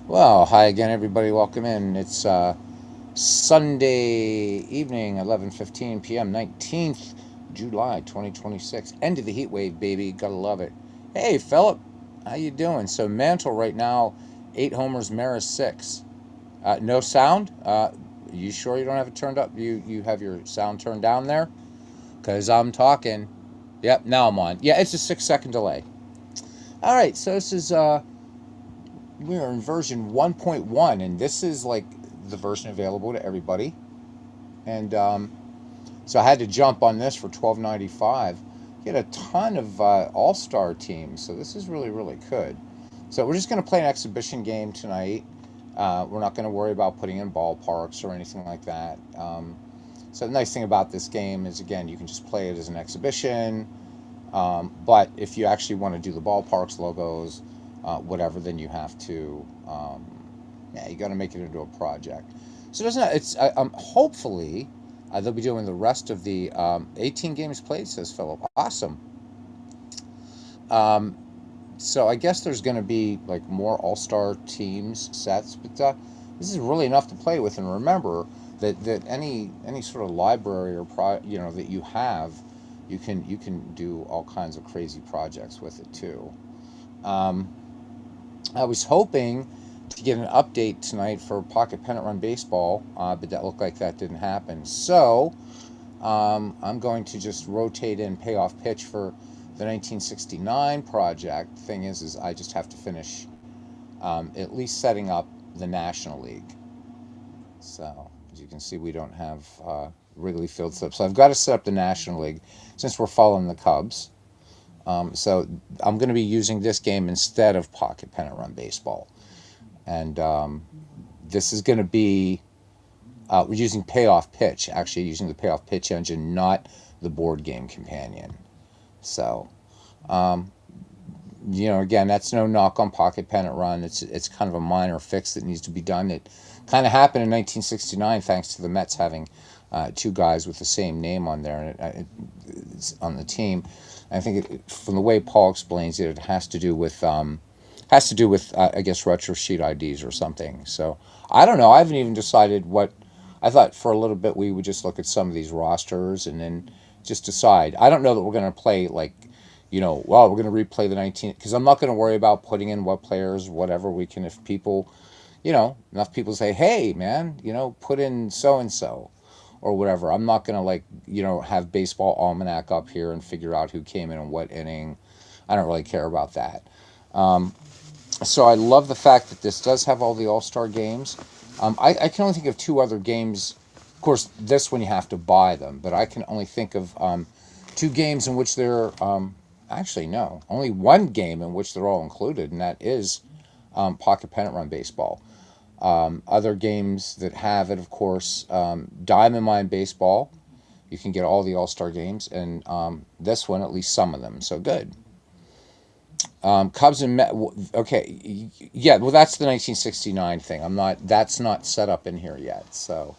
Well, hi again, everybody. Welcome in. It's Sunday evening, 11:15 p.m., 19th July 2026. End of the heat wave, baby. Gotta love it. Hey, Philip, how you doing? So Mantle right now, 8 homers, Maris 6. No sound? You sure you don't have it turned up? You have your sound turned down there? Because I'm talking. Yep, now I'm on. Yeah, it's a 6 second delay. All right, so this is we're in version 1.1, and this is like the version available to everybody. And so I had to jump on this for 12.95. Get a ton of all-star teams, so this is really really good. So we're just going to play an exhibition game tonight. We're not going to worry about putting in ballparks or anything like that. So the nice thing about this game is, again, you can just play it as an exhibition. But if you actually want to do the ballparks, logos, whatever, then you have to. Yeah, you got to make it into a project. So doesn't it's hopefully they'll be doing the rest of the 18 games played. Says Philip. Awesome. Um, so I guess there's going to be like more All Star teams sets, but this is really enough to play with. And remember that any sort of library or that you have, you can do all kinds of crazy projects with it too. Um, I was hoping to get an update tonight for Pocket Pennant Run Baseball, but that looked like that didn't happen. So I'm going to just rotate in Payoff Pitch for the 1969 project. Thing is I just have to finish at least setting up the National League. So as you can see, we don't have Wrigley Field slip. So I've got to set up the National League since we're following the Cubs. So I'm going to be using this game instead of Pocket Pennant Run Baseball. And this is going to be we're using Payoff Pitch, actually using the Payoff Pitch engine, not the board game companion. So, um, again, that's no knock on Pocket Pennant Run. It's kind of a minor fix that needs to be done. It kind of happened in 1969 thanks to the Mets having two guys with the same name on there and it's on the team. And I think from the way Paul explains it, it has to do with I guess retro sheet IDs or something. So I don't know. I haven't even decided what. I thought for a little bit we would just look at some of these rosters and then just decide. I don't know that we're going to play like, well, we're going to replay the 19 because I'm not going to worry about putting in what players, whatever we can. If people, enough people say, hey, man, put in so and so or whatever. I'm not going to like, have baseball almanac up here and figure out who came in what inning. I don't really care about that. Um, so I love the fact that this does have all the All Star games. I can only think of two other games. Of course, this one you have to buy them, but I can only think of two games in which they're actually no, only one game in which they're all included, and that is Pocket Pennant Run Baseball. Other games that have it, of course, Diamond Mine Baseball. You can get all the All Star games, and this one at least some of them. So good. Cubs and Met. Okay, yeah. Well, that's the 1969 thing. I'm not. That's not set up in here yet. So,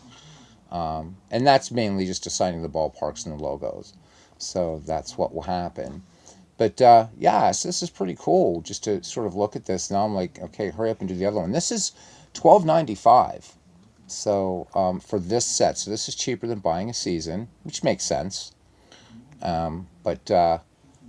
and that's mainly just assigning the ballparks and the logos. So that's what will happen. But yes, this is pretty cool. Just to sort of look at this now, I'm like, okay, hurry up and do the other one. This is 12.95. So for this set, so this is cheaper than buying a season, which makes sense. But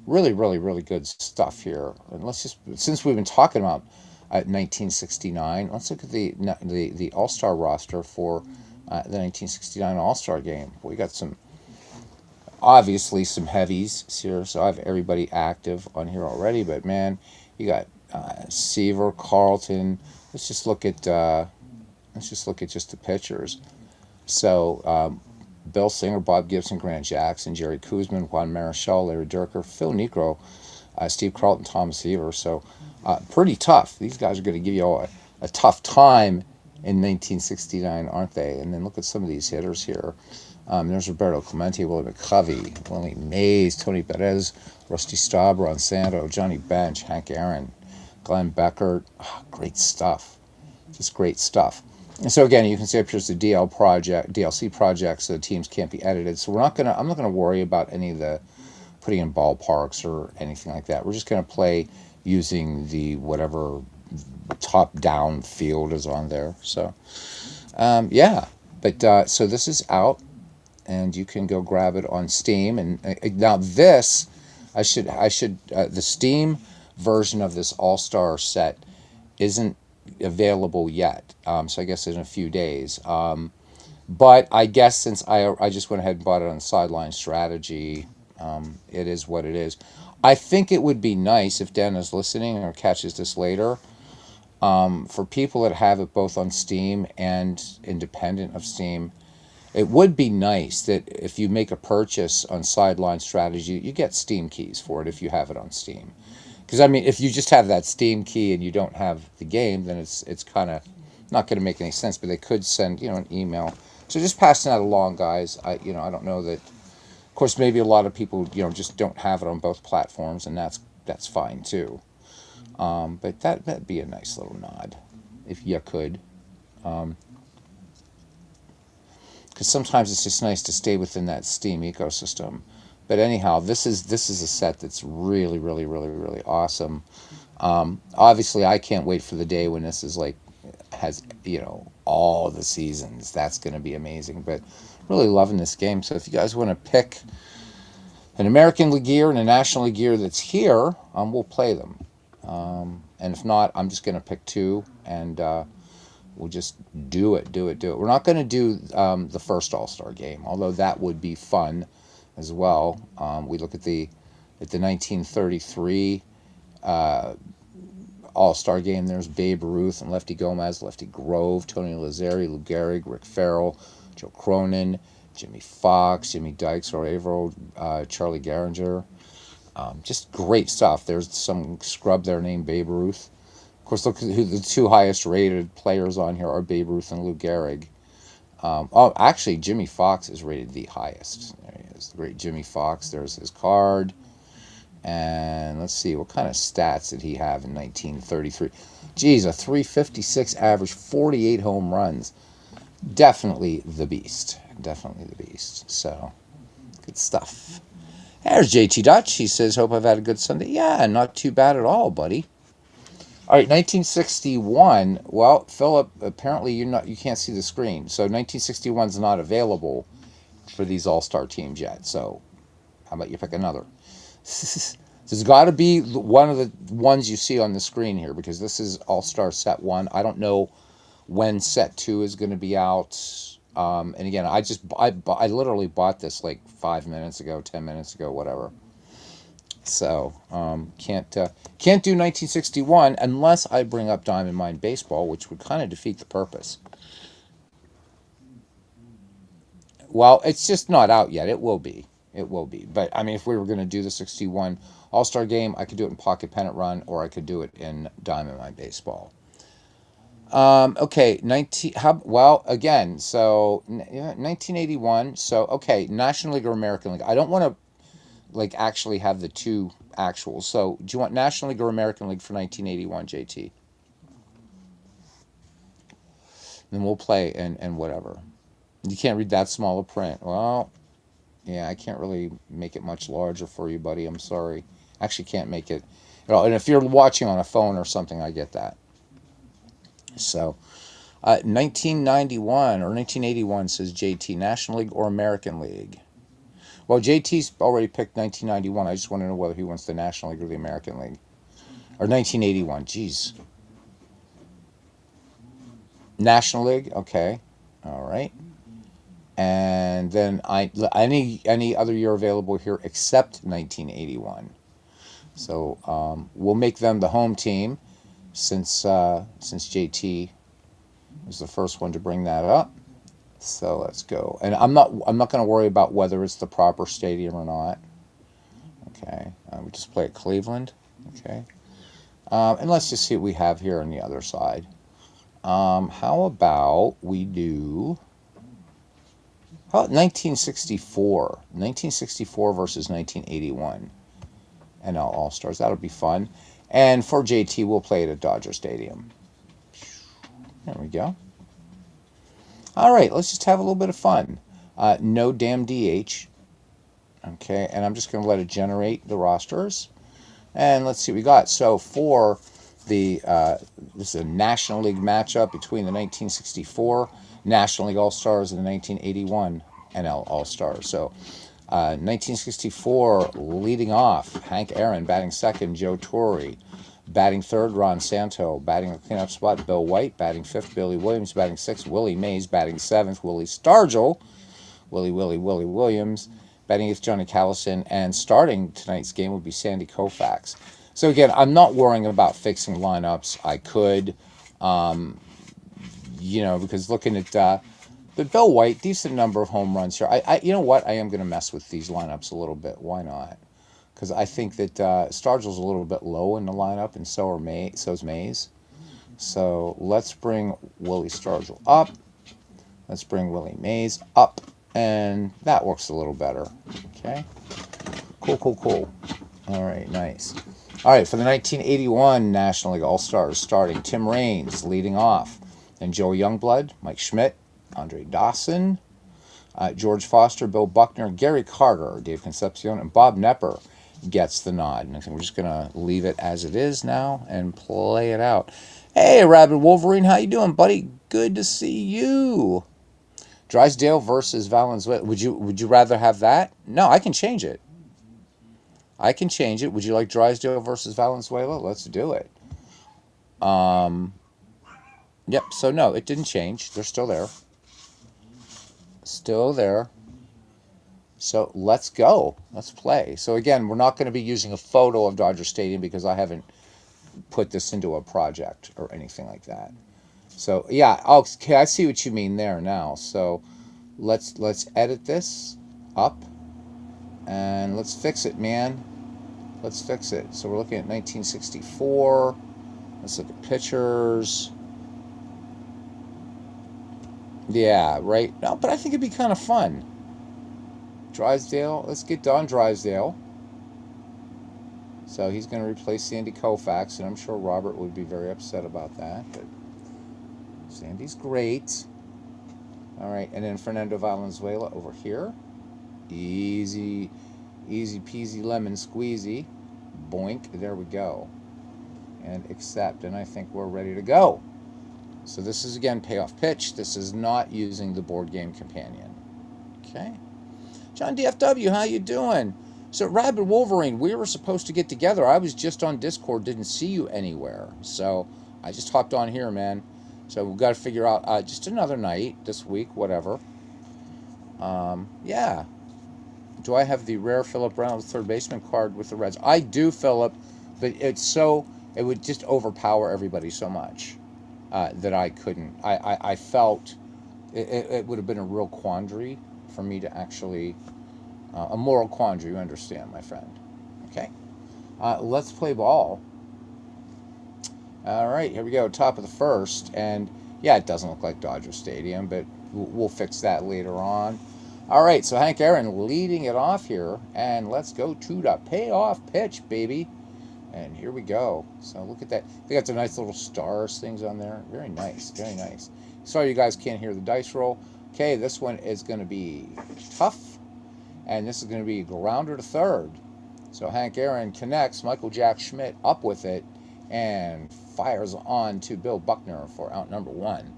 really, really, really good stuff here. And let's just, since we've been talking about 1969, let's look at the All Star roster for the 1969 All Star game. We got obviously some heavies here, so I have everybody active on here already. But man, you got Seaver, Carlton. Let's just look at just the pitchers. So Bill Singer, Bob Gibson, Grant Jackson, Jerry Kuzman, Juan Marichal, Larry Durker, Phil Necro, Steve Carlton, Thomas Seaver. So pretty tough. These guys are going to give you all a tough time in 1969, aren't they? And then look at some of these hitters here. There's Roberto Clemente, Willie McCovey, Willie Mays, Tony Perez, Rusty Staub, Ron Santo, Johnny Bench, Hank Aaron, Glenn Beckert. Oh, great stuff. Just great stuff. And so again, you can see up here's the DLC project, so the teams can't be edited. So I'm not gonna worry about any of the putting in ballparks or anything like that. We're just gonna play using the whatever top-down field is on there. So, yeah. But so this is out, and you can go grab it on Steam. And now this, the Steam version of this All-Star set isn't available yet. So I guess in a few days. But I guess since I just went ahead and bought it on Sideline Strategy, it is what it is. I think it would be nice if Dan is listening or catches this later, for people that have it both on Steam and independent of Steam. It would be nice that if you make a purchase on Sideline Strategy, you get Steam keys for it if you have it on Steam. Because I mean, if you just have that Steam key and you don't have the game, then it's kind of not going to make any sense. But they could send an email. So just passing that along, guys. I don't know that. Of course, maybe a lot of people just don't have it on both platforms, and that's fine too. But that'd be a nice little nod if you could. Because sometimes it's just nice to stay within that Steam ecosystem. But anyhow, this is a set that's really, really, really, really awesome. Obviously, I can't wait for the day when this is like has all the seasons. That's going to be amazing. But really loving this game. So if you guys want to pick an American League year and a National League year that's here, we'll play them. And if not, I'm just going to pick two, and we'll just do it. We're not going to do the first All-Star game, although that would be fun as well. We look at the 1933 All-Star game. There's Babe Ruth and Lefty Gomez, Lefty Grove, Tony Lazzeri, Lou Gehrig, Rick Farrell, Joe Cronin, Jimmy Fox, Jimmy Dykes, Roy Averill, Charlie Gehringer. Just great stuff. There's some scrub there named Babe Ruth. Of course, look at who the two highest rated players on here are: Babe Ruth and Lou Gehrig. Actually, Jimmy Fox is rated the highest. There he is, the great Jimmy Fox. There's his card. And let's see, what kind of stats did he have in 1933? Geez, a 356 average, 48 home runs. Definitely the beast. So, good stuff. There's JT Dutch. He says, hope I've had a good Sunday. Yeah, not too bad at all, buddy. All right, 1961. Well, Philip, apparently you can't see the screen. So 1961 is not available for these All-Star teams yet. So how about you pick another? There's got to be one of the ones you see on the screen here, because this is All-Star Set 1. I don't know when Set 2 is going to be out. And again, I literally bought this like 5 minutes ago, 10 minutes ago, whatever. So can't do 1961 unless I bring up Diamond Mine Baseball, which would kind of defeat the purpose. Well, it's just not out yet. It will be. But I mean, if we were going to do the 61 All-Star game, I could do it in Pocket Pennant Run, or I could do it in Diamond Mine Baseball. Okay, 19. Well, again, so 1981. So okay, National League or American League. I don't want to actually have the two actuals. So do you want National League or American League for 1981, JT? Then we'll play and whatever. You can't read that small a print. Well, yeah, I can't really make it much larger for you, buddy. I'm sorry. Actually can't make it at all. And if you're watching on a phone or something, I get that. So 1991 or 1981 says JT, National League or American League. Well, JT's already picked 1991. I just want to know whether he wants the National League or the American League. Or 1981. Jeez. National League. Okay. All right. And then any other year available here except 1981. So we'll make them the home team since JT was the first one to bring that up. So let's go. And I'm not going to worry about whether it's the proper stadium or not. Okay. We just play at Cleveland. Okay. And let's just see what we have here on the other side. How about we do... How about 1964? 1964 versus 1981. NL All-Stars. That'll be fun. And for JT, we'll play it at Dodger Stadium. There we go. All right, let's just have a little bit of fun. No damn DH. Okay, and I'm just going to let it generate the rosters. And let's see what we got. So for This is a National League matchup between the 1964 National League All-Stars and the 1981 NL All-Stars. So 1964 leading off, Hank Aaron batting second, Joe Torre. Batting third, Ron Santo. Batting the cleanup spot, Bill White. Batting fifth, Billy Williams. Batting sixth, Willie Mays. Batting seventh, Willie Stargell. Willie Williams. Batting eighth, Johnny Callison. And starting tonight's game would be Sandy Koufax. So again, I'm not worrying about fixing lineups. I could, because looking at but Bill White, decent number of home runs here. You know what? I am going to mess with these lineups a little bit. Why not? Because I think that Stargell's a little bit low in the lineup, and so's Mays. So let's bring Willie Stargell up. Let's bring Willie Mays up, and that works a little better. Okay. Cool. All right, nice. All right, for the 1981 National League All-Stars, starting Tim Raines leading off, and Joe Youngblood, Mike Schmidt, Andre Dawson, George Foster, Bill Buckner, Gary Carter, Dave Concepcion, and Bob Nepper gets the nod. And we're just going to leave it as it is now and play it out. Hey, Rabid Wolverine, how you doing, buddy? Good to see you. Drysdale versus Valenzuela. Would you rather have that? No, I can change it. Would you like Drysdale versus Valenzuela? Let's do it. Yep, so no, it didn't change. They're still there. So let's go. Let's play. So again, we're not going to be using a photo of Dodger Stadium because I haven't put this into a project or anything like that. So yeah, okay, I see what you mean there now. So let's edit this up and let's fix it, man. Let's fix it. So we're looking at 1964. Let's look at pictures. Yeah, right. No, but I think it'd be kind of fun. Drysdale. Let's get Don Drysdale. So he's going to replace Sandy Koufax, and I'm sure Robert would be very upset about that. But Sandy's great. All right, and then Fernando Valenzuela over here. Easy peasy lemon squeezy. Boink. There we go. And accept, and I think we're ready to go. So this is, again, payoff pitch. This is not using the board game companion. Okay. John DFW, how you doing? So, Rabid Wolverine, we were supposed to get together. I was just on Discord, didn't see you anywhere. So, I just hopped on here, man. So, we've got to figure out just another night this week, whatever. Yeah. Do I have the rare Philip Reynolds third baseman card with the Reds? I do, Philip, but it would just overpower everybody so much that I couldn't. I felt it would have been a real quandary for me to actually, a moral quandary, you understand, my friend. Okay. Let's play ball. All right, here we go, top of the first. And yeah, it doesn't look like Dodger Stadium, but we'll fix that later on. All right, so Hank Aaron leading it off here, and let's go to the payoff pitch, baby. And here we go. So look at that. They got some nice little stars things on there. Very nice, very nice. Sorry you guys can't hear the dice roll. Okay, this one is going to be tough, and this is going to be grounder to third. So Hank Aaron connects, Michael Jack Schmidt up with it, and fires on to Bill Buckner for out number one.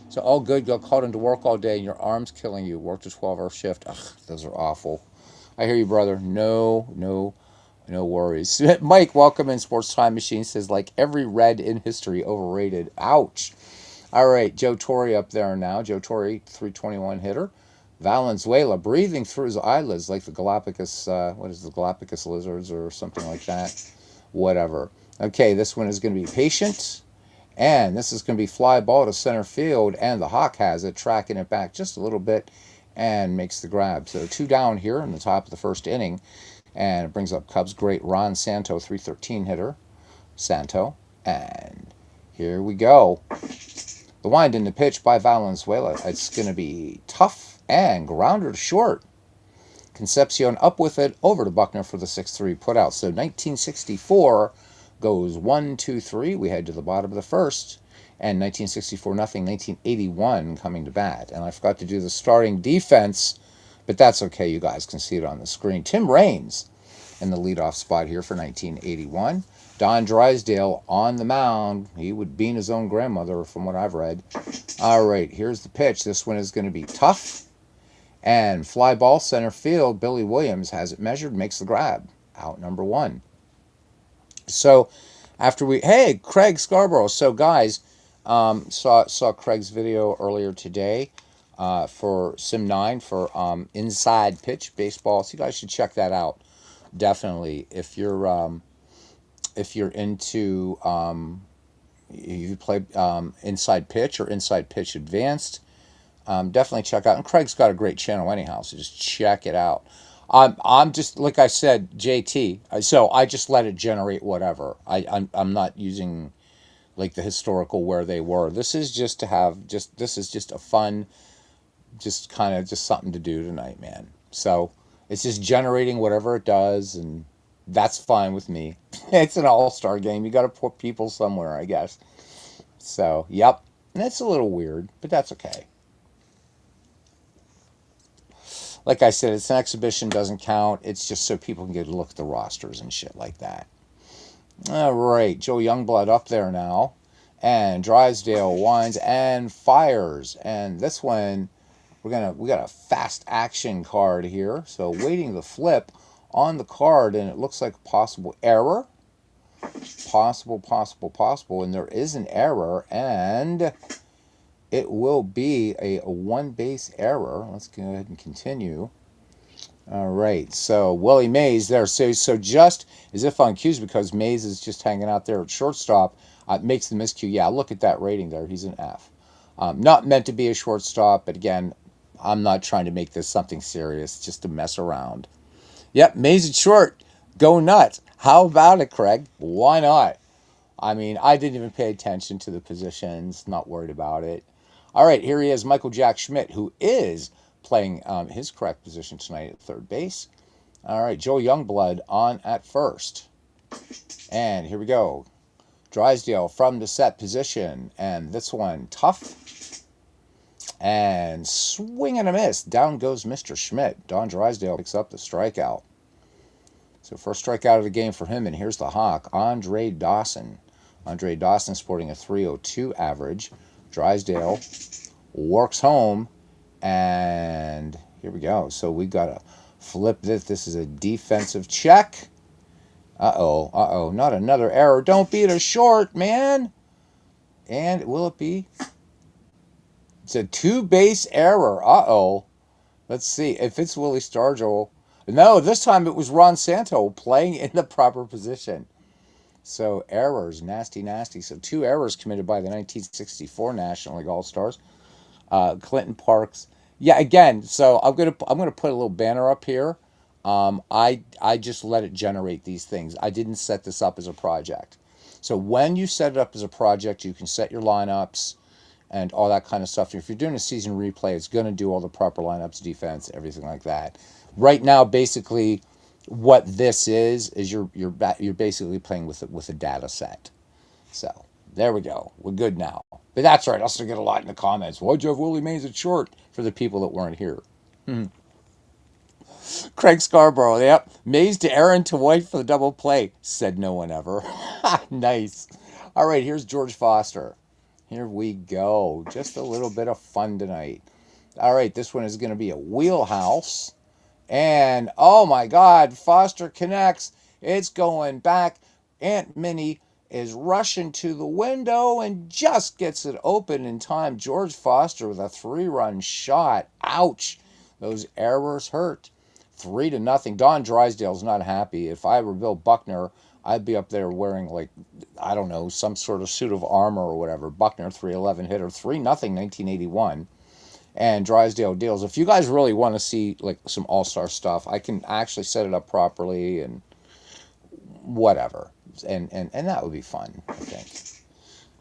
So all good, got called into work all day, and your arm's killing you. Worked a 12-hour shift. Ugh, those are awful. I hear you, brother. No worries. Mike, welcome in. Sports Time Machine says, like every Red in history, overrated. Ouch. All right, Joe Torre up there now. Joe Torre, 321 hitter. Valenzuela breathing through his eyelids like the Galapagos, the Galapagos lizards or something like that. Whatever. Okay, this one is going to be patient. And this is going to be fly ball to center field, and the Hawk has it, tracking it back just a little bit and makes the grab. So 2 down here in the top of the first inning, and it brings up Cubs great Ron Santo, 313 hitter. Santo, and here we go. The wind in the pitch by Valenzuela. It's going to be tough and grounder to short. Concepcion up with it, over to Buckner for the 6-3 putout. So 1964 goes 1-2-3. We head to the bottom of the first, and 1964 nothing. 1981 coming to bat, and I forgot to do the starting defense, but that's okay. You guys can see it on the screen. Tim Raines in the leadoff spot here for 1981. Don Drysdale on the mound. He would bean his own grandmother, from what I've read. All right, here's the pitch. This one is going to be tough. And fly ball center field. Billy Williams has it measured, makes the grab. Out number one. So after hey, Craig Scarborough. So guys, saw Craig's video earlier today for Sim 9 for inside pitch baseball. So you guys should check that out. Definitely, if you're into you play inside pitch or inside pitch advanced, definitely check out. And Craig's got a great channel anyhow, so just check it out. I'm just like I said, JT. So I just let it generate whatever. I'm not using like the historical where they were. This is just to have this is just a fun, just kind of just something to do tonight, man. So it's just generating whatever it does, and that's fine with me. It's an all-star game. You got to put people somewhere, I guess. So, yep. And it's a little weird, but that's okay. Like I said, it's an exhibition, doesn't count. It's just so people can get a look at the rosters and shit like that. All right, Joe Youngblood up there now. And Drysdale winds and fires. And this one, we got a fast action card here. So waiting to flip on the card, and it looks like a possible error. Possible. And there is an error, and it will be a one base error. Let's go ahead and continue. All right, so Willie Mays there. So just as if on cues, because Mays is just hanging out there at shortstop, makes the miscue. Yeah, look at that rating there. He's an F. Not meant to be a shortstop, but again, I'm not trying to make this something serious, just to mess around. Yep, Mays at short. Go nuts. How about it, Craig? Why not? I mean, I didn't even pay attention to the positions. Not worried about it. All right, here he is, Michael Jack Schmidt, who is playing his correct position tonight at third base. All right, Joe Youngblood on at first. And here we go. Drysdale from the set position. And this one, tough. And swing and a miss. Down goes Mr. Schmidt. Don Drysdale picks up the strikeout. So first strikeout of the game for him. And here's the Hawk, Andre Dawson. Andre Dawson sporting a 302 average. Drysdale works home. And here we go. So we got to flip this. This is a defensive check. Uh-oh. Not another error. Don't beat a short, man. And will it be? It's a two-base error. Uh-oh. Let's see. If it's Willie Stargell. No, this time it was Ron Santo playing in the proper position. So errors. Nasty. So two errors committed by the 1964 National League All-Stars. Clinton Parks. Yeah, again, so I'm gonna put a little banner up here. I just let it generate these things. I didn't set this up as a project. So when you set it up as a project, you can set your lineups and all that kind of stuff. If you're doing a season replay, it's going to do all the proper lineups, defense, everything like that. Right now, basically, what this is you're basically playing with a data set. So there we go. We're good now. But that's right. I'll still get a lot in the comments. Why'd you have Willie Mays at short for the people that weren't here? Craig Scarborough. Yep. Mays to Aaron to White for the double play. Said no one ever. Nice. All right. Here's George Foster. Here we go. Just a little bit of fun tonight. All right. This one is going to be a wheelhouse. And oh my God, Foster connects. It's going back. Aunt Minnie is rushing to the window and just gets it open in time. George Foster with a 3-run shot. Ouch. Those errors hurt. 3-0. Don Drysdale's not happy. If I were Bill Buckner, I'd be up there wearing, like, I don't know, some sort of suit of armor or whatever. Buckner, 311 hitter. 3-0, 1981. And Drysdale deals. If you guys really want to see like some all-star stuff, I can actually set it up properly and whatever. And that would be fun, I think.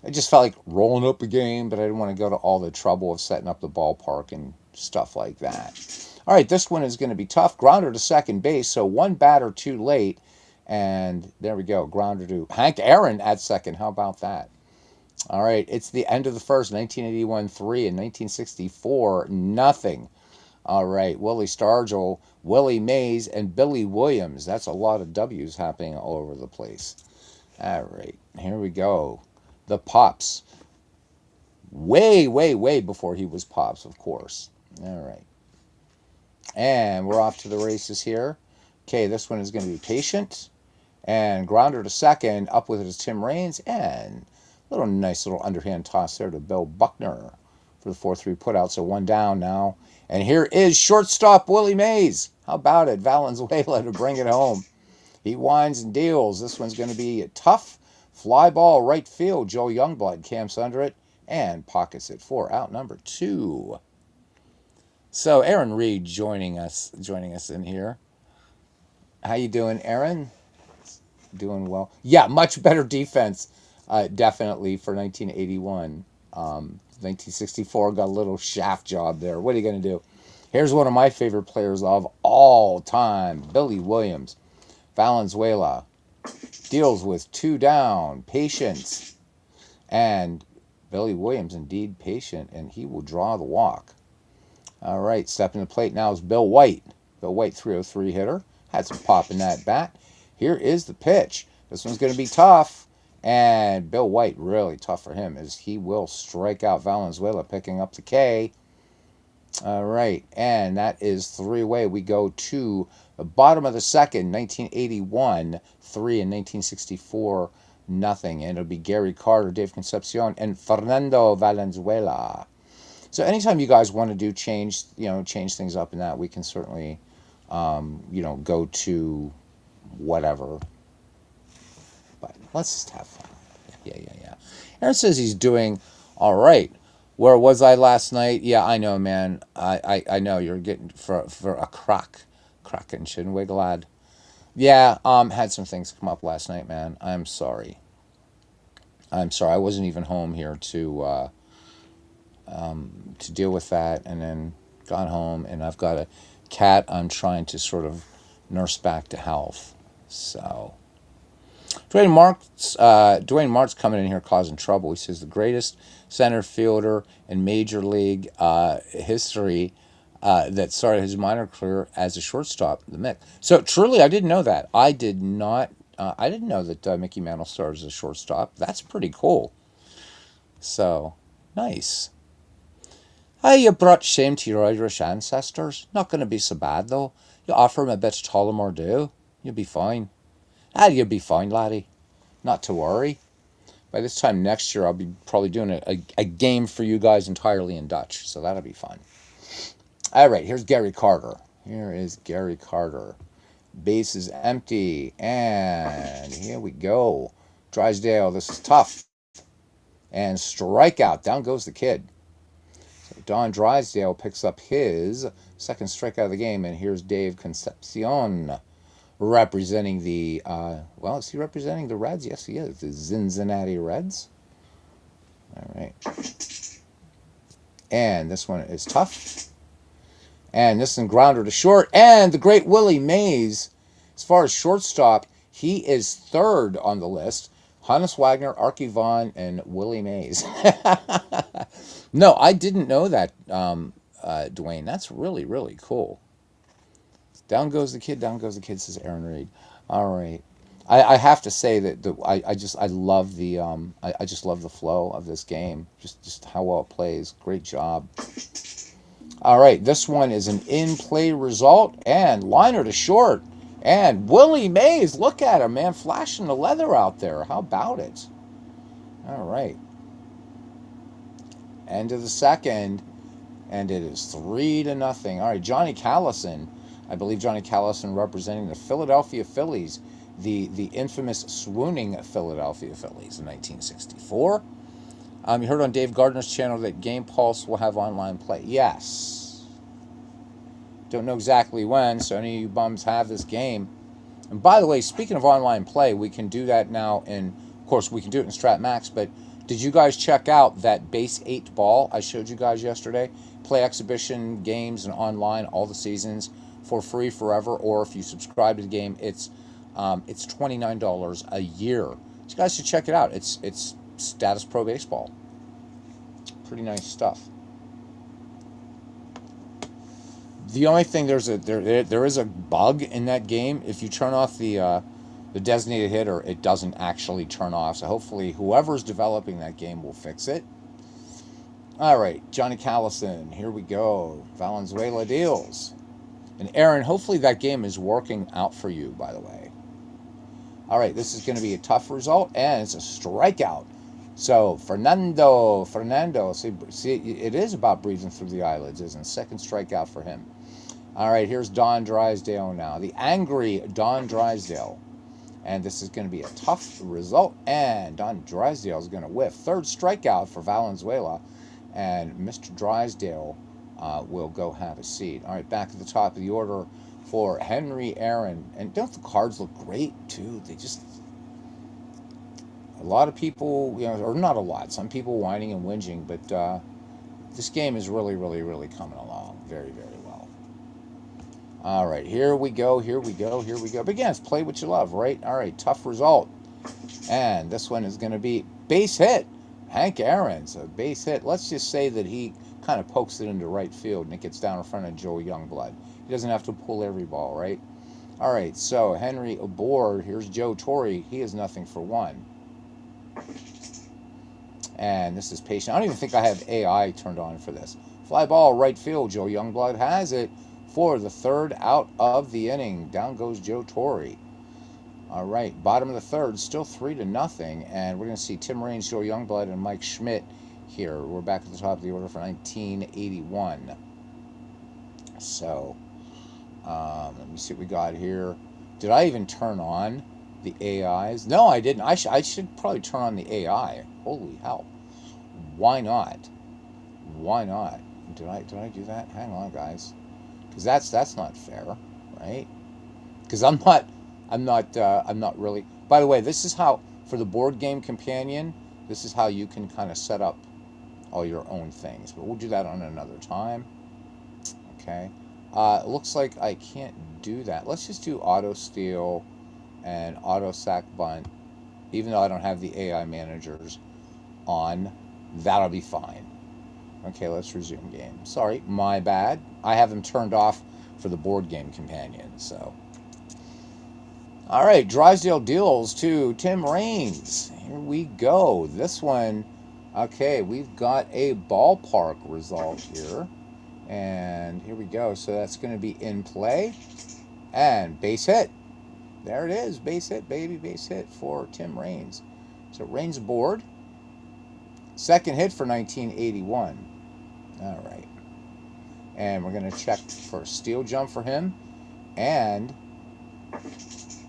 I just felt like rolling up a game, but I didn't want to go to all the trouble of setting up the ballpark and stuff like that. All right, this one is going to be tough. Grounder to second base, so one batter too late. And there we go. Grounder to Hank Aaron at second. How about that? All right, it's the end of the first, 1981 3 and 1964 nothing. All right, Willie Stargell, Willie Mays, and Billy Williams. That's a lot of W's happening all over the place. All right, here we go. The Pops. Way, way, way before he was Pops, of course. All right. And we're off to the races here. Okay, this one is going to be Patient. And grounder to second. Up with it is Tim Raines. And nice little underhand toss there to Bill Buckner for the 4-3 putout. So one down now. And here is shortstop Willie Mays. How about it? Valenzuela to bring it home. He winds and deals. This one's going to be a tough fly ball right field. Joe Youngblood camps under it and pockets it for out number 2. So Aaron Reed joining us in here. How you doing, Aaron? Doing well. Yeah, much better defense, definitely for 1981. 1964 got a little shaft job there. What are you going to do? Here's one of my favorite players of all time, Billy Williams. Valenzuela deals with 2 down, Patience, and Billy Williams indeed patient, and he will draw the walk. All right, stepping to the plate now is Bill White. Bill White, 303 hitter. Had some pop in that bat. Here is the pitch. This one's going to be tough. And Bill White, really tough for him, as he will strike out Valenzuela, picking up the K. All right, and that is 3 away. We go to the bottom of the second, 1981, 3 in 1964, nothing. And it'll be Gary Carter, Dave Concepcion, and Fernando Valenzuela. So anytime you guys want to do change things up in that, we can certainly, go to whatever. But let's just have fun. Yeah. Aaron says he's doing all right. Where was I last night? Yeah, I know, man. I know you're getting for a cracking shinwig lad. Yeah, had some things come up last night, man. I'm sorry. I wasn't even home here to deal with that, and then got home, and I've got a cat I'm trying to sort of nurse back to health. So Dwayne Mart's coming in here causing trouble. He says the greatest center fielder in Major League history that started his minor career as a shortstop, the Mick. So truly, I didn't know that. I did not. I didn't know that Mickey Mantle started as a shortstop. That's pretty cool. So nice. You brought shame to your Irish ancestors. Not going to be so bad, though. You offer him a bit of Tullamore Dew, you'll be fine. You'll be fine, laddie. Not to worry. By this time next year, I'll be probably doing a game for you guys entirely in Dutch, so that'll be fun. All right, here's Gary Carter. Here is Gary Carter. Base is empty, and here we go. Drysdale, this is tough. And strikeout. Down goes the kid. Don Drysdale picks up his second strikeout of the game, and here's Dave Concepcion representing the, is he representing the Reds? Yes, he is. The Cincinnati Reds. All right. And this one is tough. And this one grounder to short. And the great Willie Mays, as far as shortstop, he is third on the list. Hannes Wagner, Archie Vaughn, and Willie Mays. No, I didn't know that, Dwayne. That's really, really cool. Down goes the kid, says Aaron Reed. All right. I have to say that I love the I just love the flow of this game. Just how well it plays. Great job. All right, this one is an in-play result, and liner to short. And Willie Mays, look at him, man, flashing the leather out there. How about it? All right. End of the second, and it is 3-0. All right, Johnny Callison. I believe Johnny Callison representing the Philadelphia Phillies, the infamous swooning Philadelphia Phillies in 1964. You heard on Dave Gardner's channel that Game Pulse will have online play. Yes. Don't know exactly when, so any of you bums have this game. And by the way, speaking of online play, we can do that now of course, we can do it in Strat Max, but did you guys check out that Base 8 ball I showed you guys yesterday? Play exhibition games and online all the seasons for free forever, or if you subscribe to the game, it's $29 a year. So you guys should check it out. It's Status Pro Baseball. Pretty nice stuff. The only thing there is a bug in that game. If you turn off the designated hitter, it doesn't actually turn off. So hopefully, whoever's developing that game will fix it. All right, Johnny Callison. Here we go. Valenzuela deals. And Aaron, hopefully that game is working out for you. By the way. All right, this is going to be a tough result, and it's a strikeout. So Fernando, see, it is about breathing through the eyelids, isn't it? Second strikeout for him. All right, here's Don Drysdale now, the angry Don Drysdale, and this is going to be a tough result. And Don Drysdale is going to whiff. Third strikeout for Valenzuela, and Mr. Drysdale will go have a seat. All right, back at the top of the order for Henry Aaron. And don't the cards look great too? They just, a lot of people, or not a lot, some people whining and whinging, but this game is really, really, really coming along very, very well. All right, here we go, here we go, here we go. But again, it's play what you love, right? All right, tough result. And this one is going to be base hit. Hank Aaron's a base hit. Let's just say that he kind of pokes it into right field and it gets down in front of Joe Youngblood. He doesn't have to pull every ball, right? All right, so Henry aboard. Here's Joe Torre. He has nothing for one. And this is patient. I don't even think I have AI turned on for this. Fly ball, right field. Joe Youngblood has it for the third out of the inning. Down goes Joe Torre. All right, bottom of the third, still 3-0. And we're going to see Tim Raines, Joe Youngblood, and Mike Schmidt here. We're back at the top of the order for 1981. So, let me see what we got here. Did I even turn on the AIs? No, I didn't. I should probably turn on the AI. Holy hell. Why not? Why not? Did I do that? Hang on, guys. Because that's not fair, right? Because I'm not really. By the way, this is how, for the board game companion, this is how you can kind of set up all your own things. But we'll do that on another time. Okay. It looks like I can't do that. Let's just do auto steal and auto sack bunt. Even though I don't have the AI managers on, that'll be fine. Okay, let's resume game. Sorry, my bad. I have them turned off for the board game companion. So, all right, Drysdale deals to Tim Raines. Here we go. This one, okay, we've got a ballpark result here. And here we go. So that's going to be in play. And base hit. There it is. Base hit, baby. Base hit for Tim Raines. So Raines aboard. Second hit for 1981. All right. And we're going to check for a steal jump for him. And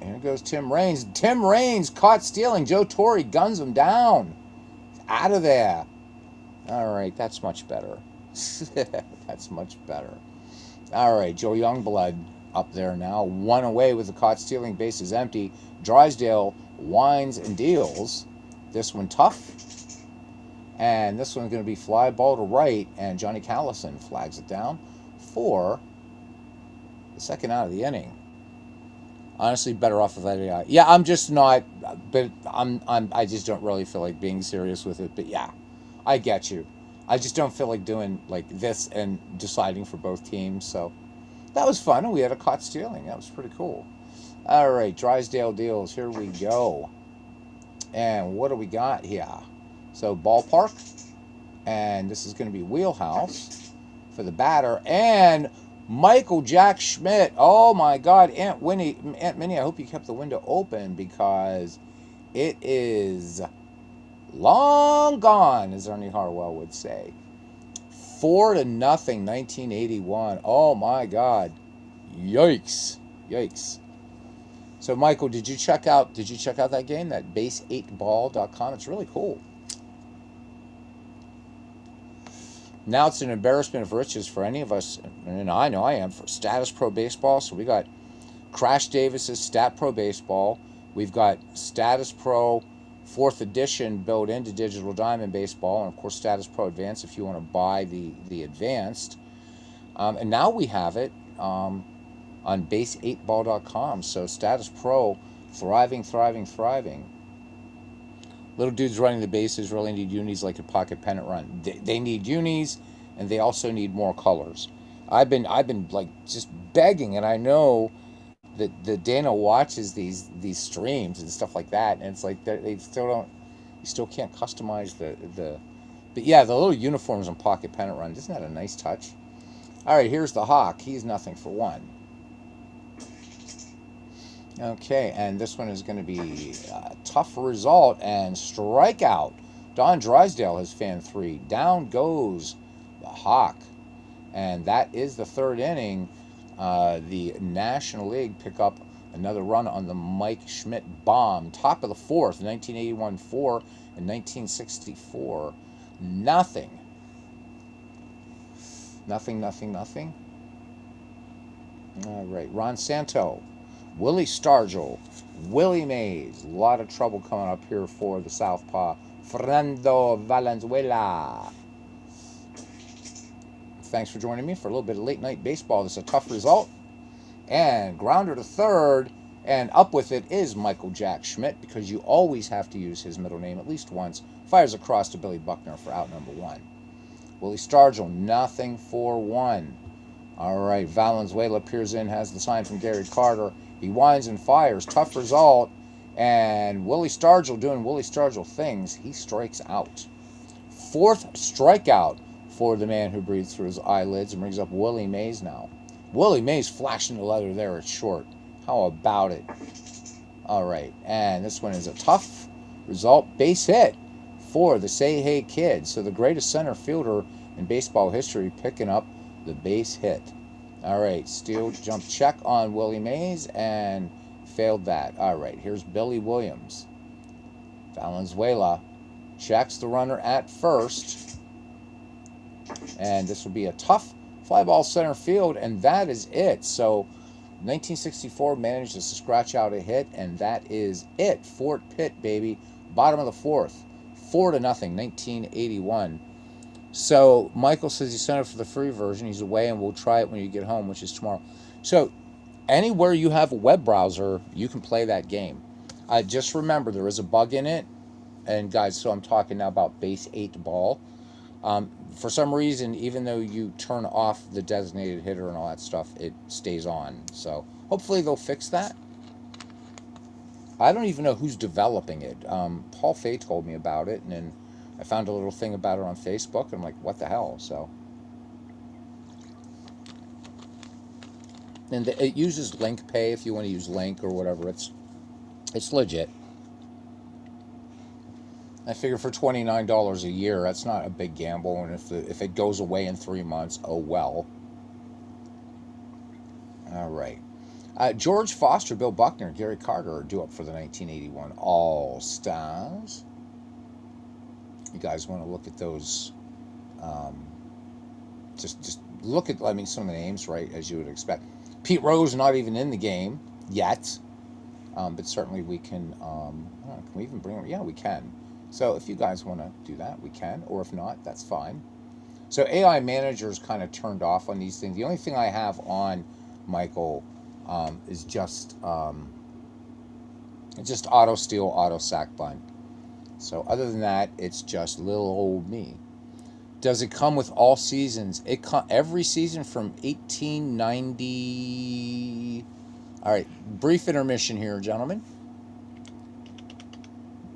here goes Tim Raines. Tim Raines caught stealing. Joe Torre guns him down. Out of there. All right. That's much better. That's much better. All right, Joe Youngblood up there now. One away with the caught stealing. Base is empty. Drysdale winds and deals. This one tough. And this one's going to be fly ball to right. And Johnny Callison flags it down for the second out of the inning. Honestly, better off with that AI. Yeah, I'm just not. But I just don't really feel like being serious with it. But yeah, I get you. I just don't feel like doing like this and deciding for both teams. So that was fun. We had a caught stealing. That was pretty cool. All right, Drysdale deals. Here we go. And what do we got here? So ballpark. And this is going to be wheelhouse for the batter. And Michael Jack Schmidt. Oh, my God. Aunt Minnie, I hope you kept the window open because it is long gone, as Ernie Harwell would say. 4-0, 1981. Oh my God. Yikes. Yikes. So Michael, did you check out that game? That base8ball.com? It's really cool. Now it's an embarrassment of riches for any of us, and I know I am, for Status Pro Baseball. So we got Crash Davis's Stat Pro Baseball. We've got Status Pro 4th edition built into Digital Diamond Baseball, and of course Status Pro Advanced if you want to buy the Advanced. And now we have it on base8ball.com. So Status Pro, thriving. Little dudes running the bases really need unis like a pocket pennant run. They need unis, and they also need more colors. I've been like just begging, and I know that the Dana watches these streams and stuff like that, and it's like they still don't, you still can't customize the. But yeah, the little uniforms and pocket pennant runs, isn't that a nice touch? All right, here's the Hawk. He's nothing for one. Okay, and this one is going to be a tough result and strikeout. Don Drysdale has fan three. Down goes the Hawk. And that is the third inning. The National League pick up another run on the Mike Schmidt bomb. Top of the fourth, 1981 4 and 1964. Nothing. Nothing. All right, Ron Santo, Willie Stargell, Willie Mays. A lot of trouble coming up here for the Southpaw. Fernando Valenzuela. Thanks for joining me for a little bit of late night baseball. This is a tough result. And grounder to third. And up with it is Michael Jack Schmidt, because you always have to use his middle name at least once. Fires across to Billy Buckner for out number one. Willie Stargell, nothing for one. All right, Valenzuela peers in, has the sign from Gary Carter. He winds and fires. Tough result. And Willie Stargell doing Willie Stargell things. He strikes out. Fourth strikeout for the man who breathes through his eyelids, and brings up Willie Mays now. Willie Mays flashing the leather there at short. How about it? All right, and this one is a tough result. Base hit for the Say Hey Kid. So the greatest center fielder in baseball history picking up the base hit. All right, steal jump check on Willie Mays, and failed that. All right, here's Billy Williams. Valenzuela checks the runner at first. And this will be a tough fly ball center field, and that is it. So 1964 managed to scratch out a hit, and that is it. Fort Pitt, baby. Bottom of the fourth. 4-0, 1981. So Michael says he sent it for the free version. He's away, and we'll try it when you get home, which is tomorrow. So anywhere you have a web browser, you can play that game. Just remember, there is a bug in it. And guys, so I'm talking now about base 8 ball. For some reason, even though you turn off the designated hitter and all that stuff, it stays on. So hopefully they'll fix that. I don't even know who's developing it. Paul Fay told me about it, and then I found a little thing about it on Facebook, and I'm like, what the hell? So, and it uses Link Pay if you want to use Link or whatever. It's legit. I figure for $29 a year, that's not a big gamble, and if it goes away in 3 months, oh well. All right. George Foster, Bill Buckner, Gary Carter are due up for the 1981 All-Stars. You guys want to look at those? Just look at, I mean, some of the names, right, as you would expect. Pete Rose not even in the game yet, but certainly we can. Can we even bring him? Yeah, we can. So if you guys want to do that, we can, or if not, that's fine. So AI Manager's kind of turned off on these things. The only thing I have on Michael is just auto steal, auto sack bunt. So other than that, it's just little old me. Does it come with all seasons? Every season from 1890. All right, brief intermission here, gentlemen.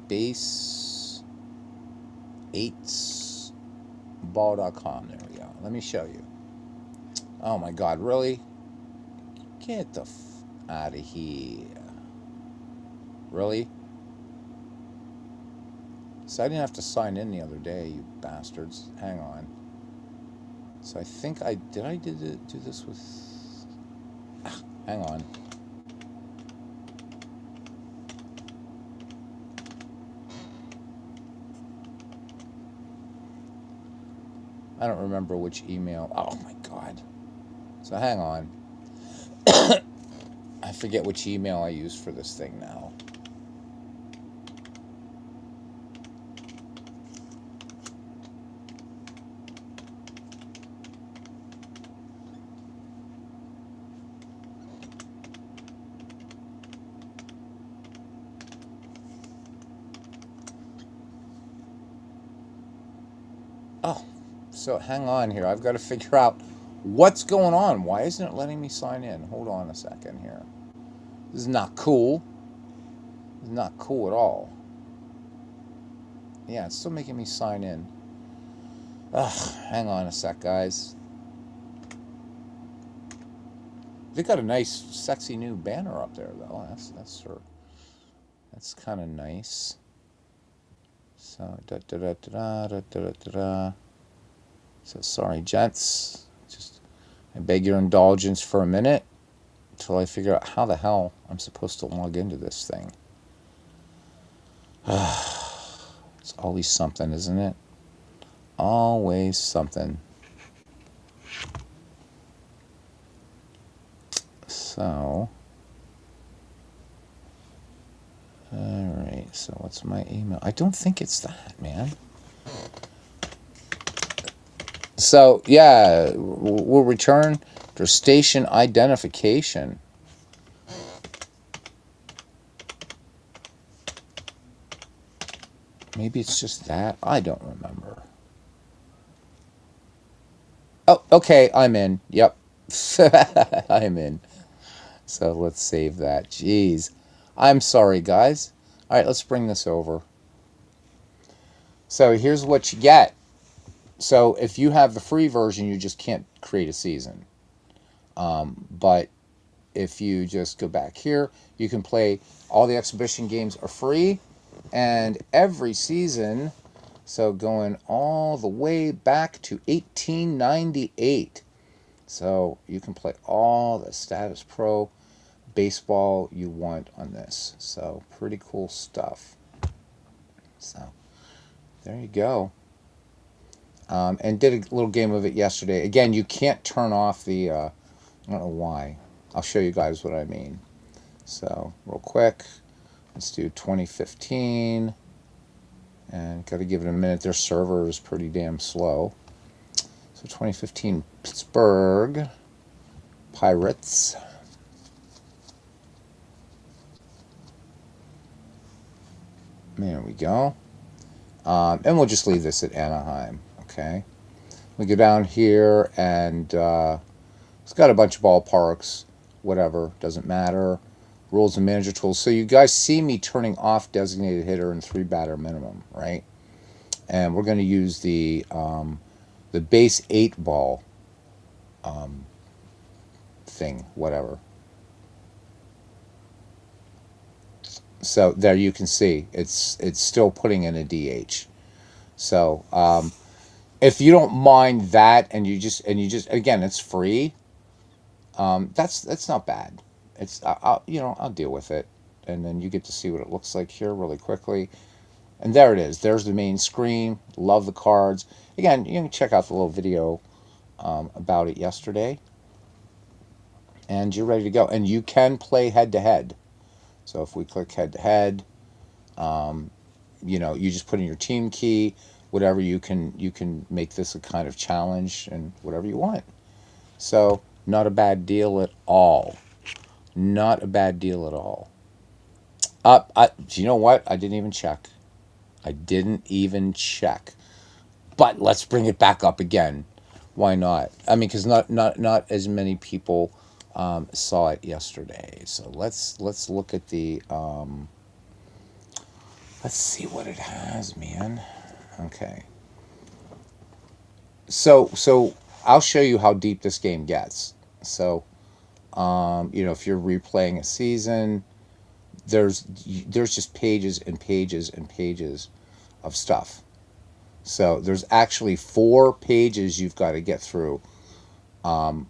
Base8ball.com. There we go. Let me show you. Oh my God, really? Get the out of here. Really? So I didn't have to sign in the other day, you bastards. Hang on. So I think I did do this with... hang on. I don't remember which email. Oh my God. So hang on. I forget which email I used for this thing now. Oh, so hang on here. I've got to figure out What's going on? Why isn't it letting me sign in? Hold on a second here. This is not cool. This is not cool at all. Yeah, it's still making me sign in. Ugh, hang on a sec, guys. They got a nice, sexy new banner up there, though. That's kind of nice. So da da da da da da da da. So sorry, gents. Just I beg your indulgence for a minute until I figure out how the hell I'm supposed to log into this thing. It's always something, isn't it? Always something. So, alright, so what's my email? I don't think it's that, man. So, yeah, we'll return to station identification. Maybe it's just that. I don't remember. Oh, okay, I'm in. Yep. I'm in. So let's save that. Jeez. I'm sorry, guys. All right, let's bring this over. So here's what you get. So if you have the free version, you just can't create a season. But if you just go back here, you can play all the exhibition games are free, and every season, so going all the way back to 1898. So you can play all the Status Pro baseball you want on this. So pretty cool stuff. So there you go. And did a little game of it yesterday. Again, you can't turn off the, I don't know why. I'll show you guys what I mean. So real quick, let's do 2015. And got to give it a minute. Their server is pretty damn slow. So 2015 Pittsburgh Pirates. There we go. And we'll just leave this at Anaheim. Okay. We go down here and it's got a bunch of ballparks. Whatever. Doesn't matter. Rules and manager tools. So you guys see me turning off designated hitter and 3-batter minimum, right? And we're going to use the base 8 ball thing, whatever. So there you can see it's still putting in a DH. So if you don't mind that, and you just again, it's free. That's not bad. It's I'll deal with it, and then you get to see what it looks like here really quickly. And there it is. There's the main screen. Love the cards. Again, you can check out the little video about it yesterday, and you're ready to go. And you can play head to head. So if we click head to head, you just put in your team key, whatever. You can make this a kind of challenge and whatever you want. So not a bad deal at all. Not a bad deal at all. You know what? I didn't even check. But let's bring it back up again. Why not? I mean, because not as many people saw it yesterday. So let's look at the. Let's see what it has, man. Okay. So I'll show you how deep this game gets. So if you're replaying a season, there's just pages and pages and pages of stuff. So there's actually 4 pages you've got to get through. Let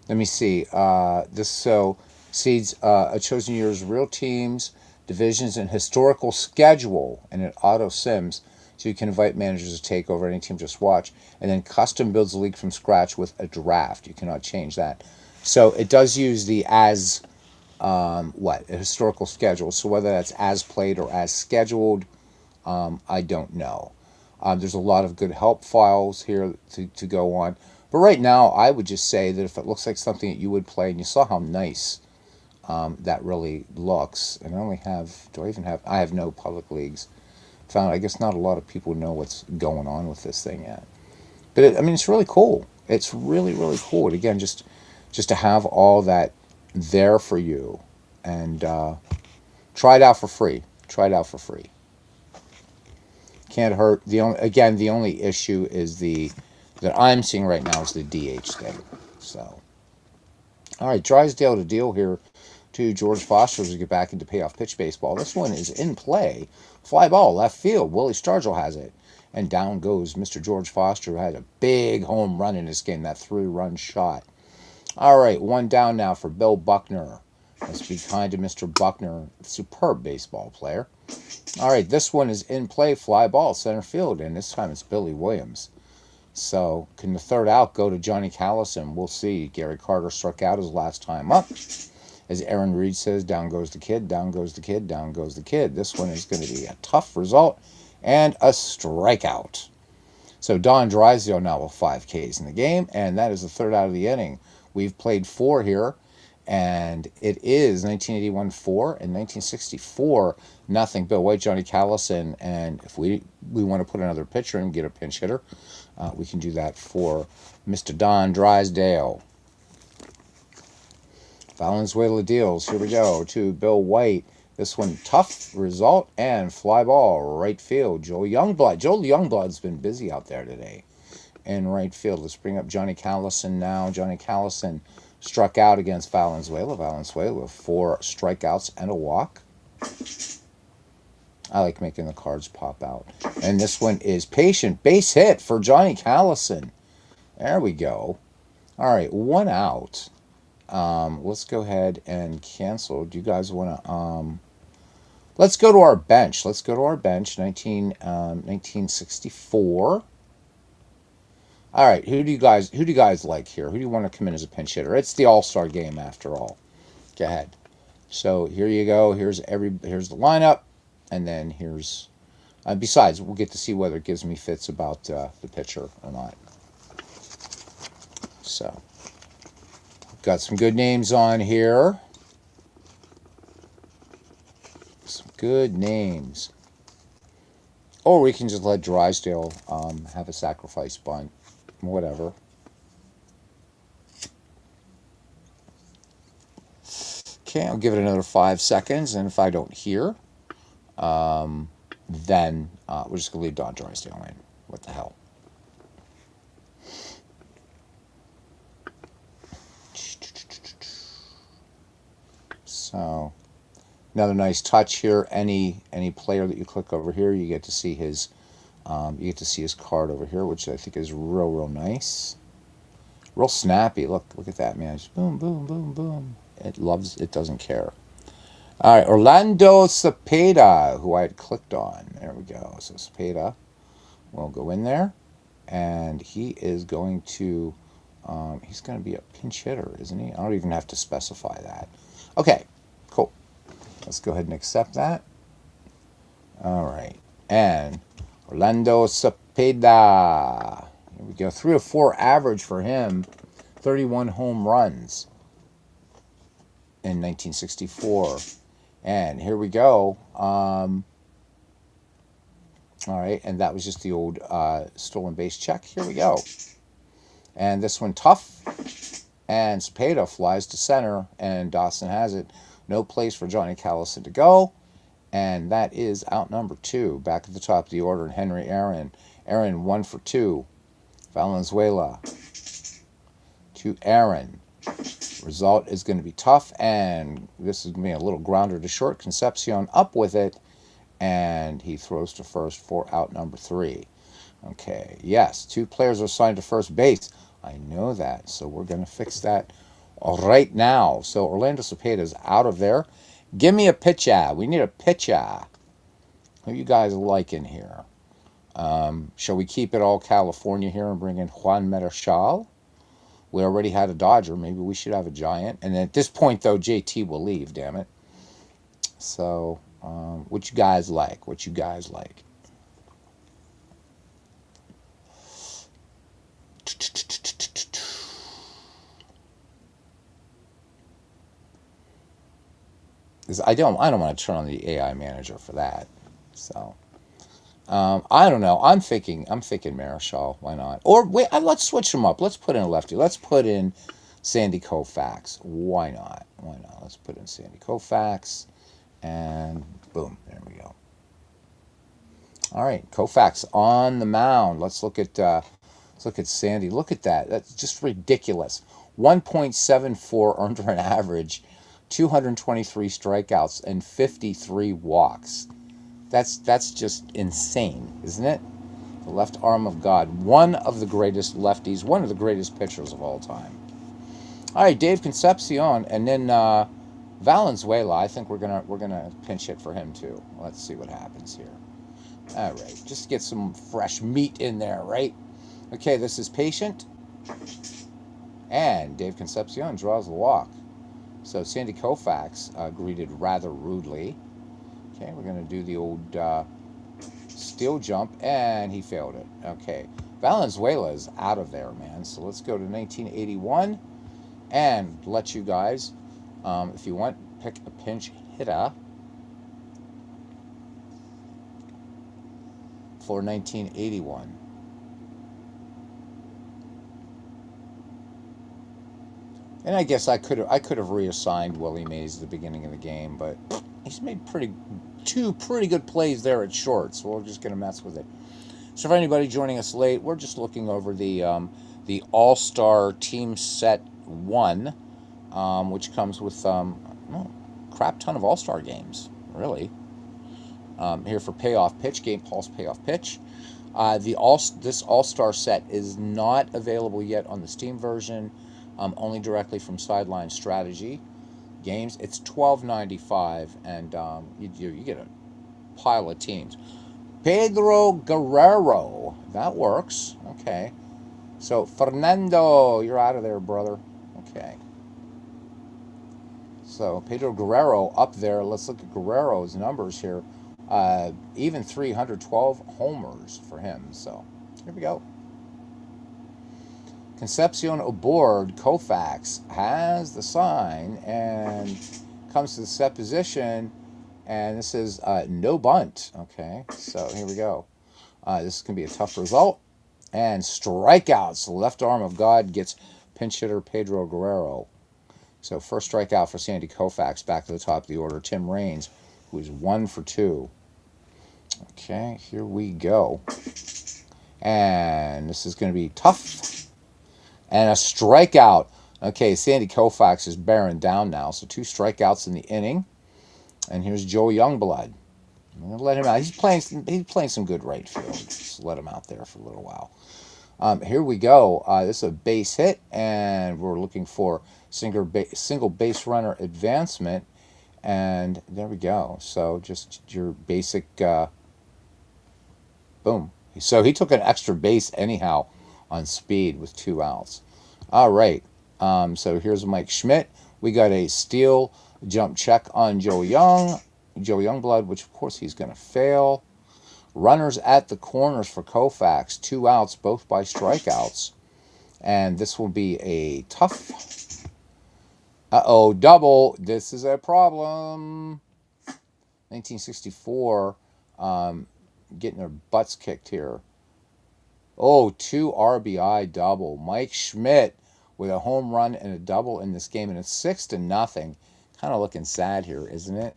me see. This seeds a chosen year's real teams, divisions, and historical schedule, and it auto sims, so you can invite managers to take over any team just watch, and then custom builds the league from scratch with a draft. You cannot change that. So it does use the as a historical schedule. So whether that's as played or as scheduled, I don't know. There's a lot of good help files here to go on. But right now, I would just say that if it looks like something that you would play, and you saw how nice that really looks, and I have no public leagues. I guess not a lot of people know what's going on with this thing yet. But it's really cool. It's really, really cool. And again, just to have all that there for you, and try it out for free. Try it out for free. Can't hurt. The only issue is the that I'm seeing right now is the DH thing. So, all right, Drysdale to deal here to George Foster as we get back into payoff pitch baseball. This one is in play. Fly ball, left field. Willie Stargell has it. And down goes Mr. George Foster, who had a big home run in this game, that 3-run shot. All right, one down now for Bill Buckner. Let's be kind to Mr. Buckner, superb baseball player. All right, this one is in play, fly ball, center field, and this time it's Billy Williams. So, can the third out go to Johnny Callison? We'll see. Gary Carter struck out his last time up. As Aaron Reed says, down goes the kid, down goes the kid, down goes the kid. This one is going to be a tough result and a strikeout. So Don Drysdale now with 5 Ks in the game, and that is the third out of the inning. We've played 4 here, and it is 1981 4 and 1964 nothing. Bill White, Johnny Callison, and if we want to put another pitcher and get a pinch hitter, we can do that for Mr. Don Drysdale. Valenzuela deals. Here we go to Bill White. This one, tough result and fly ball, right field. Joel Youngblood. Joel Youngblood's been busy out there today in right field. Let's bring up Johnny Callison now. Johnny Callison struck out against Valenzuela. Valenzuela with 4 strikeouts and a walk. I like making the cards pop out. And this one is patient base hit for Johnny Callison. There we go. All right, 1 out. Let's go ahead and cancel. Do you guys want to... let's go to our bench. Let's go to our bench. 1964. All right, who do you guys like here? Who do you want to come in as a pinch hitter? It's the All-Star game after all. Go ahead. So here you go. Here's the lineup, and then here's... besides, we'll get to see whether it gives me fits about the pitcher or not. So... got some good names on here. Some good names. Or we can just let Drysdale have a sacrifice bunt. Whatever. Okay, I'll give it another 5 seconds. And if I don't hear, then we're just going to leave Don Drysdale in. What the hell? So, another nice touch here. Any player that you click over here, you get to see his card over here, which I think is real nice, real snappy. Look at that, man. Just boom, boom, boom, boom. It doesn't care. All right, Orlando Cepeda, who I had clicked on. There we go. So Cepeda will go in there, and he is going to he's going to be a pinch hitter, isn't he? I don't even have to specify that. Okay. Cool. Let's go ahead and accept that. All right. And Orlando Cepeda. Here we go. 304 average for him. 31 home runs in 1964. And here we go. All right. And that was just the old stolen base check. Here we go. And this one, tough. And Cepeda flies to center. And Dawson has it. No place for Johnny Callison to go. And that is out number 2. Back at the top of the order, and Henry Aaron. Aaron 1 for 2. Valenzuela to Aaron. Result is going to be tough. And this is going to be a little grounder to short. Concepcion up with it. And he throws to first for out number 3. Okay, yes, 2 players are assigned to first base. I know that. So we're going to fix that right now. So Orlando Cepeda is out of there. Give me a pitcher. We need a pitcher. Who you guys like in here? Shall we keep it all California here and bring in Juan Marichal? We already had a Dodger. Maybe we should have a Giant. And at this point, though, JT will leave, damn it. So, what you guys like? What you guys like? I don't want to turn on the AI manager for that. So, I don't know. I'm thinking Marischal. Why not? Or wait, let's switch them up. Let's put in a lefty. Let's put in Sandy Koufax. Why not? Why not? Let's put in Sandy Koufax, and boom, there we go. All right, Koufax on the mound. Let's look at Sandy. Look at that. That's just ridiculous. 1.74 earned run average, 223 strikeouts, and 53 walks. That's just insane, isn't it? The left arm of God, one of the greatest lefties, one of the greatest pitchers of all time. All right, Dave Concepcion, and then Valenzuela. I think we're gonna pinch hit for him too. Let's see what happens here. All right, just get some fresh meat in there, right? Okay, this is patient, and Dave Concepcion draws the walk. So Sandy Koufax greeted rather rudely. Okay, we're gonna do the old steel jump, and he failed it. Okay, Valenzuela is out of there, man. So let's go to 1981 and let you guys, if you want, pick a pinch hitter for 1981. And I guess I could have reassigned Willie Mays at the beginning of the game, but he's made two pretty good plays there at short, so we're just gonna mess with it. So for anybody joining us late, we're just looking over the All Star Team Set One, which comes with well, crap ton of All Star games, really. Here for Payoff Pitch, Game Pulse Payoff Pitch. This All Star set is not available yet on the Steam version, only directly from Sideline Strategy Games. It's $12.95, and you get a pile of teams. Pedro Guerrero, that works. Okay, so Fernando, you're out of there, brother. Okay, so Pedro Guerrero up there. Let's look at Guerrero's numbers here. Even 312 homers for him. So here we go. Concepcion aboard. Koufax has the sign and comes to the set position. And this is no bunt. Okay, so here we go. This is going to be a tough result. And strikeouts. The left arm of God gets pinch hitter Pedro Guerrero. So first strikeout for Sandy Koufax, back to the top of the order. Tim Raines, who is 1 for 2. Okay, here we go. And this is going to be tough. And a strikeout. Okay, Sandy Koufax is bearing down now. So 2 strikeouts in the inning. And here's Joe Youngblood. I'm going to let him out. He's playing some good right field. Just let him out there for a little while. Here we go. This is a base hit, and we're looking for single base runner advancement. And there we go. So just your basic boom. So he took an extra base anyhow on speed with 2 outs. All right. So here's Mike Schmidt. We got a steal jump check on Joe Youngblood, which of course he's going to fail. Runners at the corners for Koufax. 2 outs, both by strikeouts. And this will be a tough. Uh-oh, double. This is a problem. 1964, getting their butts kicked here. Oh, 2 RBI double. Mike Schmidt with a home run and a double in this game, and it's 6-0. Kind of looking sad here, isn't it?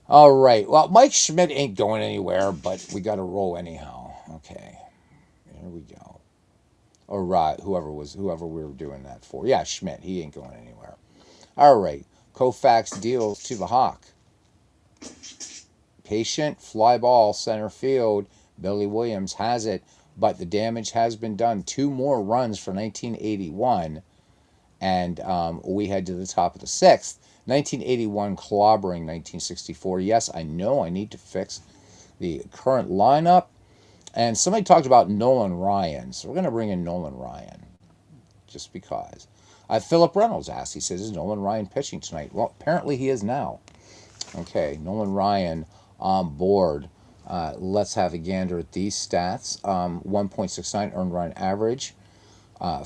All right. Well, Mike Schmidt ain't going anywhere, but we got to roll anyhow. Okay. Here we go. Or whoever we were doing that for. Yeah, Schmidt. He ain't going anywhere. All right. Koufax deals to the Hawk. Patient fly ball center field. Billy Williams has it, but the damage has been done. 2 more runs for 1981, and we head to the top of the 6th. 1981 clobbering 1964. Yes, I know I need to fix the current lineup. And somebody talked about Nolan Ryan, so we're going to bring in Nolan Ryan just because. Philip Reynolds asked, he says, is Nolan Ryan pitching tonight? Well, apparently he is now. Okay, Nolan Ryan on board. Let's have a gander at these stats. 1.69 earned run average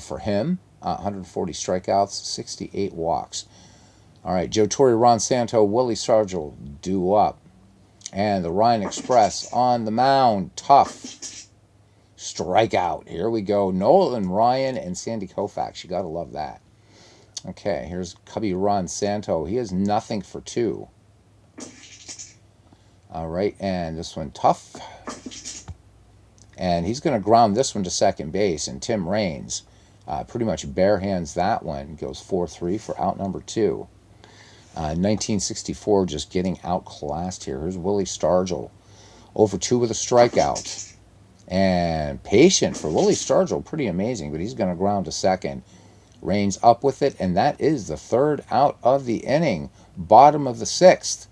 for him. 140 strikeouts, 68 walks. All right, Joe Torre, Ron Santo, Willie Sargent, due up. And the Ryan Express on the mound. Tough. Strikeout. Here we go. Nolan Ryan and Sandy Koufax. You got to love that. Okay, here's Cubby Ron Santo. He has nothing for 2. All right, and this one tough. And he's going to ground this one to second base. And Tim Raines pretty much bare hands that one. Goes 4-3 for out number 2. 1964 just getting outclassed here. Here's Willie Stargell. 0-2 with a strikeout. And patient for Willie Stargell. Pretty amazing, but he's going to ground to second. Raines up with it, and that is the 3rd out of the inning. Bottom of the 6th.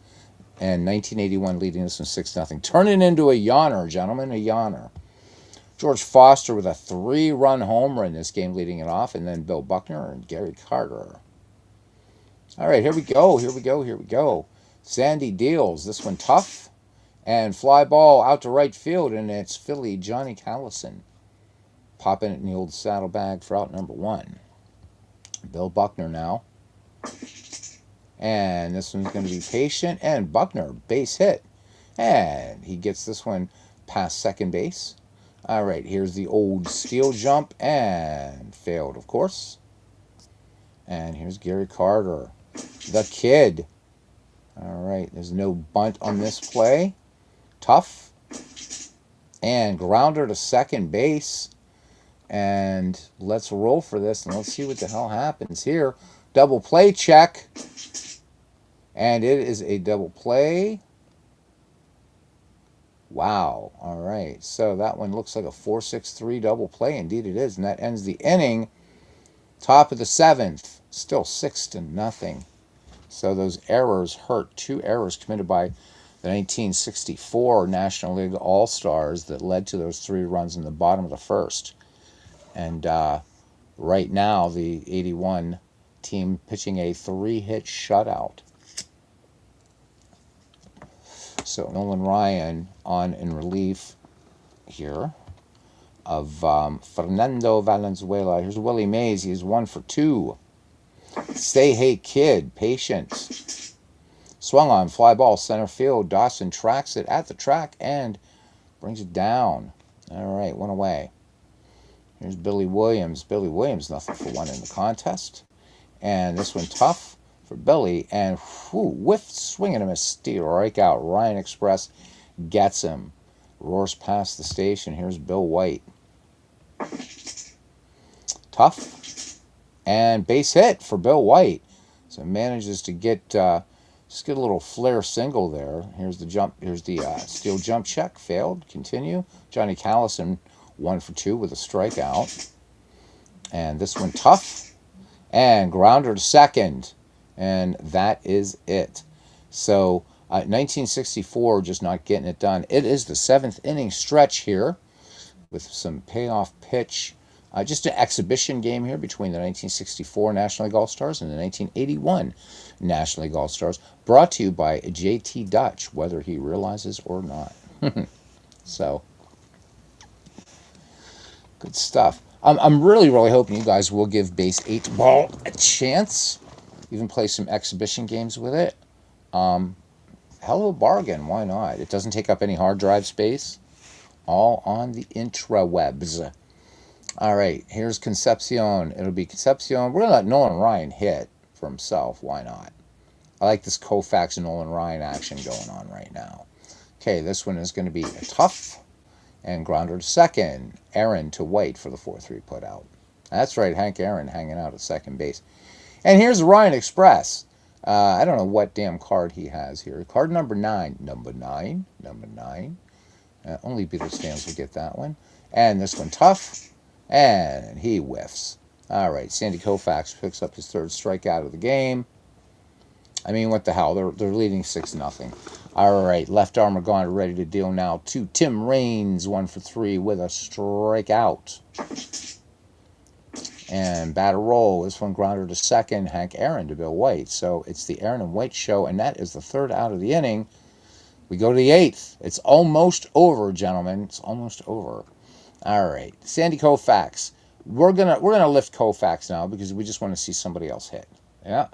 And 1981 leading this one 6-0. Turning into a yawner, gentlemen, a yawner. George Foster with a 3-run homer in this game leading it off, and then Bill Buckner and Gary Carter. All right, here we go, here we go, here we go. Sandy deals. This one tough. And fly ball out to right field, and it's Philly Johnny Callison. Popping it in the old saddlebag for out number 1. Bill Buckner now. And this one's going to be patient, and Buckner, base hit. And he gets this one past second base. All right, here's the old steal jump, and failed, of course. And here's Gary Carter, the kid. All right, there's no bunt on this play. Tough. And grounder to second base. And let's roll for this, and let's see what the hell happens here. Double play check. And it is a double play. Wow. All right. So that one looks like a 4-6-3 double play. Indeed it is. And that ends the inning. Top of the 7th. Still 6-0. So those errors hurt. 2 errors committed by the 1964 National League All-Stars that led to those 3 runs in the bottom of the 1st. And right now, the 81 team pitching a 3-hit shutout. So Nolan Ryan on in relief here of Fernando Valenzuela. Here's Willie Mays. He's 1 for 2. Say hey kid, patient. Swung on, fly ball, center field. Dawson tracks it at the track and brings it down. All right, 1 away. Here's Billy Williams. Billy Williams, nothing for 1 in the contest. And this one tough for Billy. And whiff, swing and a miss, strikeout. Ryan Express gets him. Roars past the station. Here's Bill White. Tough. And base hit for Bill White. So manages to get just get a little flare single there. Here's the jump. Here's the steal jump check. Failed. Continue. Johnny Callison 1 for 2 with a strikeout. And this one tough. And grounder to second. And that is it. So 1964 just not getting it done. It is the 7th inning stretch here with some payoff pitch. Just an exhibition game here between the 1964 National League All-Stars and the 1981 National League All-Stars, brought to you by J.T. Dutch, whether he realizes or not. So, good stuff. I'm really, really hoping you guys will give Base 8 ball a chance. Even play some exhibition games with it. Hell of a bargain. Why not? It doesn't take up any hard drive space. All on the intrawebs. All right, here's Concepcion. It'll be Concepcion. We're going to let Nolan Ryan hit for himself. Why not? I like this Koufax and Nolan Ryan action going on right now. Okay, this one is going to be a tough and grounder to second. Aaron to White for the 4-3 put out. That's right, Hank Aaron hanging out at second base. And here's the Ryan Express. I don't know what damn card he has here. Card number 9. Number 9. Number 9. Only Beatles fans will get that one. And this one tough. And he whiffs. All right, Sandy Koufax picks up his 3rd strikeout of the game. I mean, what the hell? They're leading 6-0. All right, left arm are gone, ready to deal now to Tim Raines, 1 for 3 with a strikeout. And batter roll. This one grounder to second. Hank Aaron to Bill White. So it's the Aaron and White show, and that is the 3rd out of the inning. We go to the 8th. It's almost over, gentlemen. It's almost over. All right, Sandy Koufax. We're gonna lift Koufax now because we just want to see somebody else hit. Yeah.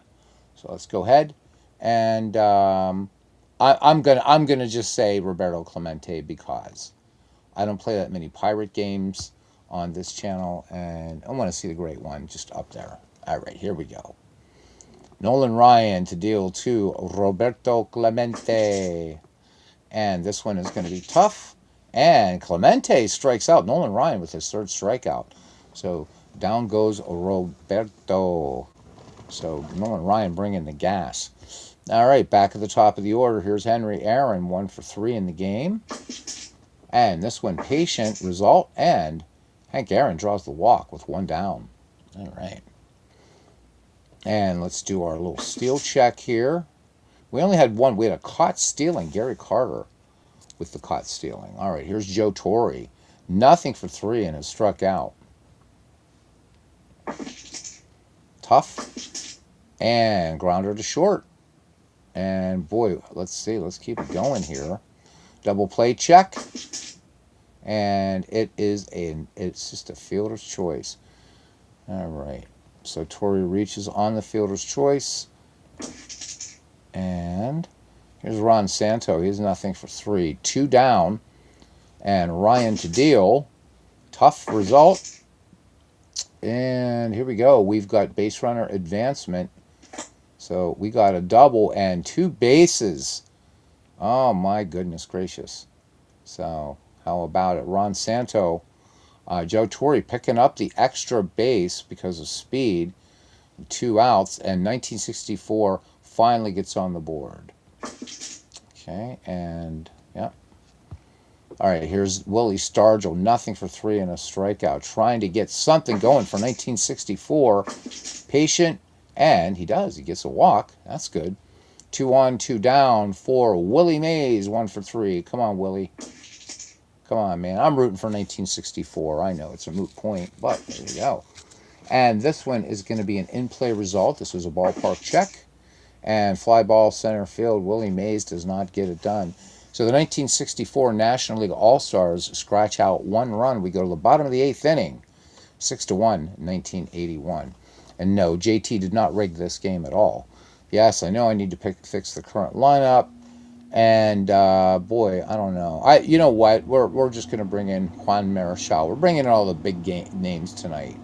So let's go ahead and I'm gonna just say Roberto Clemente because I don't play that many pirate games on this channel, and I want to see the great one just up there. All right, here we go. Nolan Ryan to deal to Roberto Clemente. And this one is going to be tough. And Clemente strikes out Nolan Ryan with his third strikeout. So down goes Roberto. So Nolan Ryan bringing the gas. All right, back at the top of the order. Here's Henry Aaron, 1 for 3 in the game. And this one, patient result. And Hank Aaron draws the walk with 1 down. All right. And let's do our little steal check here. We only had one. We had a caught stealing, Gary Carter, with the caught stealing. All right, here's Joe Torre. Nothing for 3 and has struck out. Tough. And grounder to short. And boy, let's see. Let's keep it going here. Double play check. And it's just a fielder's choice. All right. So Torre reaches on the fielder's choice. And here's Ron Santo. He's nothing for 3. 2 down. And Ryan to deal. Tough result. And here we go. We've got base runner advancement. So we got a double and 2 bases. Oh my goodness gracious. So how about it? Ron Santo, Joe Torre picking up the extra base because of speed. 2 outs, and 1964 finally gets on the board. Okay, and yeah. All right, here's Willie Stargell, nothing for 3 and a strikeout, trying to get something going for 1964. Patient, and he does. He gets a walk. That's good. 2 on, 2 down for Willie Mays, 1 for 3. Come on, Willie. Come on, man. I'm rooting for 1964. I know it's a moot point, but there you go. And this one is going to be an in-play result. This was a ballpark check. And fly ball center field. Willie Mays does not get it done. So the 1964 National League All-Stars scratch out 1 run. We go to the bottom of the 8th inning. 6-1, 1981. And no, JT did not rig this game at all. Yes, I know I need to fix the current lineup. And boy, I don't know. You know what? We're just going to bring in Juan Marichal. We're bringing in all the big names tonight.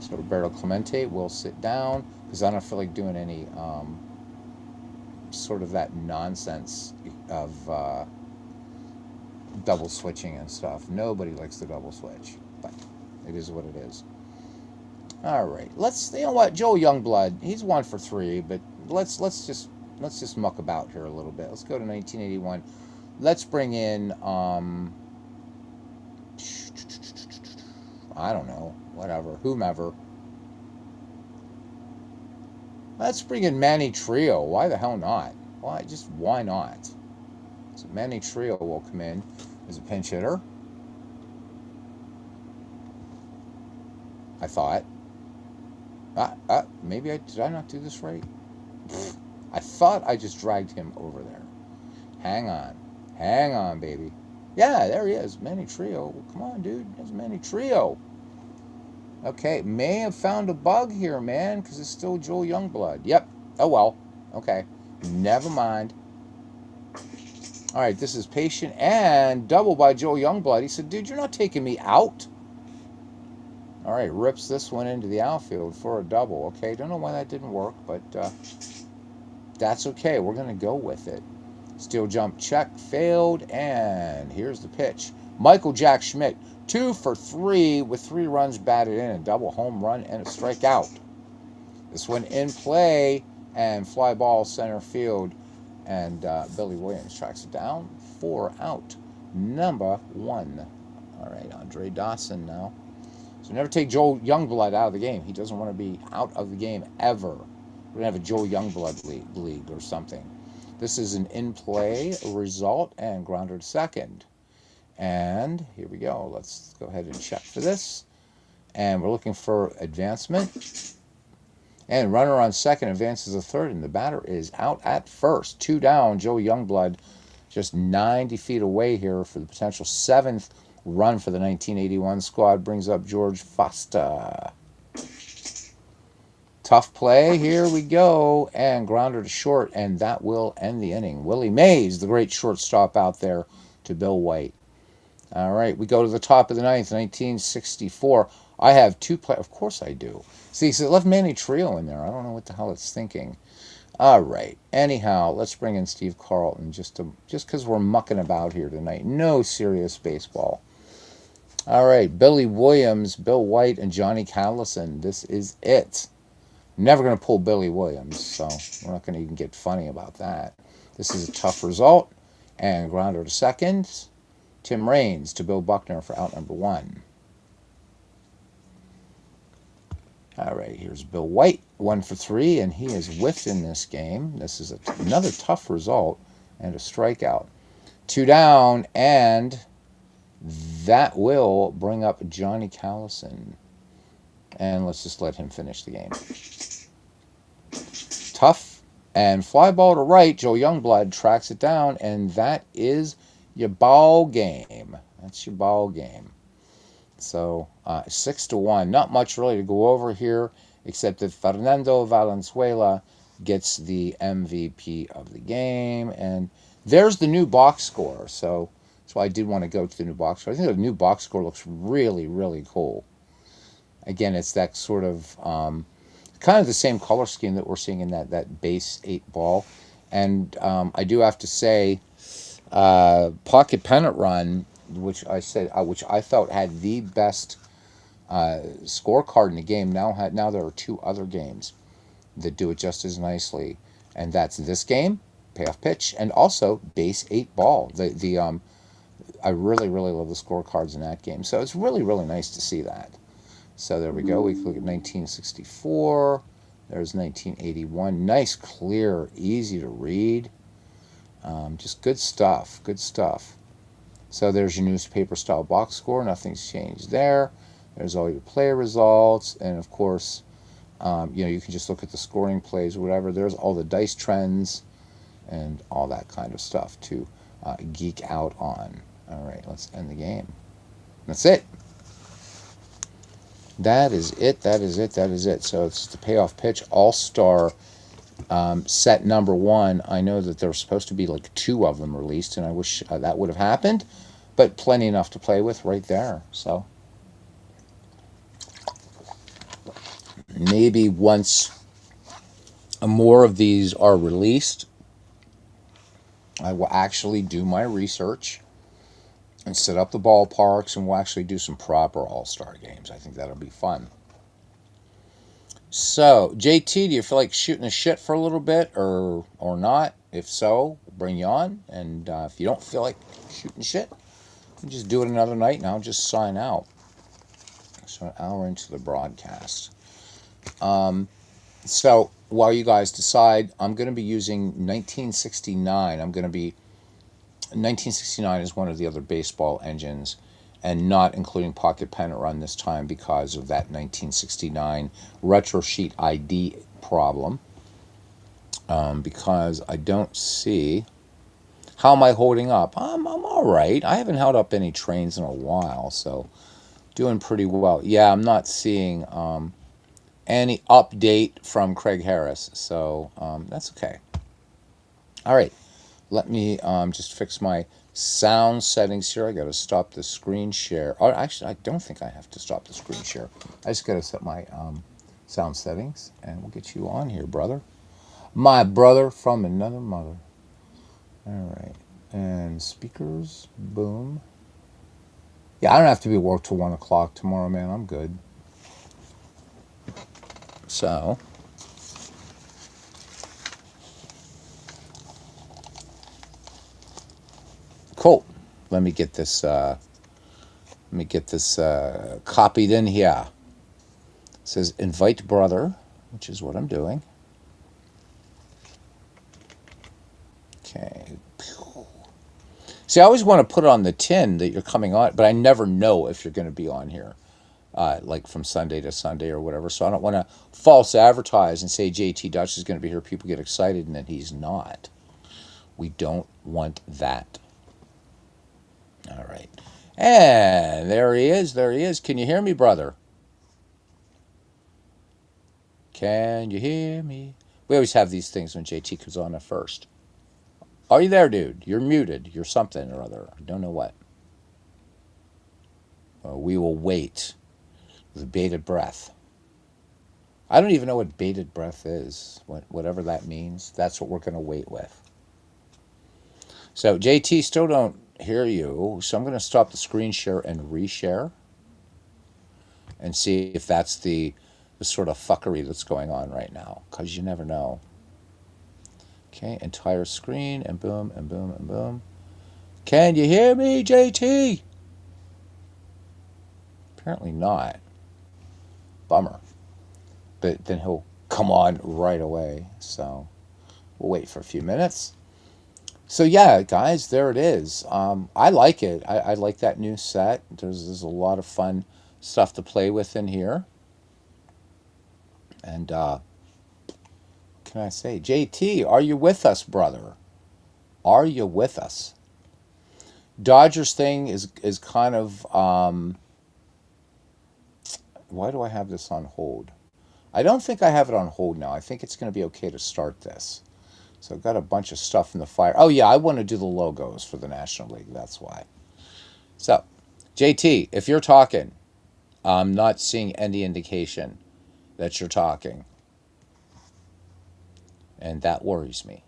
So Roberto Clemente will sit down because I don't feel like doing any sort of that nonsense of double switching and stuff. Nobody likes the double switch, but it is what it is. All right, you know what, Joe Youngblood, he's 1 for 3, but let's just muck about here a little bit. Let's go to 1981. Let's bring in I don't know, whatever, whomever. Let's bring in Manny Trio. Why the hell not? Why not? So Manny Trio will come in as a pinch hitter. I thought. Maybe did I not do this right? I thought I just dragged him over there. Hang on, baby. Yeah, there he is, Manny Trio. Well, come on, dude. There's Manny Trio. Okay, may have found a bug here, man, because it's still Joel Youngblood. Yep. Oh, well. Okay. Never mind. All right, this is patient and double by Joel Youngblood. He said, dude, you're not taking me out. All right, rips this one into the outfield for a double. Okay, don't know why that didn't work, but that's okay. We're going to go with it. Steal jump check, failed, and here's the pitch. Michael Jack Schmidt, 2 for 3 with 3 runs batted in, a double home run and a strikeout. This one in play and fly ball center field, and Billy Williams tracks it down. 4 out, number 1. All right, Andre Dawson now. So never take Joel Youngblood out of the game. He doesn't want to be out of the game ever. We're going to have a Joel Youngblood league or something. This is an in-play result and grounder to second. And here we go. Let's go ahead and check for this. And we're looking for advancement. And runner on second advances to third, and the batter is out at first. 2 down, Joe Youngblood just 90 feet away here for the potential 7th run for the 1981 squad. Brings up George Foster. Tough play. Here we go. And grounder to short. And that will end the inning. Willie Mays, the great shortstop out there, to Bill White. All right. We go to the top of the ninth, 1964. I have two play. Of course I do. See, so it left Manny Trio in there. I don't know what the hell it's thinking. All right. Anyhow, let's bring in Steve Carlton just because we're mucking about here tonight. No serious baseball. All right. Billy Williams, Bill White, and Johnny Callison. This is it. Never going to pull Billy Williams, so we're not going to even get funny about that. This is a tough result. And grounder to second. Tim Raines to Bill Buckner for out number one. All right, here's Bill White, 1 for 3, and he is whiffed in this game. This is another tough result and a strikeout. 2 down, and that will bring up Johnny Callison. And let's just let him finish the game. Tough, and fly ball to right. Joe Youngblood tracks it down, and that is your ball game. That's your ball game. So 6-1. Not much really to go over here, except that Fernando Valenzuela gets the MVP of the game, and there's the new box score. So that's why I did want to go to the new box score. I think the new box score looks really, really cool. Again, it's that sort of kind of the same color scheme that we're seeing in that base 8 ball. And I do have to say, Pocket Pennant Run, which I felt had the best scorecard in the game. Now there are 2 other games that do it just as nicely, and that's this game, Payoff Pitch, and also base 8 ball. I really love the scorecards in that game, so it's really nice to see that. So there we go. We can look at 1964. There's 1981. Nice, clear, easy to read. Just good stuff. Good stuff. So there's your newspaper style box score. Nothing's changed there. There's all your player results, and of course, you can just look at the scoring plays or whatever. There's all the dice trends and all that kind of stuff to geek out on. All right, let's end the game. That's it. That is it. That is it. That is it. So it's the Payoff Pitch All-Star set number 1. I know that there's supposed to be like 2 of them released, and I wish that would have happened, but plenty enough to play with right there. So maybe once more of these are released, I will actually do my research and set up the ballparks, and we'll actually do some proper all-star games. I think that'll be fun. So, JT, do you feel like shooting a shit for a little bit or not? If so, we'll bring you on. And if you don't feel like shooting shit, we'll just do it another night, and I'll just sign out. So, an hour into the broadcast. So, while you guys decide, I'm going to be using 1969. 1969 is one of the other baseball engines, and not including Pocket Pennant Run this time because of that 1969 retro sheet ID problem. Because I don't see... How am I holding up? I'm all right. I haven't held up any trains in a while, so doing pretty well. Yeah, I'm not seeing any update from Craig Harris, so that's okay. All right. Let me just fix my sound settings here. I got to stop the screen share. Oh, actually, I don't think I have to stop the screen share. I just got to set my sound settings, and we'll get you on here, brother. My brother from another mother. All right. And speakers, boom. Yeah, I don't have to be at work till 1 o'clock tomorrow, man. I'm good. So... Cool. Let me get this copied in here. It says invite brother, which is what I'm doing. Okay. See, I always want to put it on the tin that you're coming on, but I never know if you're going to be on here, like from Sunday to Sunday or whatever. So I don't want to false advertise and say JT Dutch is going to be here. People get excited, and then he's not. We don't want that. All right. And there he is. There he is. Can you hear me, brother? Can you hear me? We always have these things when JT comes on at first. Are you there, dude? You're muted. You're something or other. I don't know what. We will wait with bated breath. I don't even know what bated breath is. Whatever that means, that's what we're going to wait with. So, JT, still don't hear you. So, I'm going to stop the screen share and reshare and see if that's the sort of fuckery that's going on right now, because you never know. Okay, entire screen, and boom, and boom, and boom. Can you hear me, JT? Apparently not. Bummer. But then he'll come on right away. So we'll wait for a few minutes. So yeah, guys, there it is. I like it. I like that new set. There's a lot of fun stuff to play with in here. And can I say, JT, are you with us, brother? Are you with us? Dodgers thing is kind of why do I have this on hold? I don't think I have it on hold now. I think it's going to be okay to start this. So I've got a bunch of stuff in the fire. Oh yeah, I want to do the logos for the National League. That's why. So, JT, if you're talking, I'm not seeing any indication that you're talking, and that worries me.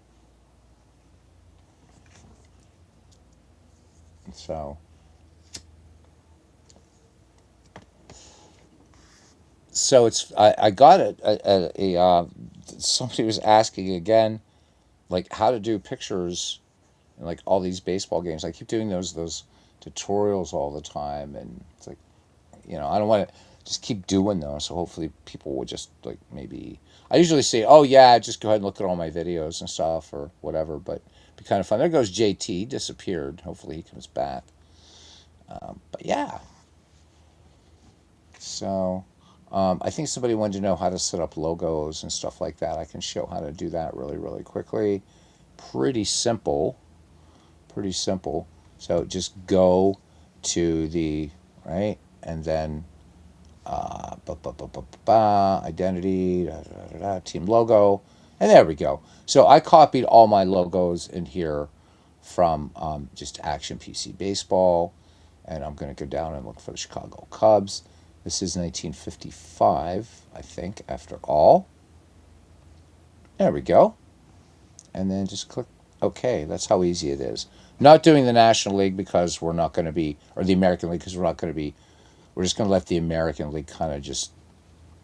So, it's I got it. Somebody was asking again, like how to do pictures and like all these baseball games. I keep doing those tutorials all the time, and it's like, I don't want to just keep doing those. So hopefully people will just like maybe. I usually say, oh yeah, just go ahead and look at all my videos and stuff or whatever. But it'd be kind of fun. There goes JT, disappeared. Hopefully he comes back. But yeah, so. I think somebody wanted to know how to set up logos and stuff like that. I can show how to do that really, really quickly. Pretty simple. Pretty simple. So just go to the right, and then identity, team logo, and there we go. So I copied all my logos in here from just Action PC Baseball, and I'm going to go down and look for the Chicago Cubs. This is 1955, I think, after all. There we go. And then just click OK. That's how easy it is. Not doing the National League because we're not going to be, or the American League because we're not going to be, we're just going to let the American League kind of just,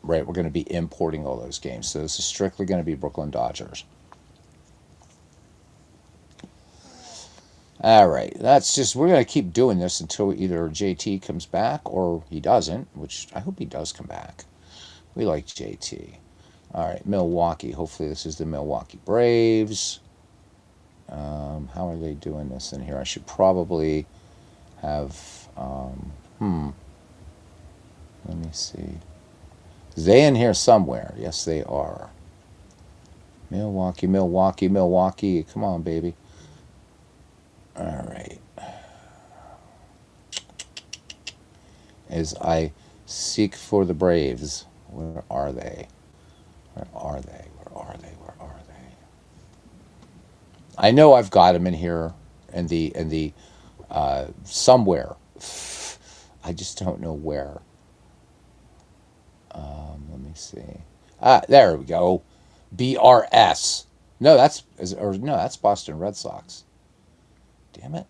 right, we're going to be importing all those games. So this is strictly going to be Brooklyn Dodgers. All right, we're going to keep doing this until either JT comes back or he doesn't, which I hope he does come back. We like JT. All right, Milwaukee. Hopefully this is the Milwaukee Braves. How are they doing this in here? I should probably have, let me see. Is they in here somewhere? Yes, they are. Milwaukee, Milwaukee, Milwaukee. Come on, baby. All right. As I seek for the Braves, where are they? Where are they? Where are they? Where are they? I know I've got them in here, in the somewhere. I just don't know where. Let me see. There we go. BRS. No, that's Boston Red Sox. Damn it.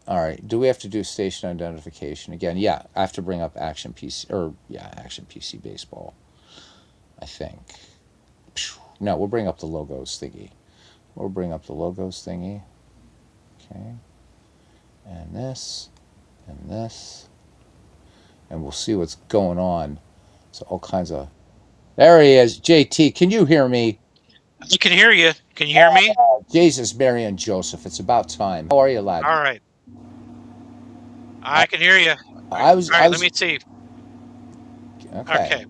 All right. Do we have to do station identification again? Yeah, I have to bring up Action PC Action PC Baseball. I think. No, we'll bring up the logos thingy. We'll bring up the logos thingy. Okay. And this, and we'll see what's going on. So all kinds of. There he is, JT. Can you hear me? I can hear you. Can you hear me? Jesus, Mary, and Joseph. It's about time. How are you, lad? All right. I, I can hear you. All right. I was, All I right. Let was. me see. Okay. Okay.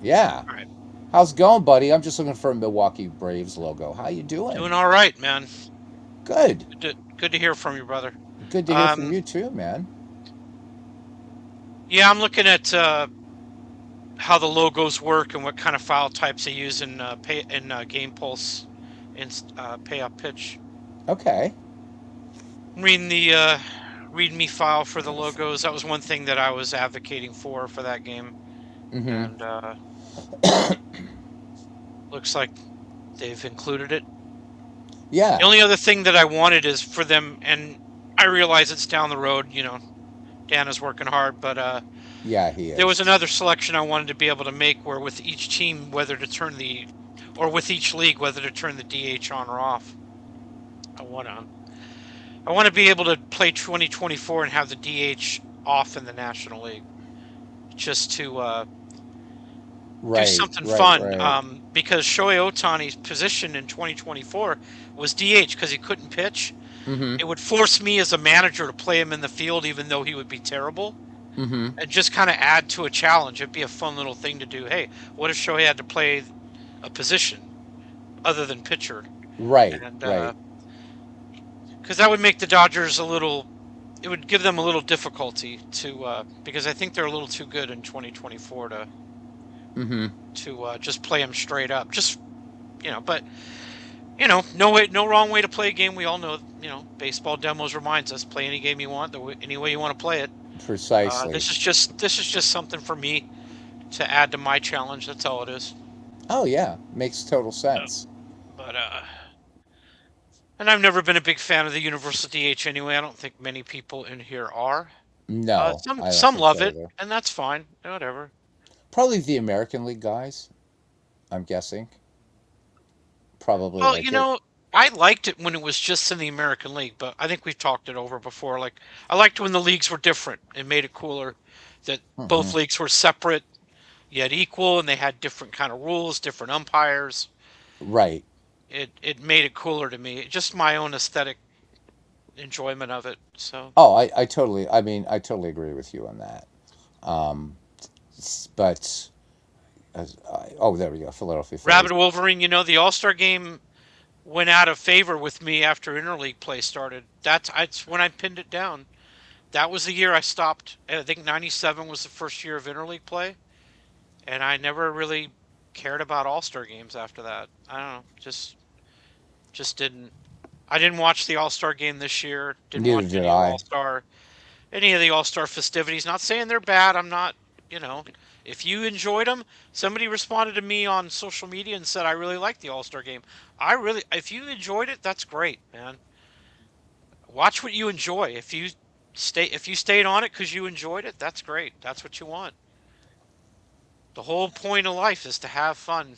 Yeah. All right. How's it going, buddy? I'm just looking for a Milwaukee Braves logo. How you doing? Doing all right, man. Good. Good to hear from you, brother. Good to hear from Um, you too, man. yeah, I'm looking at how the logos work and what kind of file types they use in Game Pulse and Payoff Pitch. Okay. Reading the README file for the logos. That was one thing that I was advocating for that game, Mm-hmm. and looks like they've included it. The Yeah. only other thing that I wanted is for them, and I realize it's down the road. Dan is working hard, but Yeah, he there was is. another selection I wanted to be able to make where with each team, whether to turn or with each league, whether to turn the DH on or off. I want to, I want to be able to play 2024 and have the DH off in the National League, just to do Right, something right, fun. right. Because Shohei Ohtani's position in 2024 was DH because he couldn't pitch. Mm-hmm. It would force me as a manager to play him in the field, even though he would be terrible. Mm-hmm. And just kind of add to a challenge. It'd be a fun little thing to do. Hey, what if Shohei had to play a position other than pitcher? Right, And right. because that would make the Dodgers it would give them a little difficulty because I think they're a little too good in 2024 Mm-hmm. to just play them straight up. But no wrong way to play a game. We all know, baseball demos reminds us play any game you want, any way you want to play it. Precisely. This is just something for me to add to my challenge. That's all it is. Oh yeah, makes total Uh, sense. But and I've never been a big fan of the universal DH anyway. I don't think many people in here are. No, Some I don't some think love so it, either. and that's fine. Whatever. Probably the American League guys, I'm guessing. Probably Well, like it. I liked it when it was just in the American League, but I think we've talked it over before. Like, I liked when the leagues were different. It made it cooler that Mm-hmm. both leagues were separate yet equal, and they had different kind of rules, different umpires. Right. It made it cooler to me. Just my own aesthetic enjoyment of it. So Oh, I totally. I mean, I totally agree with you on that. Um, but oh, there we go. Philadelphia Phillies. Rabbit Wolverine, the All Star game went out of favor with me after interleague play started. That's when I pinned it down. That was the year I stopped. I think '97 was the first year of interleague play, and I never really cared about All Star games after that. I don't know, just didn't. I didn't watch the All Star game this year. Didn't Neither watch did I. any of the All Star festivities. Not saying they're bad. I'm not. You know, if you enjoyed them, somebody responded to me on social media and said I really liked the All Star game. If you enjoyed it, that's great, man. Watch what you enjoy. If you stayed on it because you enjoyed it, that's great. That's what you want. The whole point of life is to have fun. And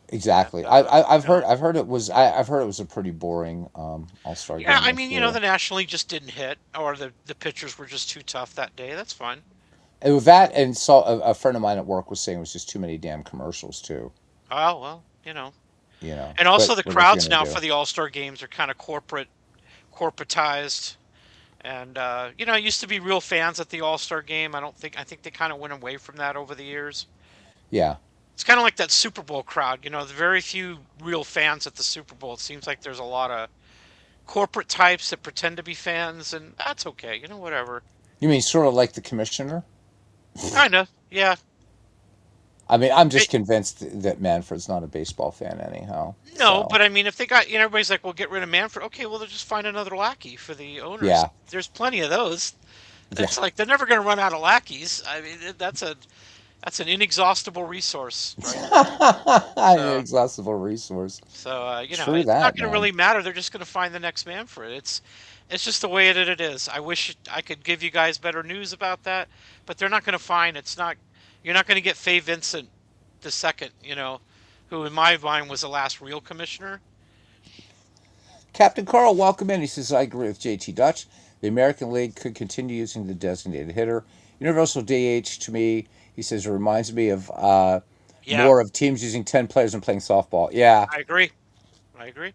Exactly. I've heard it was. I've heard it was a pretty boring All Star yeah, game I this mean, year. the National League just didn't hit, or the pitchers were just too tough that day. That's fine. And with that, and saw a friend of mine at work was saying it was just too many damn commercials too. Oh well, and But also the what are you crowds gonna now do? for the All Star games are kind of corporatized, and it used to be real fans at the All Star game. I think they kind of went away from that over the years. Yeah. It's kind of like that Super Bowl crowd. The very few real fans at the Super Bowl. It seems like there's a lot of corporate types that pretend to be fans, and that's okay. Whatever. You mean sort of like the commissioner? Kind of, yeah. I mean, I'm just It, convinced that Manfred's not a baseball fan anyhow. no, So but I mean, if they got, everybody's like, well, get rid of Manfred. Okay, well, they'll just find another lackey for the owners. yeah, There's plenty of those. yeah. It's like they're never going to run out of lackeys. I mean, that's an inexhaustible resource right there. An So, inexhaustible resource. True it's not that, going to man. really matter. They're just going to find the next Manfred. It's just the way that it is. I wish I could give you guys better news about that, but they're not going to find. It's not. You're not going to get Faye Vincent the second. Who in my mind was the last real commissioner. Captain Carl, welcome in. He says, I agree with JT Dutch. The American League could continue using the designated hitter. Universal DH, to me, he says, it reminds me of Yeah, more of teams using 10 players and playing softball. Yeah. I agree. I agree.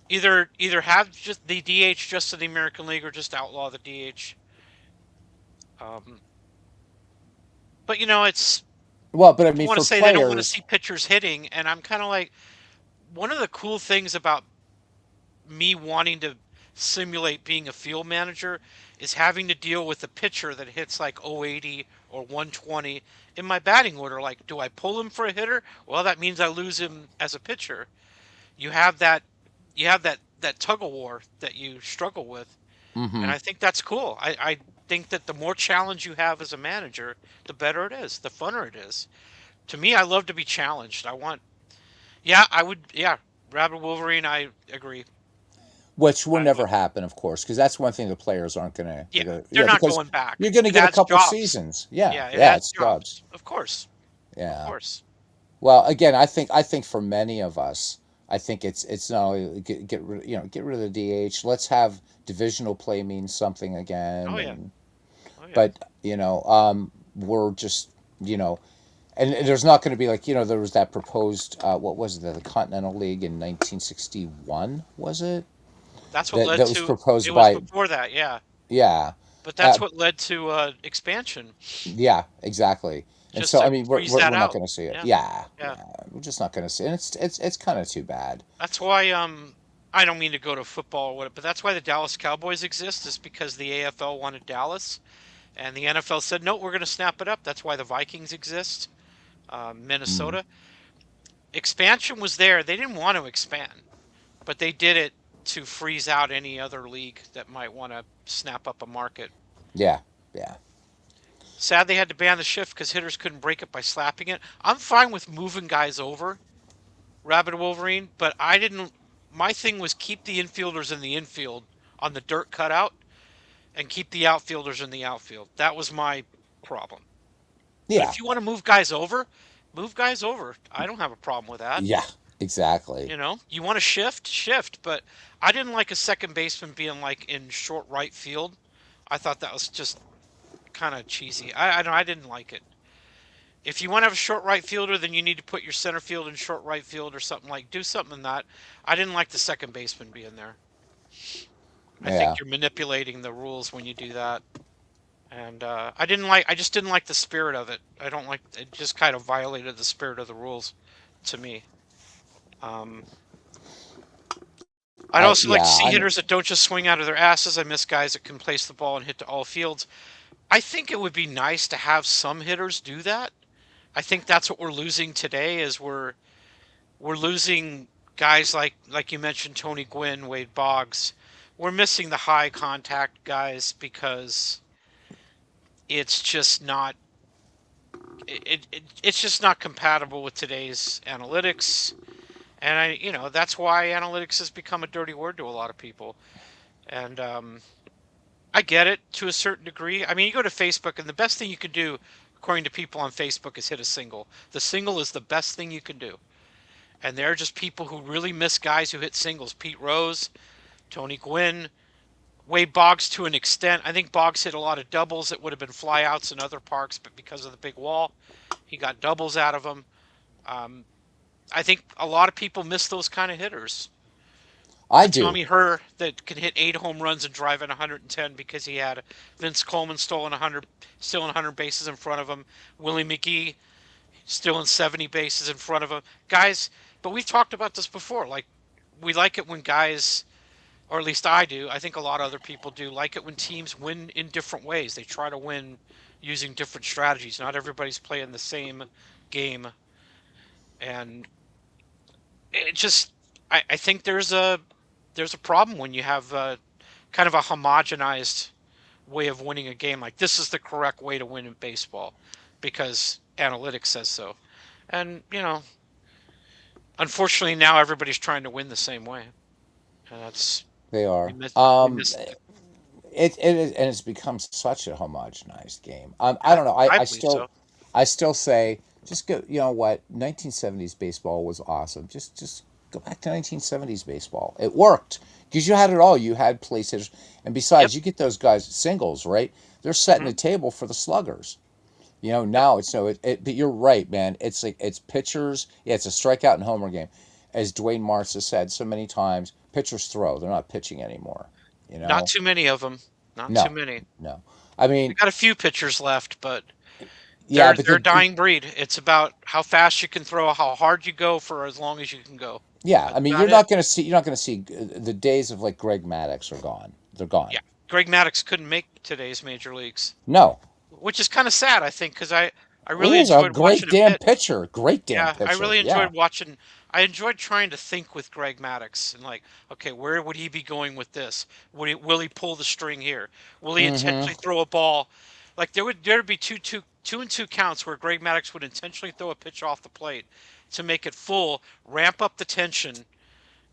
Either have just the DH just in the American League or just outlaw the DH. Um, but it's Well, but I people mean, want to for say they don't want to players, see pitchers hitting, and I'm kind of like one of the cool things about me wanting to simulate being a field manager is having to deal with a pitcher that hits like 080 or 120 in my batting order. Like, do I pull him for a hitter? Well, that means I lose him as a pitcher. You have that that tug of war that you struggle with, and Mm-hmm. I think that's cool. I think that the more challenge you have as a manager, the better it is, the funner it is. To me, I love to be challenged. I want, yeah, I would, yeah, Rabbit Wolverine. I agree. Which will I never would, happen, of course, because that's one thing the players aren't gonna. yeah, they're Yeah, not because going back. you're gonna It get a adds couple jobs. seasons. Yeah, Yeah, it yeah, adds it's jobs. jobs. Of course, of Yeah. course. Well, again, I think for many of us, I think it's not only get rid of the DH. Let's have divisional play mean something again, Oh yeah, and oh yeah. but we're just you know, and there's not going to be like there was that proposed what was it, the Continental League in 1961, was it, That's what that led that was to. It proposed was by, before that, yeah. yeah, But uh, that's what led to expansion, yeah, exactly. And just so I to mean freeze we're that not out. going to see it. Yeah, Yeah, yeah. we're just not going to see it. And it's kind of too bad. That's why I don't mean to go to football or what, but that's why the Dallas Cowboys exist is because the AFL wanted Dallas and the NFL said no, we're going to snap it up. That's why the Vikings exist. Mm, Minnesota expansion was there. They didn't want to expand, but they did it to freeze out any other league that might want to snap up a market. yeah, yeah. Sad they had to ban the shift because hitters couldn't break it by slapping it. I'm fine with moving guys over, Rabbit Wolverine, but I didn't. My thing was keep the infielders in the infield on the dirt cutout and keep the outfielders in the outfield. That was my problem. But Yeah, if you want to move guys over, move guys over. I don't have a problem with that. yeah, exactly. You know, you want to shift, shift. But I didn't like a second baseman being like in short right field. I thought that was just kind of cheesy. I didn't like it. If you want to have a short right fielder, then you need to put your center field in short right field or something like do something in that. I didn't like the second baseman being there. I Yeah. think you're manipulating the rules when you do that. And I just didn't like the spirit of it. I don't like it. Just kind of violated the spirit of the rules to me. Um, I'd I also like to yeah, see I mean, hitters that don't just swing out of their asses. I miss guys that can place the ball and hit to all fields. I think it would be nice to have some hitters do that. I think that's what we're losing today is we're losing guys like you mentioned Tony Gwynn, Wade Boggs. We're missing the high contact guys because it's just not it's just not compatible with today's analytics. And that's why analytics has become a dirty word to a lot of people. And I get it to a certain degree. I mean, you go to Facebook, and the best thing you can do, according to people on Facebook, is hit a single. The single is the best thing you can do. And there are just people who really miss guys who hit singles. Pete Rose, Tony Gwynn, Wade Boggs to an extent. I think Boggs hit a lot of doubles that would have been flyouts in other parks, but because of the big wall, he got doubles out of them. Um, I think a lot of people miss those kind of hitters. I The do. Tommy Herr that can hit 8 home runs and drive in 110 because he had Vince Coleman stolen 100, still in 100 bases in front of him. Willie McGee still in 70 bases in front of him. Guys, but we've talked about this before. Like, we like it when guys, or at least I do, I think a lot of other people do, like it when teams win in different ways. They try to win using different strategies. Not everybody's playing the same game. And it just, I think there's a problem when you have kind of a homogenized way of winning a game. Like, this is the correct way to win in baseball because analytics says so. And, unfortunately now everybody's trying to win the same way. And that's They we are. miss we miss And it's become such a homogenized game. I I, don't know. I believe so. I still say just go. You know what? 1970s baseball was awesome. Just go back to 1970s baseball. It worked because you had it all. You had place hitters, and Yep. besides, you get those guys singles, right? They're setting Hmm. the table for the sluggers. Yep. Now it's no. But you're right, man. It's like it's pitchers. Yeah, it's a strikeout and homer game, as Dwayne Martz has said so many times. Pitchers throw. They're not pitching anymore. You Not know. too many of them. Not too No, many. no. I We mean, got a few pitchers left, but Yeah, but They're a dying breed. It's about how fast you can throw, how hard you go for as long as you can go. yeah, I That's mean, about it. you're not going to see the days of like Greg Maddox are gone. They're gone. Yeah. Greg Maddux couldn't make today's major leagues, No, which is kind of sad, I think, because I he really was a enjoyed great watching him damn pitch. pitcher. Great damn Yeah, I pitcher. really Yeah. enjoyed watching. I enjoyed trying to think with Greg Maddux and like, okay, where would he be going with this? Will he pull the string here? Will he Mm-hmm. intentionally throw a ball? Like there'd be two and two counts where Greg Maddux would intentionally throw a pitch off the plate to make it full, ramp up the tension,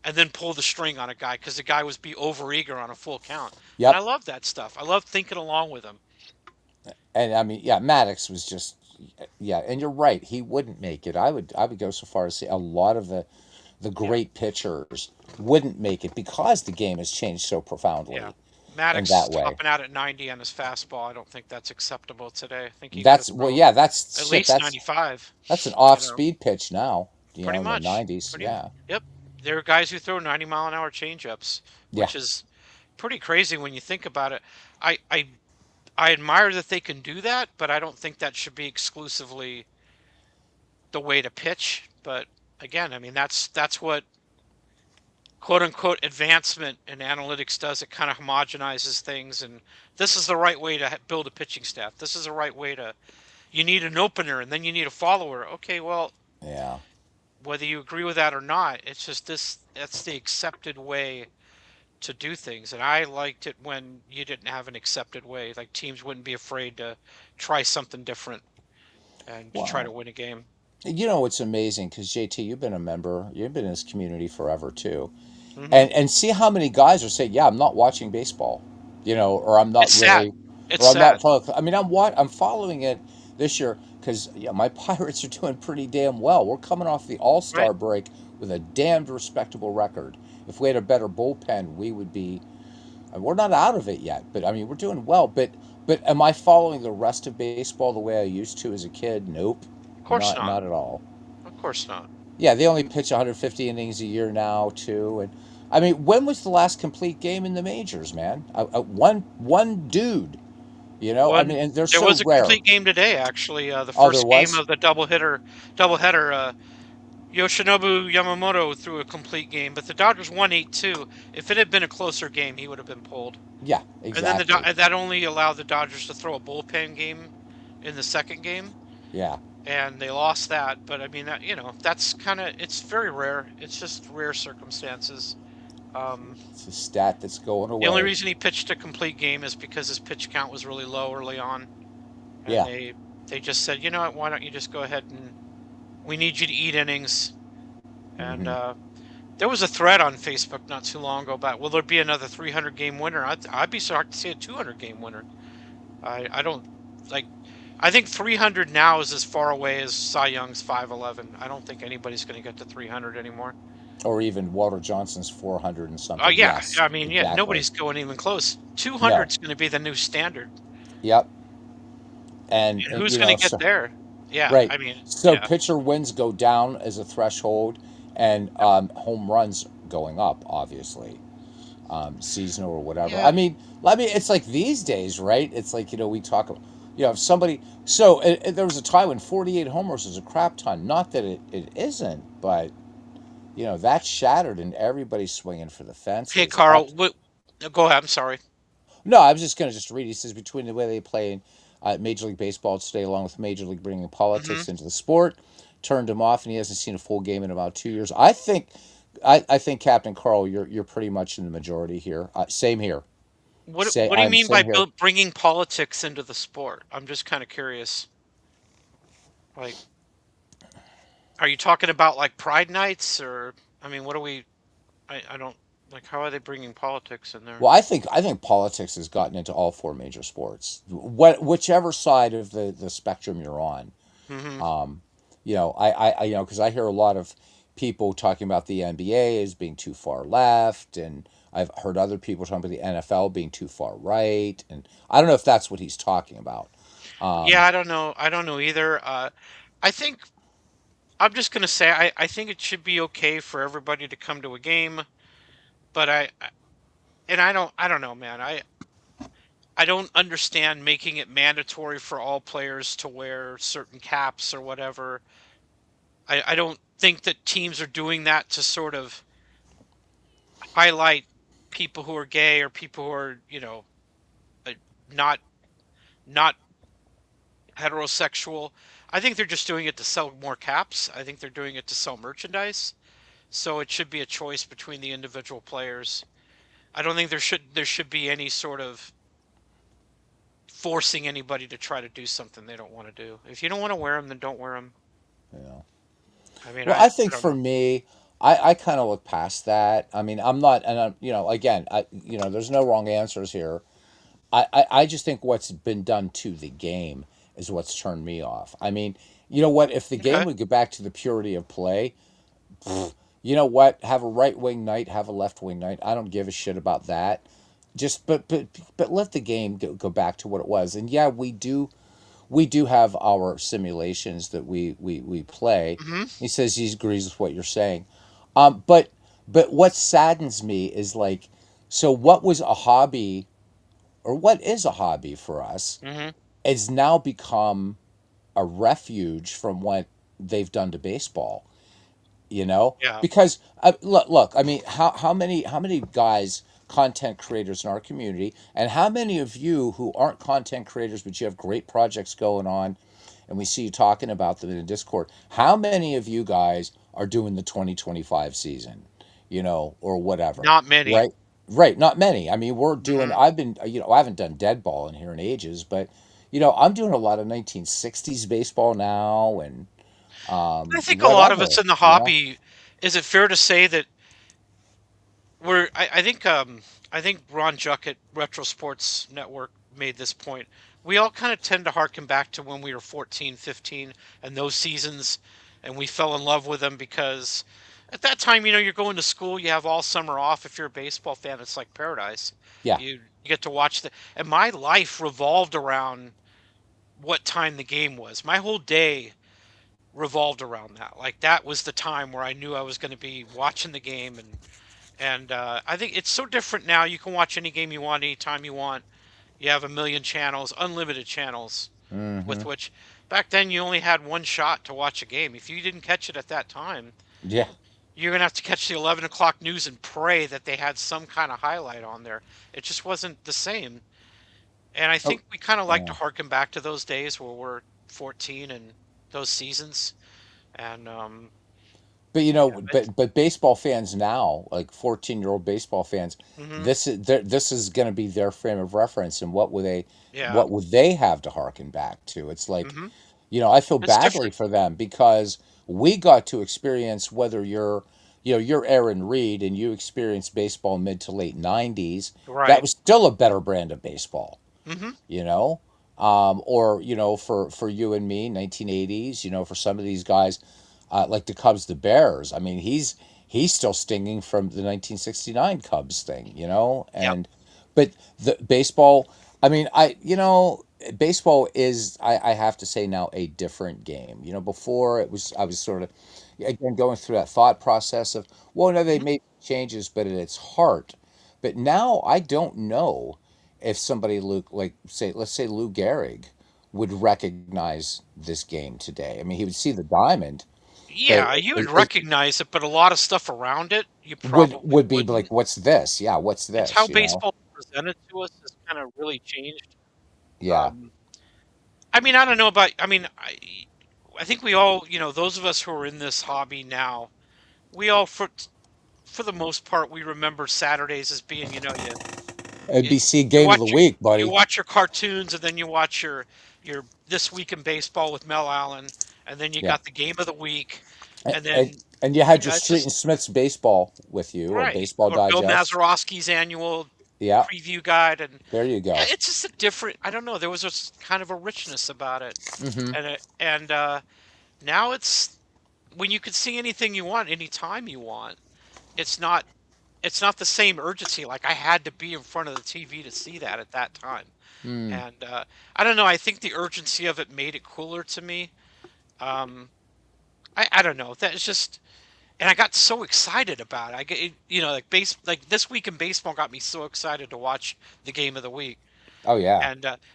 and then pull the string on a guy because the guy was be overeager on a full count. And I Yep. love that stuff. I love thinking along with him. And I mean, yeah, Maddox was just, yeah, and you're right. He wouldn't make it. I would go so far as to say a lot of the Yeah, great pitchers wouldn't make it because the game has changed so yeah. profoundly in Maddox that way. topping out at 90 on his fastball. I don't think that's acceptable today. I think you got to That's well, throw yeah, that's at shit. least 95. That's an You know, off-speed pitch now. pretty In the much. '90s. Pretty. Yeah, Yep. There are guys who throw 90-mile-an-hour changeups, yeah. which is pretty crazy when you think about it. I I I admire that they can do that, but I don't think that should be exclusively the way to pitch. But again, I mean that's what quote unquote advancement in analytics does. It kind of homogenizes things, and this is the right way to build a pitching staff. This is the right way to. You need an opener, and then you need a follower. Okay, well, Yeah. whether you agree with that or not, it's just this. That's the accepted way to do things, and I liked it when you didn't have an accepted way. Like teams wouldn't be afraid to try something different and to try to Wow. win a game. You know it's amazing because JT, you've been a member. You've been in this community forever too, Hmm. and see how many guys are saying, "Yeah, I'm not watching baseball," or I'm not It's sad. really, It's or I'm not sad. following. I mean, I'm following it this year because yeah, my Pirates are doing pretty damn well. We're coming off the All Right. Star break with a damned respectable record. If we had a better bullpen, we would be. We're not out of it yet, but I mean, we're doing well. But am I following the rest of baseball the way I used to as a kid? Nope, Of course not not. not at all. Of course not. Yeah, they only pitch 150 innings a year now too, and I mean, when was the last complete game in the majors, man? One dude, I mean, One, and they're there so was a rare. complete game today, actually. The Oh, there first game was. of the doubleheader. Yoshinobu Yamamoto threw a complete game, but the Dodgers won 8-2. If it had been a closer game, he would have been pulled. Yeah, And then exactly. that only allowed the Dodgers to throw a bullpen game in the second game, Yeah, and they lost that. But I mean, that's kind of it's very rare. It's just rare circumstances. Um, it's a stat that's going the only away. reason he pitched a complete game is because his pitch count was really low early on, and Yeah. they just said, you know what, why don't you just go ahead and we need you to eat innings. And Hmm. there was a thread on Facebook not too long ago about will there be another 300 game winner? I'd be shocked to see a 200 game winner. I don't like. I think 300 now is as far away as Cy Young's 511. I don't think anybody's going to get to 300 anymore. Or even Walter Johnson's 400 and Oh something. yeah, Yes, I mean yeah, exactly. nobody's going even close. 200 No. is going to be the new standard. Yep. And, And and who's going to get so there? Yeah, right. I mean So yeah, pitcher wins go down as a threshold, and yep, home runs going up, obviously, seasonal or whatever. yeah. I mean, it's like these days, right? It's like we talk about, if somebody. So there was a time when 48 homers was a crap ton. Not that it isn't, but that's shattered, and everybody's swinging for the Hey fences. Carl, what? Go ahead. I'm sorry. No, I was just going to just read. He says between the way they play in Major League Baseball today, along with Major League bringing Hmm. politics into the sport, turned him off, and he hasn't seen a full game in about 2 years. I think Captain Carl, you're pretty much in the majority here. Same here. What do you mean by Same here. bringing politics into the sport? I'm just kind of curious. Like, are you talking about like Pride Nights or I mean, what are we? I don't like. How are they bringing politics in there? Well, I think politics has gotten into all four major sports. Whichever side of the spectrum you're on. Hmm. Um, because I hear a lot of people talking about the NBA as being too far left, and I've heard other people talking about the NFL being too far right, and I don't know if that's what he's talking about. Yeah, Um, I don't know. I don't know either. I think I'm just gonna say I think it should be okay for everybody to come to a game, but and I don't know, man. I don't understand making it mandatory for all players to wear certain caps or whatever. I don't think that teams are doing that to sort of highlight people who are gay or people who are, uh, not not heterosexual. I think they're just doing it to sell more caps. I think they're doing it to sell merchandise. So it should be a choice between the individual players. I don't think there should be any sort of forcing anybody to try to do something they don't want to do. If you don't want to wear them, then don't wear them. You know. I mean, Well, I I I think don't for know. me, I kind of look past that. I mean, I'm not, and I'm, again, there's no wrong answers here. I just think what's been done to the game is what's turned me off. I mean, you know what? If the game Okay. would get back to the purity of play, you know what? Have a right wing night, have a left wing night. I don't give a shit about that. Just but let the game go back to what it was. And yeah, we do have our simulations that we play. Hmm. He says he agrees with what you're saying. But what saddens me is like, so what was a hobby, or what is a hobby for us, Hmm. has now become a refuge from what they've done to baseball. Yeah. Because look, I mean, how many guys, content creators in our community, and how many of you who aren't content creators but you have great projects going on, and we see you talking about them in the Discord, how many of you guys are doing the 2025 season, or whatever, Not many. right? Right, not many. I mean, we're doing, Hmm. I've been, I haven't done dead ball in here in ages, but I'm doing a lot of 1960s baseball now, and I think a lot of us whatever, in the hobby, is it fair to say that I think Ron Juck at Retro Sports Network made this point. We all kind of tend to harken back to when we were 14, 15, and those seasons, and we fell in love with them because at that time, you're going to school, you have all summer off. If you're a baseball fan, it's like paradise. Yeah. You get to watch and my life revolved around what time the game was. My whole day revolved around that. Like that was the time where I knew I was going to be watching the game, and I think it's so different now. You can watch any game you want, anytime you want. You have a million channels, unlimited channels, Mm-hmm. with which back then you only had one shot to watch a game. If you didn't catch it at that time, Yeah. you're gonna have to catch the 11 o'clock news and pray that they had some kind of highlight on there. It just wasn't the same. And I Oh, think we kind of like to yeah. harken back to those days where we're 14 and those seasons. And But yeah, but baseball fans now, like 14-year-old baseball fans, hmm, this is going to be their frame of reference, and yeah, what would they have to harken back to? It's like, hmm, I feel it's badly different, for them because we got to experience, whether you're Aaron Reed and you experienced baseball mid to late 90s, that right? was still a better brand of baseball, Hmm. you know or for you and me, 1980s, for some of these guys, like the Cubs, the Bears. I mean, he's still stinging from the 1969 Cubs thing, Yep. and but the baseball, I mean, baseball is, I have to say, now a different game. Before, I was sort of, again, going through that thought process of, well, no, they Mhm. made changes, but at its heart. But now I don't know if somebody, like, say, let's say Lou Gehrig, would recognize this game today. I mean, he would see the diamond, but Yeah, you would recognize it, but a lot of stuff around it, you would probably would be wouldn't. like, what's this? Yeah, what's It's this? how baseball is presented to us has kind of really changed. Yeah. Um, I mean, I don't know about. I mean, I think we all, those of us who are in this hobby now, we all, for the most part, we remember Saturdays as being, you, NBC you game of watch the your week, you buddy. watch your cartoons, and then you watch your This Week in Baseball with Mel Allen, and then you Yeah. got the game of the week, And, and and, then and you had your it's Street just and Smith's baseball with you, or right. Baseball Or Bill Digest. Mazeroski's annual Yeah, preview guide, and there you yeah, go. it's just a different. I don't know. There was a kind of a richness about it, Mm-hmm. and now it's when you can see anything you want, anytime you want. It's not. It's not the same urgency. Like I had to be in front of the TV to see that at that time, Mm. and I don't know. I think the urgency of it made it cooler to me. Um, I don't know. That's just. And I got so excited about it. Like This Week in Baseball got me so excited to watch the game of the week. Oh yeah.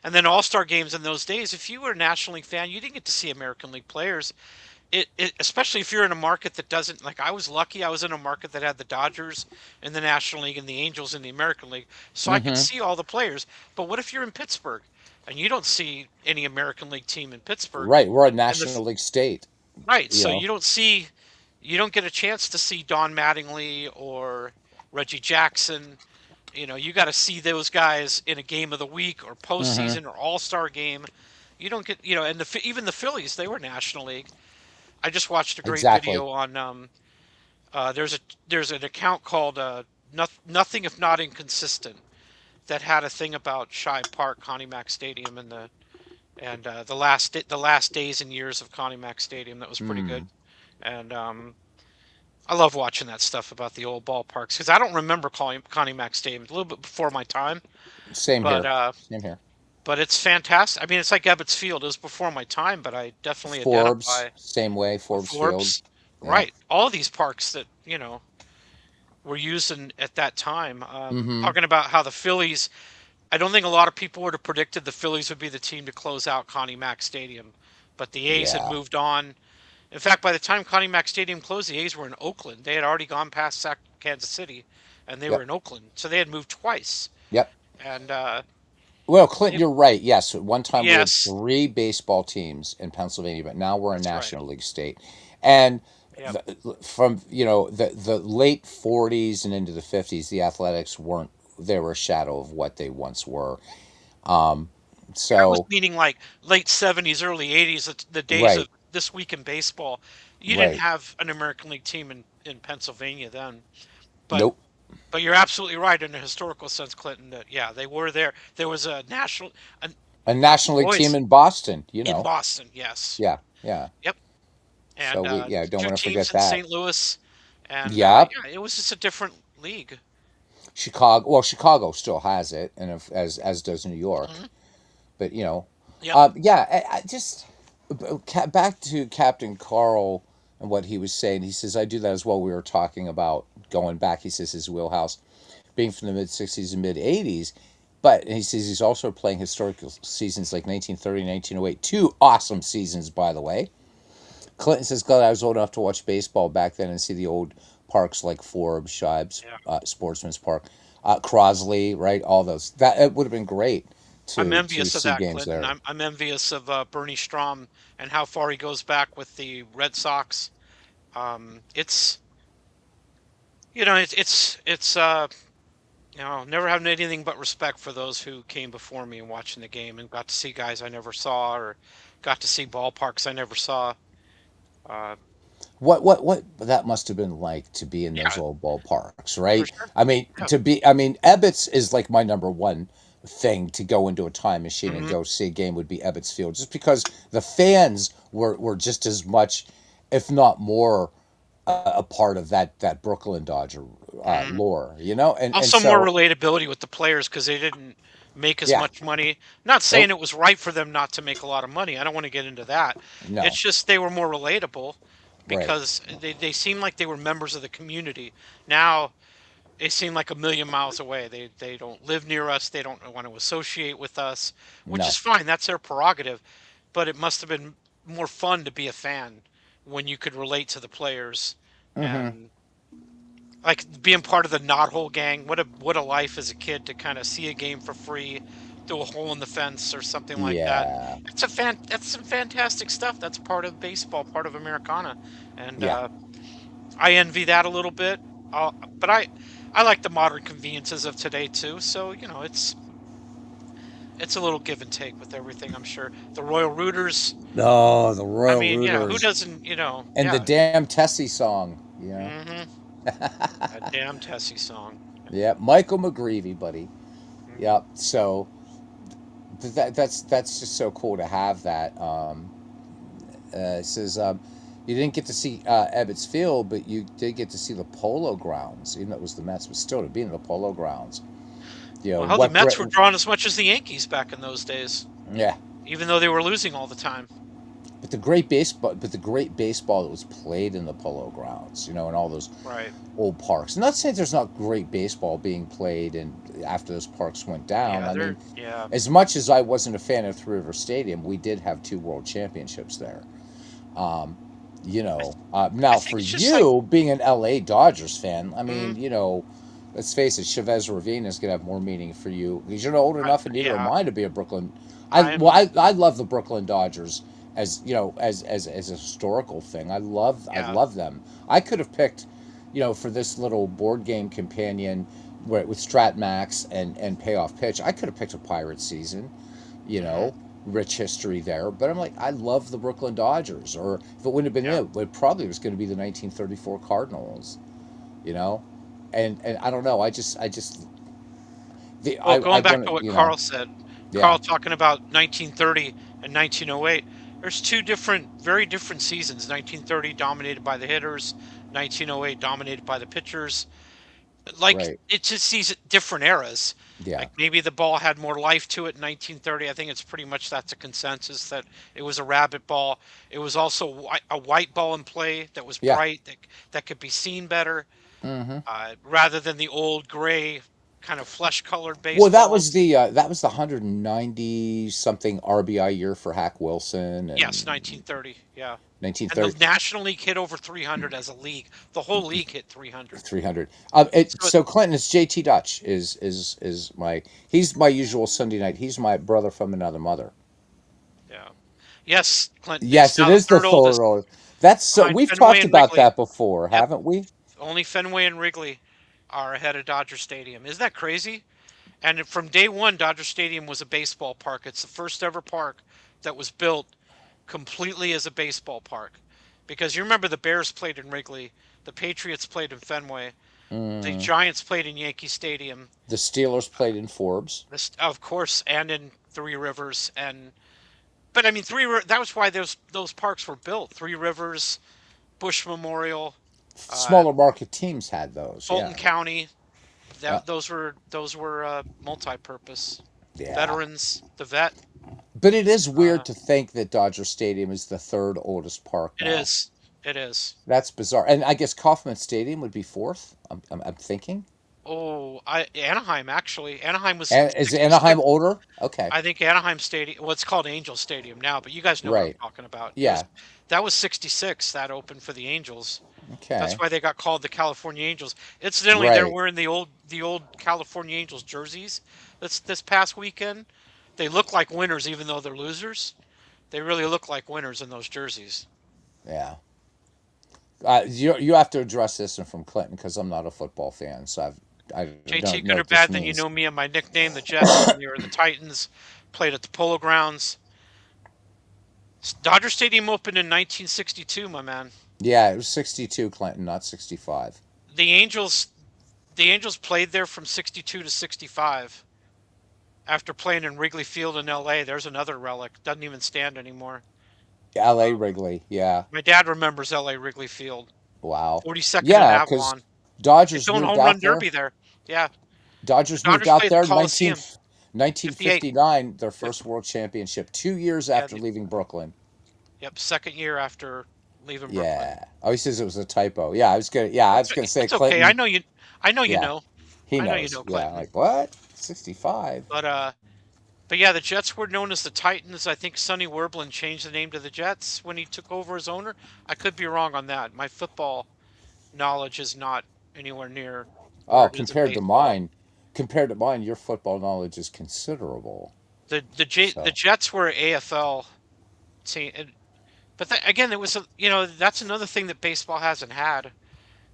And then All Star games in those days. If you were a National League fan, you didn't get to see American League players. Especially if you're in a market that doesn't, like, I was lucky. I was in a market that had the Dodgers in the National League and the Angels in the American League, so I could Mm-hmm. see all the players. But what if you're in Pittsburgh and you don't see any American League team in Pittsburgh? Right. We're a And the National League state. Right, You so know. you don't get a chance to see Don Mattingly or Reggie Jackson. You got to see those guys in a game of the week or Mm-hmm. postseason or All Star game. You don't get, and even the Phillies, they were National League. I just watched a great Exactly. video on there's an account called Nothing If Not Inconsistent that had a thing about Shibe Park, Connie Mack Stadium, and the last days and years of Connie Mack Stadium. That was pretty good, Mm. and I love watching that stuff about the old ballparks because I don't remember calling Connie Mack Stadium. It's a little bit before my time, Same but here. uh, Same here. but it's fantastic. I mean, it's like Ebbets Field. It was before my time, but I definitely Forbes, identify same way. with Forbes Field. Forbes. Yeah. Right, all these parks that were used at that time. Mm-hmm. Talking about how the Phillies. I don't think a lot of people would have predicted the Phillies would be the team to close out Connie Mack Stadium, but the A's had Yeah. moved on. In fact, by the time Connie Mack Stadium closed, the A's were in Oakland. They had already gone past Kansas City, and they were Yep. in Oakland. So they had moved twice. Yep. And Well, Clinton, it, you're right. Yes, at one time we had yes, three baseball teams in Pennsylvania, but now we're a that's right. National League state. And Yep. from the late '40s and into the '50s, the Athletics weren't. They were a shadow of what they once were. Um, I was so meaning like late '70s, early '80s, the days right, of This Week in Baseball. You didn't right. have an American League team in Pennsylvania then, but Nope. But you're absolutely right in a historical sense, Clinton, that yeah, they were there. There was a, A National League team boys in Boston. in Boston, yes. Yeah, yeah. Yep. So And we yeah don't two want to teams forget in that. St. Louis. And Yep. yeah, it was just a different league. Chicago. Well, Chicago still has it, and if, as does New York. Hmm. But Yep. yeah. I just back to Captain Carl and what he was saying. He says I do that as well. We were talking about going back. He says his wheelhouse being from the mid '60s and mid '80s. But he says he's also playing historical seasons like 1930, 1908. Two awesome seasons, by the way. Clinton says, "God, I was old enough to watch baseball back then and see the old parks like Forbes, Shibes, Yeah. Sportsman's Park, Crosley, right? All those. That it would have been great I'm to envious of see that, games Clinton. there. I'm envious of Bernie Strom and how far he goes back with the Red Sox. It's never having anything but respect for those who came before me and watching the game and got to see guys I never saw or got to see ballparks I never saw. Uh, What that must have been like to be in those yeah, old ballparks, for right? sure. I mean, Yeah. Ebbets is like my number one thing to go into a time machine and Hmm. go see a game would be Ebbets Field, just because the fans were just as much, if not more, a part of that Brooklyn Dodger Hmm. lore, and Also, more so relatability with the players because they didn't make as yeah, much money. Not saying nope, it was right for them not to make a lot of money. I don't want to get into that. It's no, just they were more relatable right, because they seemed like they were members of the community. Now they seem like a million miles away. They don't live near us. They don't want to associate with us, which is no, fine. That's their prerogative. But it must have been more fun to be a fan when you could relate to the players hmm, and like being part of the knothole gang. What a life as a kid to kind of see a game for free through a hole in the fence or something like that. yeah, That's some fantastic stuff. That's part of baseball, part of Americana, and yeah, I envy that a little bit. But I like the modern conveniences of today too. So it's a little give and take with everything. I'm sure the Royal Rooters. no, the I Royal mean, who Rooters doesn't? and the Yeah. damn Tessie song, Hmm. That damn Tessie song. yeah, Michael McGreevy, buddy. Mhm. Yep. So that's just so cool to have that. It says you didn't get to see Ebbets Field, but you did get to see the Polo Grounds, even though it was the Mets, but still to be in the Polo Grounds. Well, hell, the What Mets Brett? were drawing as much as the Yankees back in those days, Yeah, even though they were losing all the time. but the great baseball that was played in the Polo Grounds, and all those Right. old parks. I'm not saying there's not great baseball being played and after those parks went down. Yeah, I mean, they're yeah. as much as I wasn't a fan of Three River Stadium, we did have two world championships there. Um, I, I Now think for it's just like you being an LA Dodgers fan, I mm, mean, let's face it, Chavez Ravine is going to have more meaning for you because you're not old enough, and neither am yeah, I to be a Brooklyn. I'm I love the Brooklyn Dodgers as as a historical thing. I yeah. love them. I could have picked, for this little board game companion with Strat Max and Payoff Pitch. I could have picked a Pirate season, you Hmm. know, rich history there. But I'm like, I love the Brooklyn Dodgers. Or if it wouldn't have been Yeah. it probably was going to be the 1934 Cardinals, you know? And I don't know. I just, Well, I going back want to to, what Carl said, yeah, Carl talking about 1930 and 1908. There's two different, very different seasons. 1930 dominated by the hitters, 1908 dominated by the pitchers. Like right. it just sees different eras. Yeah. Like maybe the ball had more life to it in 1930. I think it's pretty much that's a consensus that it was a rabbit ball. It was also a white ball in play that was Yeah. bright that could be seen better Hmm. rather than the old gray kind of flesh colored Well, baseball. that was the 190 something RBI year for Hack Wilson Yes, and 1930. Yeah. And the 1930. National League hit over 300 as a league. The whole league hit 300. 300. So So Clinton is JT Dutch is my he's my usual Sunday night. He's my brother from another mother. yeah. Yes, Clinton is Yes, it now the is the third oldest thorough. That's so behind we've Fenway talked and about Wrigley. that before, Yep. haven't we? Only Fenway and Wrigley are ahead of Dodger Stadium. Isn't that crazy? And from day one, Dodger Stadium was a baseball park. It's the first ever park that was built completely as a baseball park. Because you remember the Bears played in Wrigley, the Patriots played in Fenway, the Mm, Giants played in Yankee Stadium, the Steelers played in Forbes. this of course, and in Three Rivers. And but I mean, that was why those parks were built. Three Rivers, Bush Memorial, uh, Smaller market teams had those. Fulton Yeah. County. Uh, Those were multi-purpose. yeah. Veterans, the vet. But it is weird Uh, to think that Dodger Stadium is the third oldest park it now. is. It is. That's bizarre. And I guess Kauffman Stadium would be fourth. I'm thinking. Oh, Anaheim actually. Anaheim was And is Anaheim 66. older? Okay. I think Anaheim Stadium, what's called Angel Stadium now, but you guys know what I'm Right. talking about. Yeah. That was 66 that opened for the Angels. That's Okay. why they got called the California Angels. Incidentally, they're Right. wearing the old California Angels jerseys. This past weekend. They look like winners even though they're losers. They really look like winners in those jerseys. Yeah. You have to address this one from Clinton because I'm not a football fan, so I JT, don't know good or what this bad, then you means. know me and my nickname, the Jets, when they were the Titans, played at the Polo Grounds. Dodger Stadium opened in 1962, my man. Yeah, it was 62 Clinton, not 65. The Angels, the Angels played there from 62 to 65. After playing in Wrigley Field in L.A., there's another relic. Doesn't even stand anymore. LA Wrigley. Yeah. My dad remembers L.A. Wrigley Field, Wow. 42nd and Yeah, because Avalon. They Dodgers filmed moved Home Run out there. Derby there. Yeah, the Dodgers moved Dodgers out played at there the in Coliseum. 58. 1959, their Yep. first world championship, 2 years Yeah. after leaving Brooklyn. Yep. Second year after leaving Brooklyn. Yeah. Oh, he says it was a typo. Yeah, I was gonna say It's okay. I Clinton. know you. I know you Yeah, know. he I know you knows. know Yeah, Clinton. like what? 65. But yeah, the Jets were known as the Titans. I think Sonny Werblin changed the name to the Jets when he took over as owner. I could be wrong on that. My football knowledge is not anywhere near where Oh, it is in baseball. compared to mine, your football knowledge is considerable. The So, Jets were AFL team, but again, it was that's another thing that baseball hasn't had.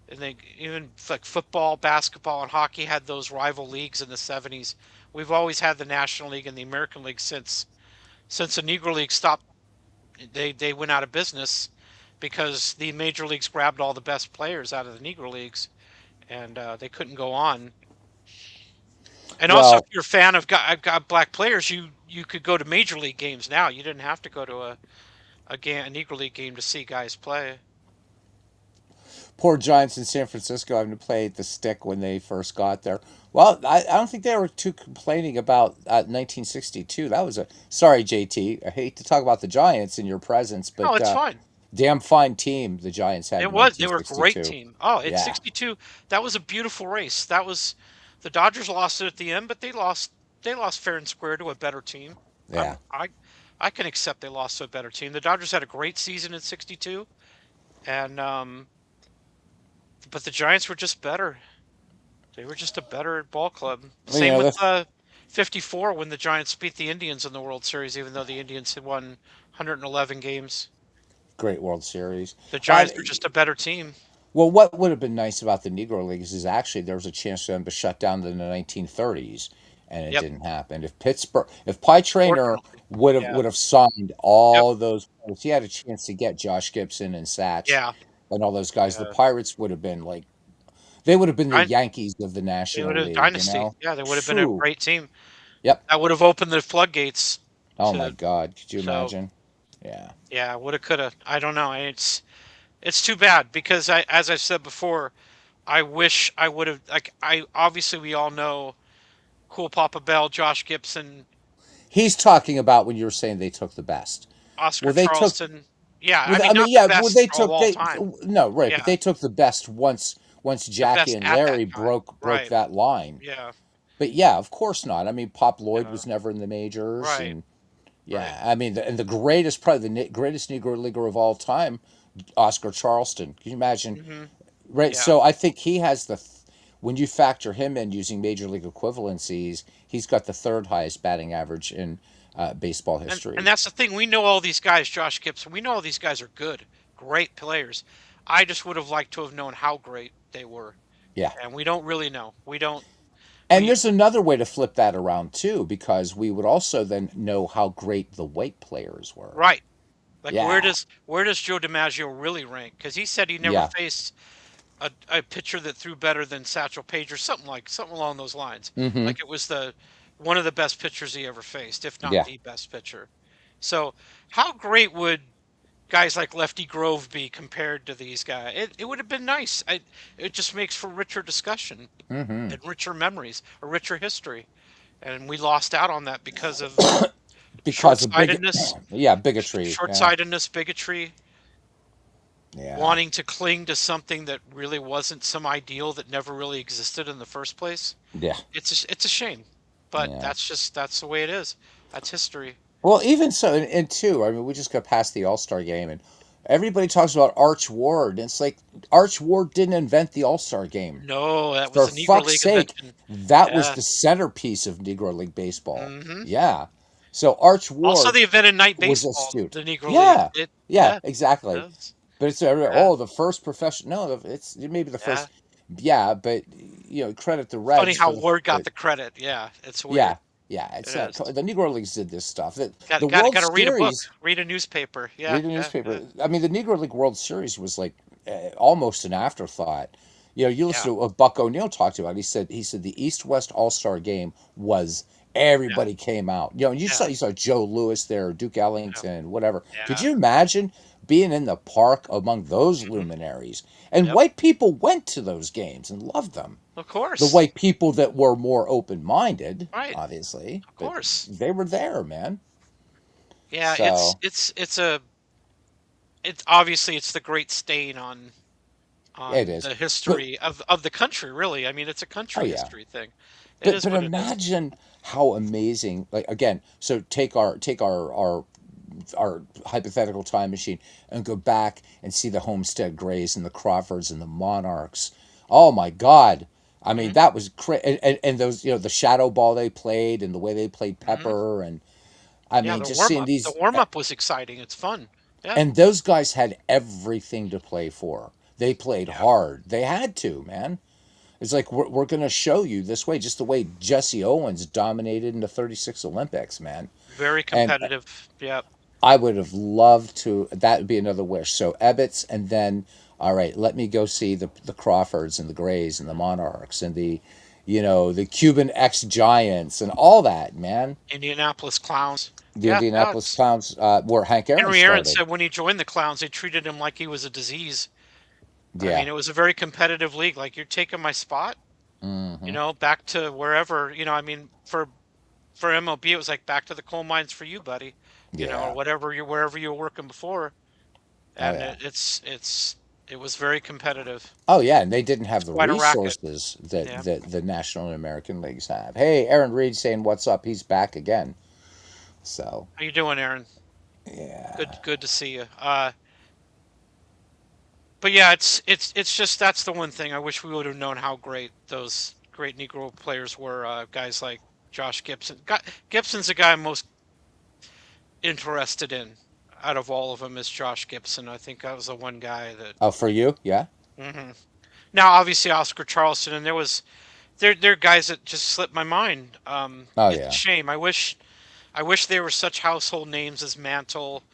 And they even like football, basketball, and hockey had those rival leagues in the 70s. We've always had the National League and the American League since the Negro League stopped. They went out of business because the major leagues grabbed all the best players out of the Negro Leagues, and they couldn't go on. And also, if well, you're a fan of I've got black players, you could go to major league games now. You didn't have to go to a Negro League game to see guys play. poor Giants in San Francisco having to play at the stick when they first got there. Well, I don't think they were too complaining about 1962. That was a sorry, JT. I hate to talk about the Giants in your presence, No, but it's fine. damn fine team the Giants had It in was. They were a great 1962. team. Oh, it's Yeah, 62. That was a beautiful race. That was the Dodgers lost it at the end, but they lost fair and square to a better team. yeah. I can accept they lost to a better team. The Dodgers had a great season in 62 and but the Giants were just better. They were just a better ball club. Well, you Same know with the 54 when the Giants beat the Indians in the World Series even though the Indians had won 111 games. great World Series. The Well, Giants were just a better team. well, what would have been nice about the Negro Leagues is actually there was a chance for them to shut down in the 1930s, and it Yep, didn't happen. If Pie Traynor fortunately. Yeah. would have signed Yep. all those players, he had a chance to get Josh Gibson and Satch Yeah. and all those guys. The Yeah. Pirates would have been like they would have been the I Yankees of the They would National have League, you dynasty. know? Yeah, they would have been a Phew. great team. Yep. That would have opened the floodgates Oh my to God, could you so imagine? Yeah. yeah, woulda coulda. I don't know. It's too bad because I as I said before, I wish I would have like I obviously we all know Cool Papa Bell, Josh Gibson, He's talking about when you were saying they took the best. Oscar Well, they took Charleston. Yeah, I Well, mean I mean, not the yeah. Well, best they of took all they time. no right, but Yeah, they took the best once the Jackie best and at that Larry time. broke Right. that line. Yeah. But yeah, of course not. I mean, Pop Lloyd Yeah. was never in the majors, Right. and Right. yeah, I mean, and the greatest probably greatest Negro leaguer of all time, Oscar Charleston. Can you imagine? Mhm. Right. Yeah. So I think he has when you factor him in using major league equivalencies, he's got the third highest batting average in baseball And history. that's the thing. We know all these guys, Josh Gibson. We know all these guys are good, great players. I just would have liked to have known how great they were, Yeah. and we don't really know. We don't. And We there's another way to flip that around too, because we would also then know how great the white players were. right. Like Yeah, where does Joe DiMaggio really rank? Because he said he never yeah. faced a pitcher that threw better than Satchel Paige or something along those lines. Mm-hmm. Like it was the one of the best pitchers he ever faced, if not Yeah. the best pitcher. So how great would guys like Lefty Grove be compared to these guys? It would have been nice. It just makes for richer discussion Mm-hmm. and richer memories, a richer history. And we lost out on that because of Because of short-sightedness, yeah, bigotry. Yeah, short-sightedness, bigotry, yeah, wanting to cling to something that really wasn't some ideal that never really existed in the first place. yeah, It's a shame, but yeah. that's the way it is. That's history. Well, even so, and two, I mean, we just got past the All Star game, and everybody talks about Arch Ward, and it's like Arch Ward didn't invent the All Star game. No, that was For a Negro fuck's League sake, invention. that was Yeah. the centerpiece of Negro League baseball. Hmm. Yeah. So Arch Also, Ward they invented night was baseball, astute. the Negro League. Yeah, It yeah, Yeah, it exactly. is. But it's Yeah, the first professional. No, it's maybe the yeah. first. Yeah, but credit the Funny Reds how for Ward got the the credit. Yeah, it's weird. yeah, yeah. It It's is. the Negro Leagues did this stuff. Got The got World got to read a book, Series, read a newspaper. Yeah, read a yeah, newspaper. yeah, I mean, the Negro League World Series was like almost an afterthought. You yeah, listen to what Buck O'Neill talked about. He said the East West All Star Game was yeah, everybody came out. And yeah, you saw Joe Lewis there, Duke yeah, Ellington, whatever. Could yeah. you imagine being in the park among those Hmm. luminaries? And Yep. white people went to those games and loved them. Of The course. white people that were more open minded, Right. obviously, Of but course. they were there, man. Yeah. So It's obviously it's the great stain it on is. the But history of the country. Really, I mean, it's a oh country yeah. history thing. It But is but what it is. imagine how amazing, like again, so take our hypothetical time machine and go back and see the Homestead Grays and the Crawfords and the Monarchs. Oh my God. I mean, Hmm. that was and those, the shadow ball they played and the way they played Hmm. Pepper. And I Yeah, mean, just seeing the these, warm up was exciting. It's fun. Yeah. and those guys had everything to play for. They played Yeah. hard. They had to, man. It's like we're going to show you this way, just the way Jesse Owens dominated in the 36 Olympics, man. Very And competitive. Yeah. I would have loved to. That would be another wish. So Ebbets, and then all right, let me go see the Crawfords and the Grays and the Monarchs and the Cuban ex Giants and all that, man. Indianapolis Clowns. The Yeah. Yeah. Indianapolis It's Clowns, where Hank Aaron Henry Aaron started. said when he joined the Clowns, they treated him like he was a disease. I Yeah. mean, it was a very competitive league. Like you're taking my spot, Hmm. back to wherever, I mean, for MLB, it was like back to the coal mines for you, buddy, or Yeah. whatever wherever you were working before. Oh And yeah. it was very competitive. Oh yeah, and they didn't It's have the quite a racket. resources that Yeah. the National and American leagues have. Hey, Aaron Reed saying what's up? He's back again. So How you doing, Aaron? yeah. Good to see you. But yeah, it's just that's the one thing I wish we would have known how great those great Negro players were. Guys like Josh Gibson. Gibson's the guy I'm most interested in out of all of them is Josh Gibson. I think that was the one guy that. Oh, for you? Yeah. hmm Now, obviously, Oscar Charleston, and there are guys that just slipped my mind. Oh It's a yeah. shame. I wish they were such household names as Mantle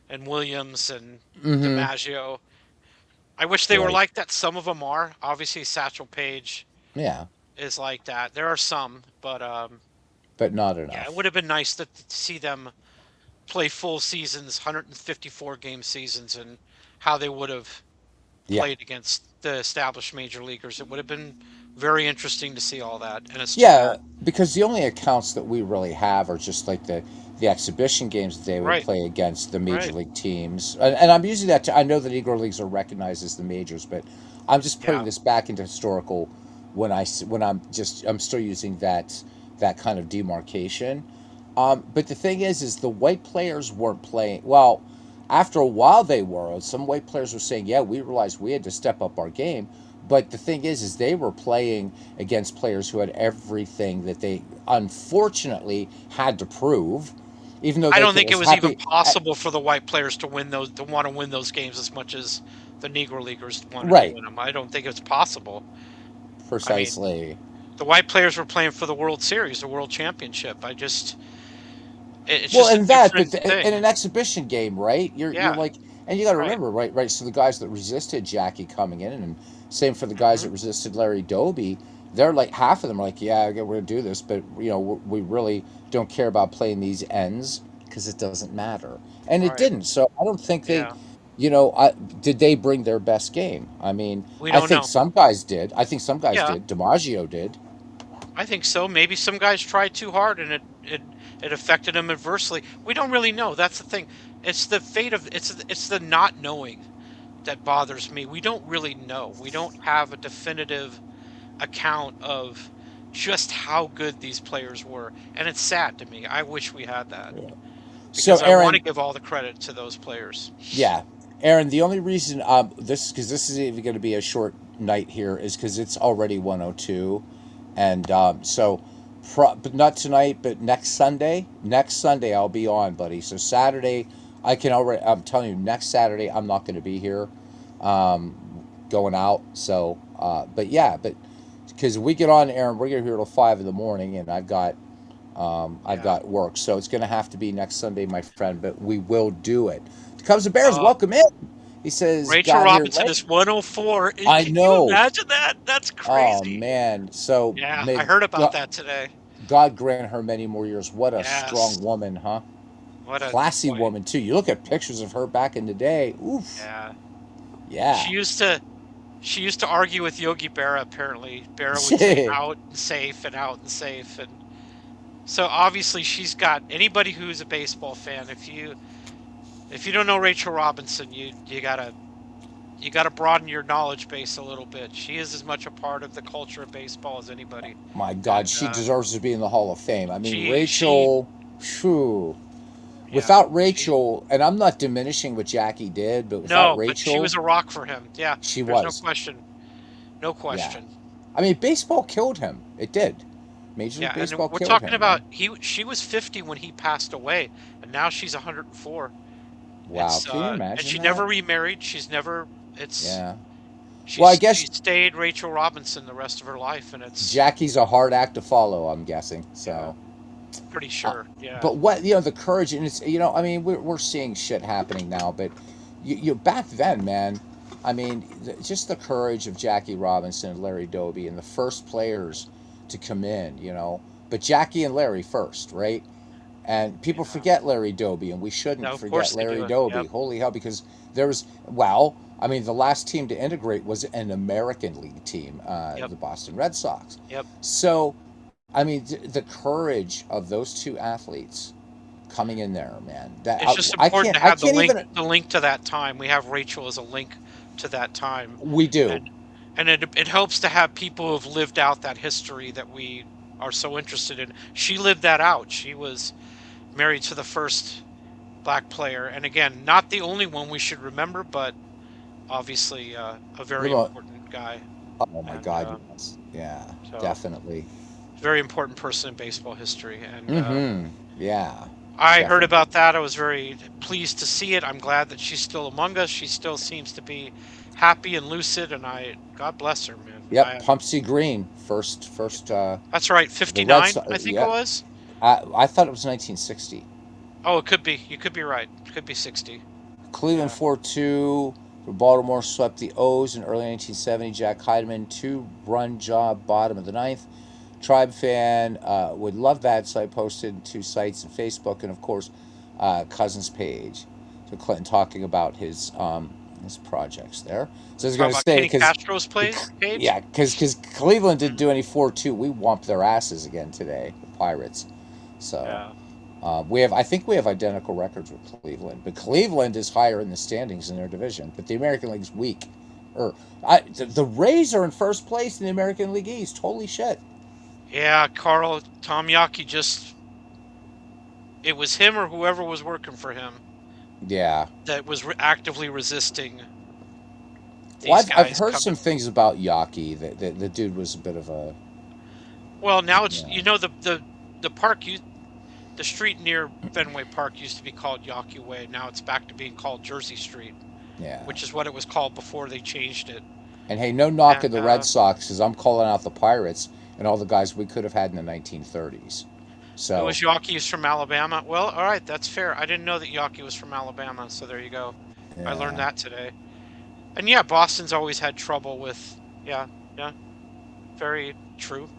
and Williams and Mm-hmm. DiMaggio. I wish they were Right. like that. Some of them are. Obviously, Satchel Paige Yeah, is like that. There are some, but but not yeah, it enough. would have been nice to see them play full seasons, 154 game seasons, and how they would have Yeah. played against the established major leaguers. It would have been very interesting to see all that, and it's too Yeah, bad. because the only accounts that we really have are just like the exhibition games that they would Right, play against the major right, league teams, and I'm using that to, I know the Negro leagues are recognized as the majors, but I'm just putting yeah. this back into historical when I'm still using that kind of demarcation. But the thing is the white players weren't playing well. After a while, they were. Some white players were saying, "Yeah, we realized we had to step up our game." But the thing is they were playing against players who had everything that they unfortunately had to prove, even though I they don't could think it as was even happy. possible for the white players to win those, to want to win those games as much as the Negro leaguers wanted to Right, win them. I don't think it's possible. I mean, precisely. the white players were playing for the World Series, the World Championship. It's Well, just a and that, different but in thing. an exhibition game, right? You're Yeah, like, and you got to right. remember, right? So the guys that resisted Jackie coming in, and same for the guys hmm that resisted Larry Doby. They're like half of them are like, yeah, okay, we're gonna do this, but we really don't care about playing these ends because it doesn't matter, and it Right. didn't. So I don't think they, Yeah. did they bring their best game? I mean, We I don't think know. some guys did. I think some guys Yeah, did. DiMaggio did. I think so. Maybe some guys tried too hard and it affected them adversely. We don't really know. That's the thing. It's the fate of it's the not knowing that bothers me. We don't really know. We don't have a definitive account of just how good these players were. And it's sad to me. I wish we had that So because I want to Aaron, give all the credit to those players. yeah, Aaron. The only reason this because this is even going to be a short night here is because it's already 1:02, and but not tonight, but next Sunday. Next Sunday I'll be on, buddy. So Saturday I can already. I'm telling you, next Saturday I'm not going to be here, going out. So, but yeah, but because we get on, Aaron, we're going to be here till 5 in the morning, and I've Yeah. got work, so it's going to have to be next Sunday, my friend. But we will do it. Cubs and Bears, Uh, welcome in. He says, Rachel got here Robinson late. is 104. I Can you know. imagine that? That's Oh crazy. man. So Yeah, I may heard about God, that today. God grant her many more years. What a Yes. strong woman, huh? What a Classy boy. woman too. You look at pictures of her back in the day. Oof. Yeah. Yeah. She used to she used to argue with Yogi Berra apparently. Berra would say out and safe and so obviously she's got anybody who's a baseball fan if you don't know Rachel Robinson, you got to broaden your knowledge base a little bit. She is as much a part of the culture of baseball as anybody. My God, And she deserves to be in the Hall of Fame. I mean, she Rachel. Phew. yeah, Without Rachel, and I'm not diminishing what Jackie did, but without no, but she Rachel, was a rock for him. Yeah, she there's no was. question. No Yeah. question. I mean, baseball killed him. It did. Major League Yeah, and Baseball we're killed talking him, man. about she was 50 when he passed away, and now she's 104. Wow. Can you And imagine she that? never remarried. She's never it's Yeah. Well, I she guess stayed Rachel Robinson the rest of her life, and it's Jackie's a hard act to follow, I'm guessing. yeah, So, pretty uh, sure. Yeah, but what, the courage, and it's, I mean, we're seeing shit happening now, but back then, man, I mean, just the courage of Jackie Robinson and Larry Doby and the first players to come in. But Jackie and Larry first, right? And people yeah. forget Larry Doby, and we No, shouldn't of forget course they Larry do. Doby. Yep. Holy hell, because there was, well, I mean, the last team to integrate was an American League team, Yep. the Boston Red Sox. Yep. So, I mean, the courage of those two athletes coming in there, man. That It's just I important can't, to I have the can't link, even. the link to that time. We have Rachel as a link to that time, We do. and it helps to have people who've lived out that history that we are so interested in. She lived that out. She was married to the first black player, and again, not the only one we should remember, but obviously a very The important guy, Oh my and God, yes, yeah, so definitely. very important person in baseball history. And Mm-hmm. Yeah, I heard definitely. about that. I was very pleased to see it. I'm glad that she's still among us. She still seems to be happy and lucid, and I God bless her, man. Yep, Pumpsy Green, first, That's right, the Red 59, Sox. I think it Yeah, was. I thought it was 1960. Oh, it could be. You could be right. It could be 60. Cleveland Yeah. 4-2. Baltimore swept the O's in early 1970. Jack Heidemann, two-run job, bottom of the ninth. Tribe fan would love that, so I posted to sites and Facebook, and of course, Cousins' page. So Clinton talking about his projects there. So I was Talk going to about say Kenny because Castro's page. yeah, because Cleveland didn't Mm, do any 4-2. We whomped their asses again today, the Pirates. So yeah. I think we have identical records with Cleveland, but Cleveland is higher in the standings in their division. But the American League's weak. The Rays are in first place in the American League East. Holy shit! Yeah, Carl Tom Yaki just it was him or whoever was working for him Yeah. that was actively resisting Well, these I've guys heard some coming. things about Yaki. That the dude was a bit of a Well, now it's yeah the park the street near Fenway Park used to be called Yawkey Way. Now it's back to being called Jersey Street, yeah. which is what it was called before they changed it. And hey, no knock And at the Red Sox because I'm calling out the Pirates and all the guys we could have had in the 1930s. it So was Yawkey's from Alabama. Well, all right, that's fair. I didn't know that Yawkey was from Alabama, so there you go. I learned yeah. that today. And yeah, Boston's always had trouble with yeah, yeah, very true.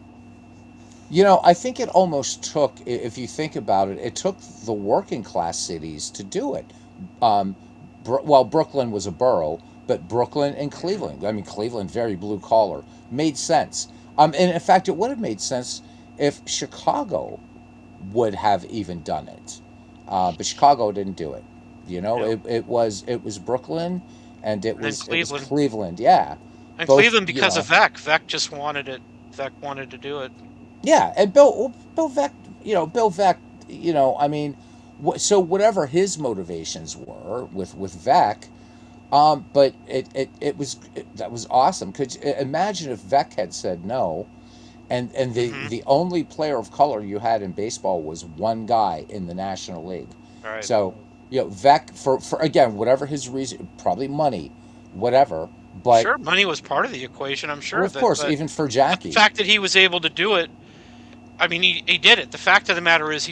I think it almost took, if you think about it, it took the working class cities to do it. Um, well, Brooklyn was a borough, but Brooklyn and Cleveland, I mean, Cleveland, very blue collar, made sense. And in fact, it would have made sense if Chicago would have even done it. But Chicago didn't do it. Yeah. It was Brooklyn, and it And then was Cleveland. Cleveland. Yeah, And both. Cleveland because of Vec. Vec just wanted it. Vec wanted to do it. Yeah, and Bill Veck, Bill Veck, I mean, so whatever his motivations were with Veck, but that was awesome. Could you imagine if Veck had said no, and Mm-hmm. the only player of color you had in baseball was one guy in the National League, All right. so Veck for again whatever his reason, probably money, whatever, but Sure, money was part of the equation, I'm sure well, of of it, course, but even for the Jackie, fact that he was able to do it, I mean, he did it. The fact of the matter is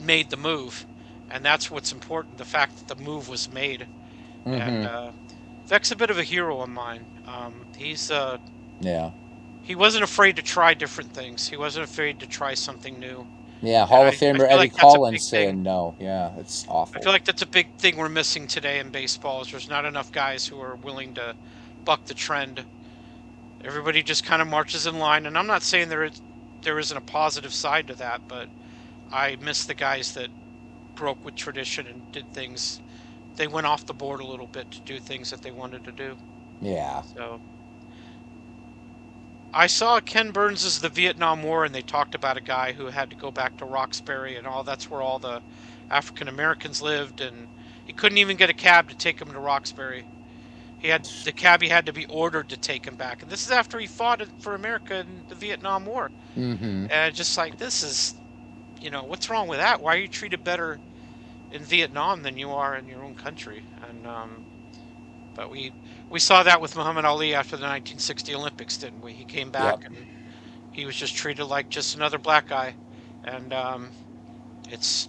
made the move, and that's what's important. The fact that the move was made, and mm-hmm, Vec's a bit of a hero of mine. yeah. He wasn't afraid to try different things. He wasn't afraid to try something new, Yeah, and Hall of I Famer feel Eddie like that's a big Collins thing. saying no. Yeah, it's I awful. feel like that's a big thing we're missing today in baseball. Is there's not enough guys who are willing to buck the trend. Everybody just kind of marches in line, and I'm not saying there isn't a positive side to that, but I miss the guys that broke with tradition and did things. They went off the board a little bit to do things that they wanted to do. Yeah. So I saw Ken Burns' The Vietnam War, and they talked about a guy who had to go back to Roxbury and all. That's where all the African Americans lived, and he couldn't even get a cab to take him to Roxbury. The cabbie had to be ordered to take him back, and this is after he fought for America in the Vietnam War. Mm-hmm. And just like this is, what's wrong with that? Why are you treated better in Vietnam than you are in your own country? And but we saw that with Muhammad Ali after the 1960 Olympics, didn't we? He came Yep. back and he was just treated like just another black guy, and it's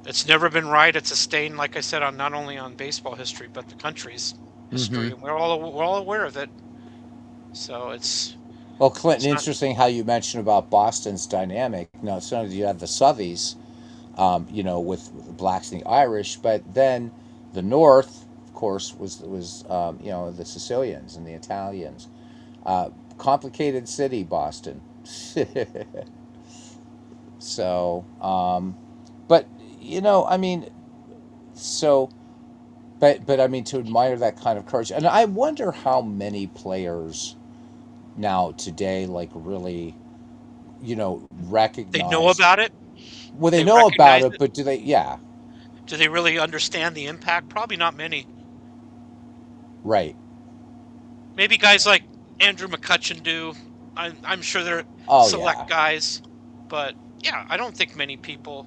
it's never been right. It's a stain, like I said, on not only on baseball history but the country's Mm-hmm. history, and we're all aware of it. So Well, Clinton, it's not. interesting how you mentioned about Boston's dynamic. No, so you have the Southies, with the blacks and the Irish, but then the North, of course, was you know, the Sicilians and the Italians. Uh, Complicated city, Boston. So, but you know, I mean, so, but I mean, to admire that kind of courage, and I wonder how many players now today, like, really, you know, They know recognize. about it. Well, they They know about recognize it, it. but do they? Yeah, Do they really understand the impact? Probably not many. right. Maybe guys like Andrew McCutcheon do. I'm sure they're Oh select yeah, guys, but yeah, I don't think many people.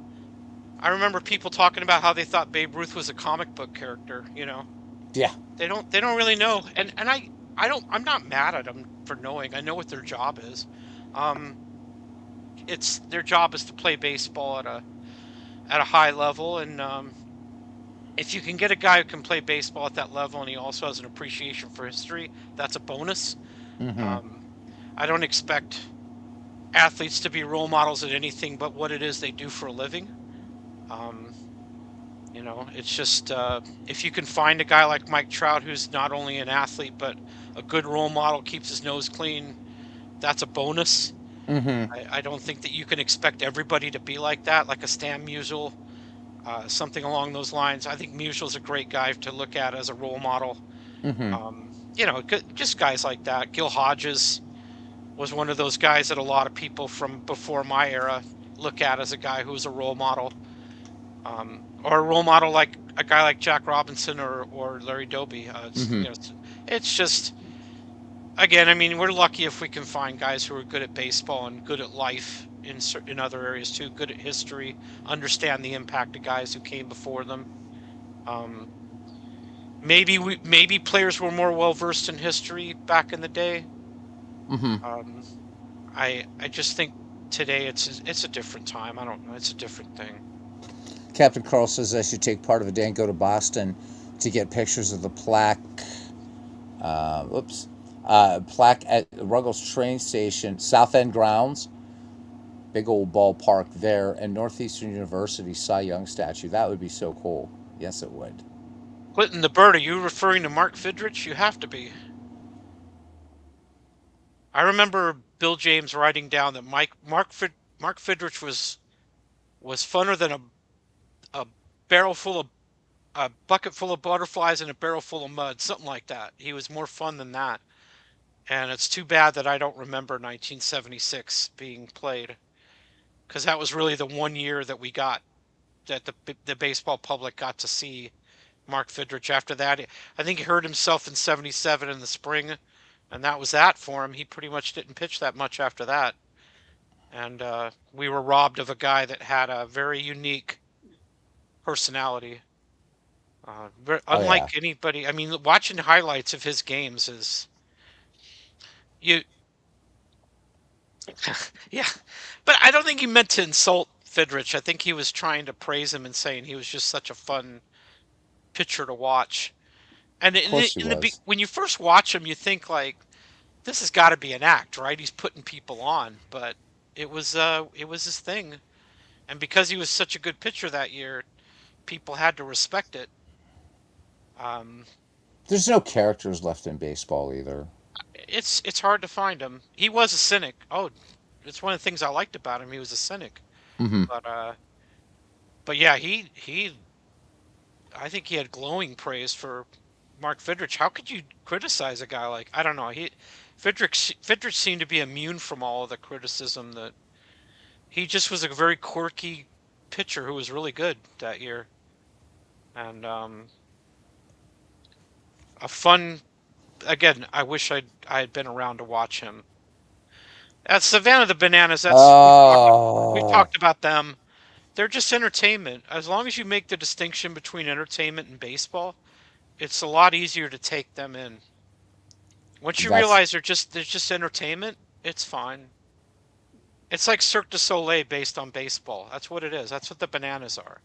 I remember people talking about how they thought Babe Ruth was a comic book character. yeah. They don't really know, and I don't. I'm not mad at them for knowing. I know what their job is. Um, it's their job is to play baseball at a high level, and if you can get a guy who can play baseball at that level and he also has an appreciation for history, that's a bonus. Mm-hmm. Um, I don't expect athletes to be role models at anything but what it is they do for a living. Um, it's just if you can find a guy like Mike Trout who's not only an athlete but a good role model, keeps his nose clean, that's a bonus. Mm-hmm. I don't think that you can expect everybody to be like that, like a Stan Musial, something along those lines. I think Musial's a great guy to look at as a role model. Mm-hmm. Just guys like that. Gil Hodges was one of those guys that a lot of people from before my era look at as a guy who was a role model, or a role model like a guy like Jack Robinson or Larry Doby. Mm-hmm. It's just again, I mean, we're lucky if we can find guys who are good at baseball and good at life in other areas too, good at history, understand the impact of guys who came before them. Um, maybe players were more well versed in history back in the day. Mm-hmm. Um, I just think today it's a different time. I don't know. It's a different thing. Captain Carl says I should take part of a day and go to Boston to get pictures of the plaque. Whoops. Plaque at Ruggles train station, South End grounds, big old ballpark there, and Northeastern University Cy Young statue. That would be so cool. Yes, it would. Clinton the Bird, are you referring to Mark Fidrich? You have to be. I remember Bill James writing down that Mark Fidrich was funner than a barrel full of a bucket full of butterflies and a barrel full of mud, something like that. He was more fun than that. And it's too bad that I don't remember 1976 being played, because that was really the one year that we got that the baseball public got to see Mark Fidrich. After that, I think he hurt himself in '77 in the spring, and that was that for him. He pretty much didn't pitch that much after that, and we were robbed of a guy that had a very unique personality. Oh yeah. Unlike anybody, I mean, watching highlights of his games is you, yeah. But I don't think he meant to insult Fidrich. I think he was trying to praise him and saying he was just such a fun pitcher to watch. And Of course he was. when you first watch him, you think like this has got to be an act, right? He's putting people on, but it was his thing. And because he was such a good pitcher that year, people had to respect it. Um, There's no characters left in baseball either. it's hard to find him. He was a cynic. Oh, it's one of the things I liked about him. He was a cynic. Mm-hmm. But yeah, he I think he had glowing praise for Mark Fidrich. How could you criticize a guy like, I don't know, Fidrich seemed to be immune from all of the criticism. That he just was a very quirky pitcher who was really good that year, and a fun. Again, I wish I had been around to watch him. At Savannah the Bananas, that's we've Oh, talked about them. They're just entertainment. As long as you make the distinction between entertainment and baseball, it's a lot easier to take them in. Once you that's realize they're just entertainment, it's fine. It's like Cirque du Soleil based on baseball. That's what it is. That's what the Bananas are.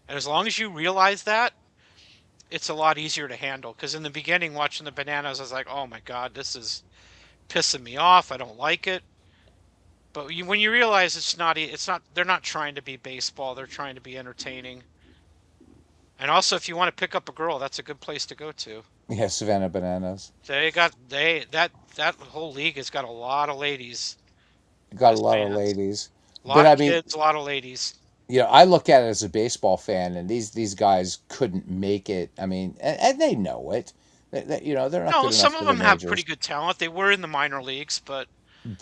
And as long as you realize that, it's a lot easier to handle. Because in the beginning, watching the Bananas, I was like, oh my God, this is pissing me off. I don't like it. But when you realize it's not, they're not trying to be baseball. They're trying to be entertaining. And also, if you want to pick up a girl, that's a good place to go to. Yeah, Savannah Bananas. That whole league has got a lot of ladies Got a as lot of fans. ladies. A But lot I of mean, kids, a lot of ladies. I look at it as a baseball fan, and these guys couldn't make it. I mean, and they know it. They're not No, good some enough of for the them have pretty majors. good talent. They were in the minor leagues, but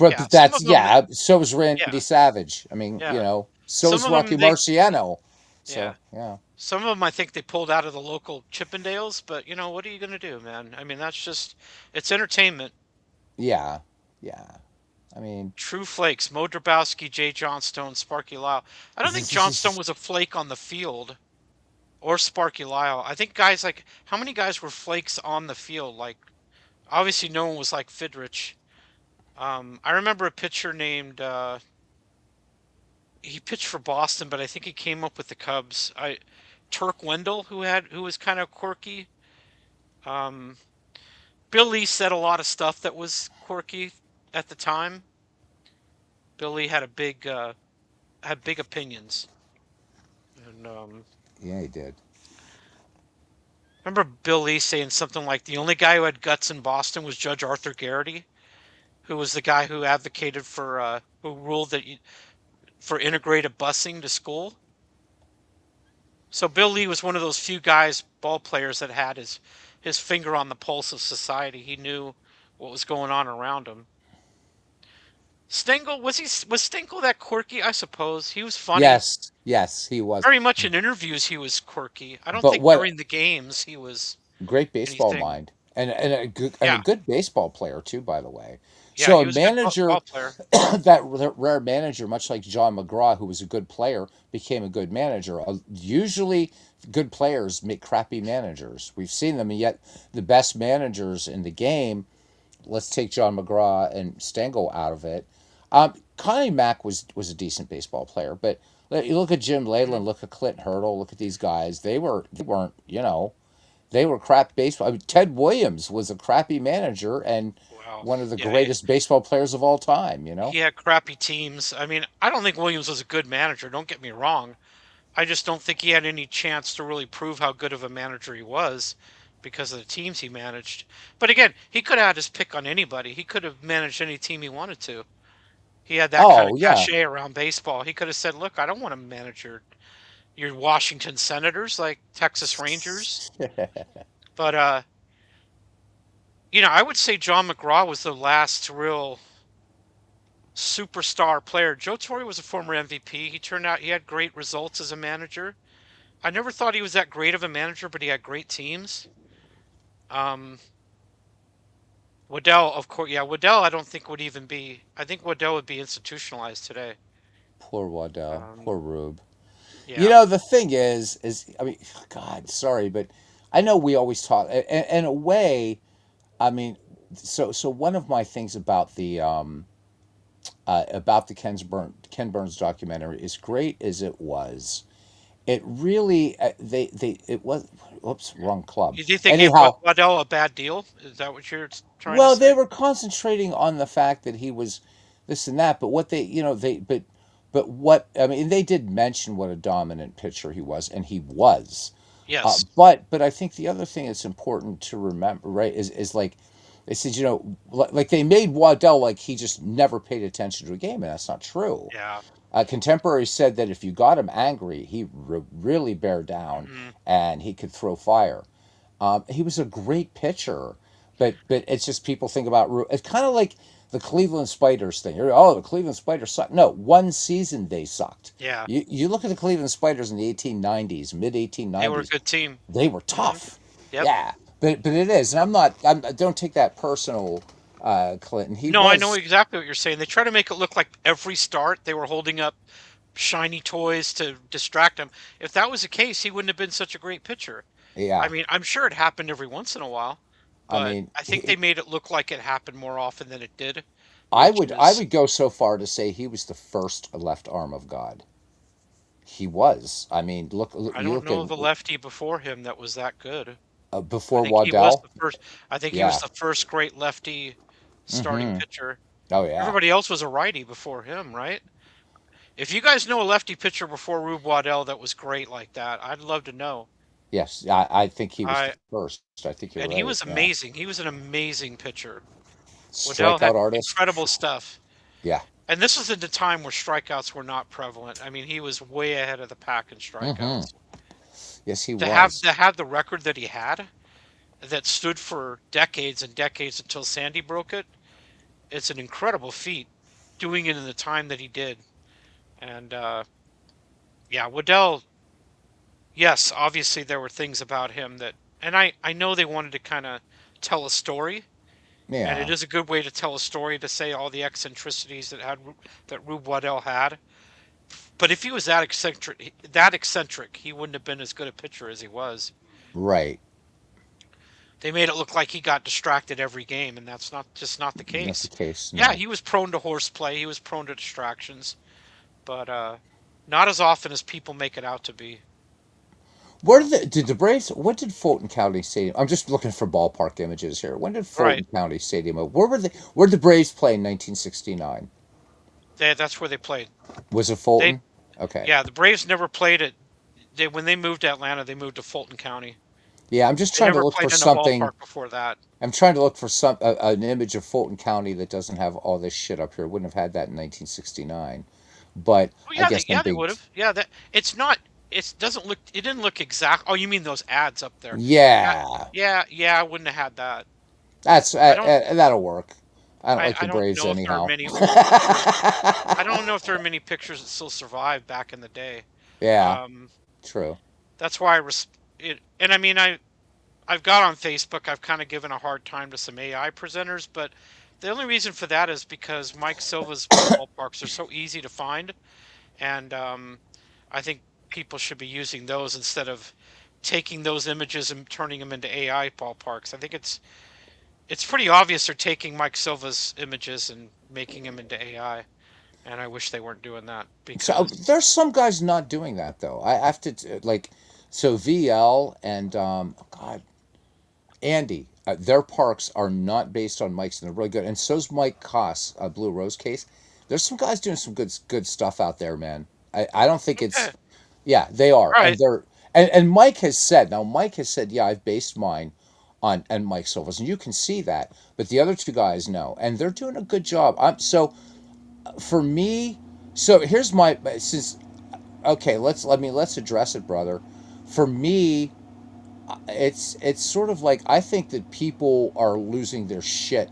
yeah, But some of that's them, yeah. So was yeah, Randy Savage. I mean, yeah. so Some was of them, Rocky Marciano. yeah. So yeah, Some of them, I think they pulled out of the local Chippendales, but what are you gonna do, man? I mean, it's entertainment. yeah, yeah. I mean, True flakes: Mo Drabowski, Jay Johnstone, Sparky Lyle. I don't think Johnstone was a flake on the field, or Sparky Lyle. I think guys like how many guys were flakes on the field? Like obviously no one was like Fidrich. I remember a pitcher named he pitched for Boston, but I think he came up with the Cubs. Turk Wendell, who was kind of quirky. Um, Bill Lee said a lot of stuff that was quirky at the time. Bill Lee had big opinions, and yeah, he did. remember Bill Lee saying something like the only guy who had guts in Boston was Judge Arthur Garrity, who was the guy who advocated for who ruled for integrated busing to school. So Bill Lee was one of those few guys, ball players, that had his finger on the pulse of society. He knew what was going on around him. Stengel was Stengel that quirky? I suppose he was funny. Yes, yes, he was. Very much in interviews he was quirky. I don't But think what during the games he was great baseball anything. mind, and a Yeah, good baseball player too, by the way. yeah, So a he was a good manager, ball player. that rare manager, much like John McGraw, who was a good player, became a good manager. Usually, good players make crappy managers. We've seen them, and yet the best managers in the game. Let's take John McGraw and Stengel out of it. Connie Mack was a decent baseball player, but you look at Jim Mhm. Leyland, look at Clint Hurdle, look at these guys. They weren't they were crap baseball. I mean, Ted Williams was a crappy manager and Wow. one of the Yeah, greatest baseball players of all time. he had crappy teams. I mean, I don't think Williams was a good manager. Don't get me wrong. I just don't think he had any chance to really prove how good of a manager he was because of the teams he managed. But again, he could have had his pick on anybody. He could have managed any team he wanted to. He had that kind of Oh yeah, cachet around baseball. He could have said, "Look, I don't want to manage your Washington Senators like Texas Rangers." But I would say John McGraw was the last real superstar player. Joe Torre was a former MVP. He turned out he had great results as a manager. I never thought he was that great of a manager, but he had great teams. Um, Waddell, of course, yeah, Waddell. I don't think would even be. I think Waddell would be institutionalized today. poor Waddell, Um, poor Rube. yeah, The thing is I mean, God, sorry, but I know we always talk in a way. I mean, so one of my things about the Ken Burns documentary, as great as it was, it really they it was oops, wrong club. you do think gave Anyhow, Waddell a bad deal? Is that what you're trying to well, say? they were concentrating on the fact that he was this and that, but what they they but what I mean, they did mention what a dominant pitcher he was, and he was. Yes. But I think the other thing that's important to remember, right, is like they said, like they made Waddell like he just never paid attention to a game, and that's not true. Yeah. Contemporaries said that if you got him angry, he really bear down Hmm. and he could throw fire. He was a great pitcher, but it's just people think about it's kind of like the Cleveland Spiders thing. Oh, the Cleveland Spiders suck. No, one season they sucked. Yeah. You look at the Cleveland Spiders in the 1890s, mid They were a 1890s. good team. They were Hmm. tough. Yep. Yeah, but it is, and Yep. I'm not. Don't take that personal, Clinton. He No, I know was. exactly what you're saying. They try to make it look like every start they were holding up shiny toys to distract him. If that was the case, he wouldn't have been such a great pitcher. I Yeah, mean, I'm sure it happened every once in a while, I but mean, I think they made it look like it happened more often than it did, I which would I is would go so far to say he was the first left arm of God. He was. I mean, I you don't look at know of a lefty before him that was that good. I before think he was Waddell. the first. I think he was Yeah. the first great lefty starting Mm-hmm. pitcher. Oh yeah. Everybody else was a righty before him, right? If you guys know a lefty pitcher before Rube Waddell that was great like that, I'd love to know. Yes, I think he was the I first. I think you're and he right. was Yeah. amazing. He was an amazing pitcher. Waddell had Strikeout artist. incredible stuff. Yeah. And this was at the time where strikeouts were not prevalent. I mean, he was way ahead of the pack in Hmm. strikeouts. Yes, he To was. have the record that he had, that stood for decades and decades until Sandy broke it, it's an incredible feat. Doing it in the time that he did, and yeah, Waddell. Yes, obviously there were things about him that, and I know they wanted to kind of tell a story, and it Yeah. is a good way to tell a story to say all the eccentricities that Rube Waddell had. But if he was that eccentric, he wouldn't have been as good a pitcher as he was. Right. They made it look like he got distracted every game, and that's not the Not the case. case. Yeah, No. he was prone to horseplay, he was prone to distractions, but not as often as people make it out to be. Did the Braves? What did Fulton County Stadium? I'm just looking for ballpark images here. When did Right. Fulton County Stadium? Where were they? Where did the Braves play in 1969? That's where they played. Was it They Fulton? Okay. Yeah, the Braves never played it. When they moved to Atlanta, they moved to Fulton County. Yeah, I'm just They trying to never look for played in a something. ballpark before that. I'm trying to look for an image of Fulton County that doesn't have all this shit up here. Wouldn't have had that in 1969. But Oh I yeah, guess I'm they being. would have. Yeah, that it's not. It doesn't look. It didn't look exact. Oh, you mean those ads up there? Yeah, Yeah, yeah. I wouldn't have had that. that's I don't. that'll work. I don't like the I don't Braves know if there are anyhow. many pictures. I don't know if there are many pictures that still survive back in the day. Yeah, Um, true. that's why it. And I mean, I've got on Facebook. I've kind of given a hard time to some AI presenters, but the only reason for that is because Mike Silva's ballparks are so easy to find, and I think people should be using those instead of taking those images and turning them into AI ballparks. I think it's pretty obvious they're taking Mike Silva's images and making them into AI, and I wish they weren't doing that So because there's some guys not doing that though. I have to like, so VL and God, Andy, their parks are not based on Mike's, and they're really good. And so's Mike Koss, Blue Rose Case. There's some guys doing some good stuff out there, man. I don't think it's, okay, yeah, they are, all and right, they're and Mike has said, now Mike has said, yeah, I've based mine on and Mike Silva's, and you can see that, but the other two guys no, and they're doing a good job. So for me, so here's my since okay, let's address it, brother. For me, it's sort of like I think that people are losing their shit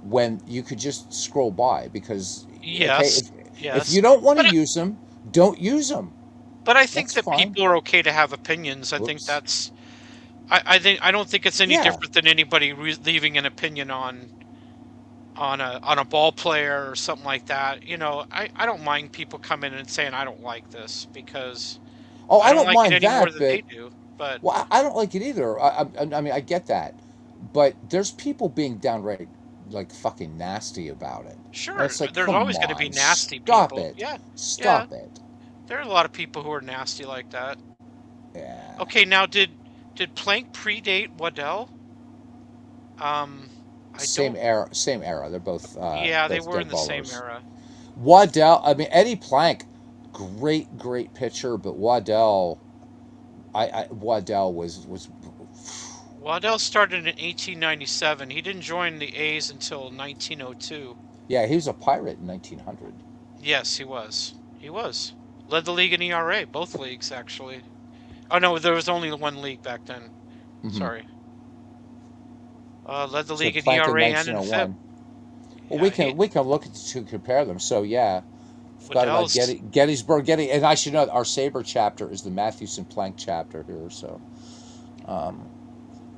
when you could just scroll by because okay, yes, if yes, you don't want to but use them, don't use them. I think That's that fine. people are okay to have opinions. I think Whoops. that's I don't think it's any Yeah. different than anybody leaving an opinion on a ball player or something like that. You know, I don't mind people coming in and saying I don't like this because Oh, I I don't don't like it mind any more that, than but they do. But well, I don't like it either. I mean, I get that, but there's people being downright like fucking nasty about it, and sure, it's like, there's come always going to be on, nasty stop people. it, Yeah, yeah, stop it. there are a lot of people who are nasty like that. Yeah. Okay, now did Plank predate Waddell? Um, I Same don't. era, same era. They're Yeah, they both were in dead the same ballers. era. Waddell, I mean Eddie Plank, great pitcher, but Waddell was Waddell started in 1897. He didn't join the A's until 1902. yeah, he was a Pirate in 1900. Yes, he was. He was. Led the league in ERA, both leagues actually. Oh no, there was only one league back then. Hmm. Sorry. Led the So league in Plank in ERA and in FIP. 1901. Well, Yeah, he we can look to compare them. So yeah, forgot about Waddell's. Gettysburg, and I should know our Saber chapter is the Mathewson Plank chapter here. So, um,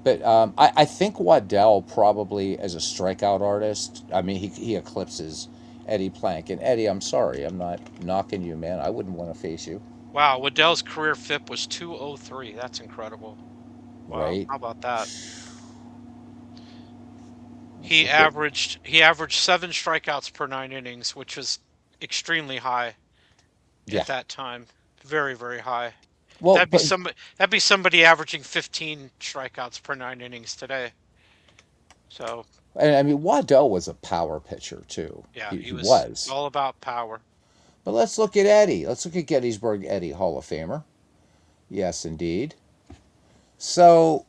but I think Waddell probably as a strikeout artist. I mean, he eclipses Eddie Plank. And Eddie, I'm sorry, I'm not knocking you, man. I wouldn't want to face you, Wow, Waddell's career FIP was 203. That's incredible. Wow, right? how about that? Let's look at He averaged 7 strikeouts per 9 innings, which was extremely high yeah. at that time. Very, very high. Well, but That'd be somebody averaging 15 strikeouts per 9 innings today. So and I mean Waddell was a power pitcher too. yeah, He it's was. all about power. But let's look at Eddie. Let's look at Gettysburg Eddie, Hall of Famer. Yes, indeed. So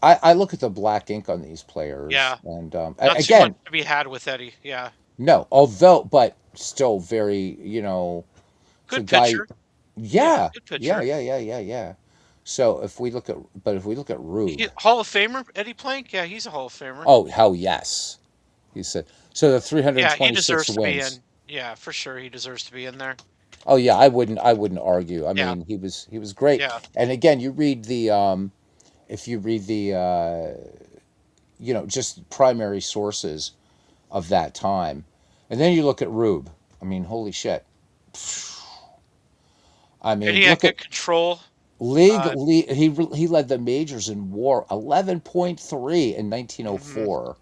I look at the black ink on these players, Yeah, and not too much again, to be had with Eddie. Yeah, no, although, but still very, it's a good guy. pitcher. Yeah, Yeah, good yeah, pitcher. yeah, yeah, yeah, yeah. So if we look at Rube, Hall of Famer Eddie Plank. Yeah, he's a Hall of Famer. oh hell yes, he said. So the Yeah, he 326 deserves to be wins. in. Yeah, for sure, he deserves to be in there. Oh yeah, I wouldn't argue. I Yeah, mean, he was great. yeah. And again, you read the if you read the just primary sources of that time, and then you look at Rube. I mean, holy shit. I And mean, he had look at good control. league. Uh, He led the majors in WAR 11.3 in hmm 1904.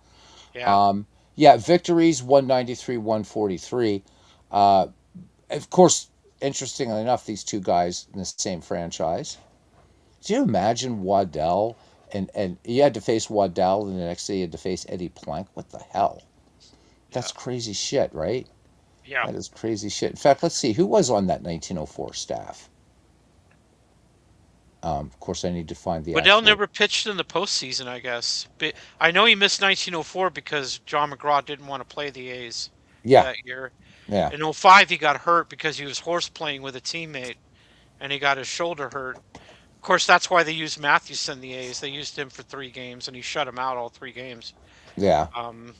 Yeah, Um, yeah, victories 193, 143. Uh, of course, interestingly enough, these two guys in the same franchise. Do you imagine Waddell and you had to face Waddell, and the next day you had to face Eddie Plank? What the hell? yeah, That's crazy shit, right? yeah. That is crazy shit. In fact, let's see who was on that 1904 staff. Of course, I need to find the Waddell actual. never pitched in the postseason, I guess. But I know he missed 1904 because John McGraw didn't want to play the A's Yeah, that year. yeah, In '05, he got hurt because he was horse playing with a teammate and he got his shoulder hurt. Of course, that's why they used Matthews in the A's. They used him for 3 games and he shut him out all 3 games. yeah. Um,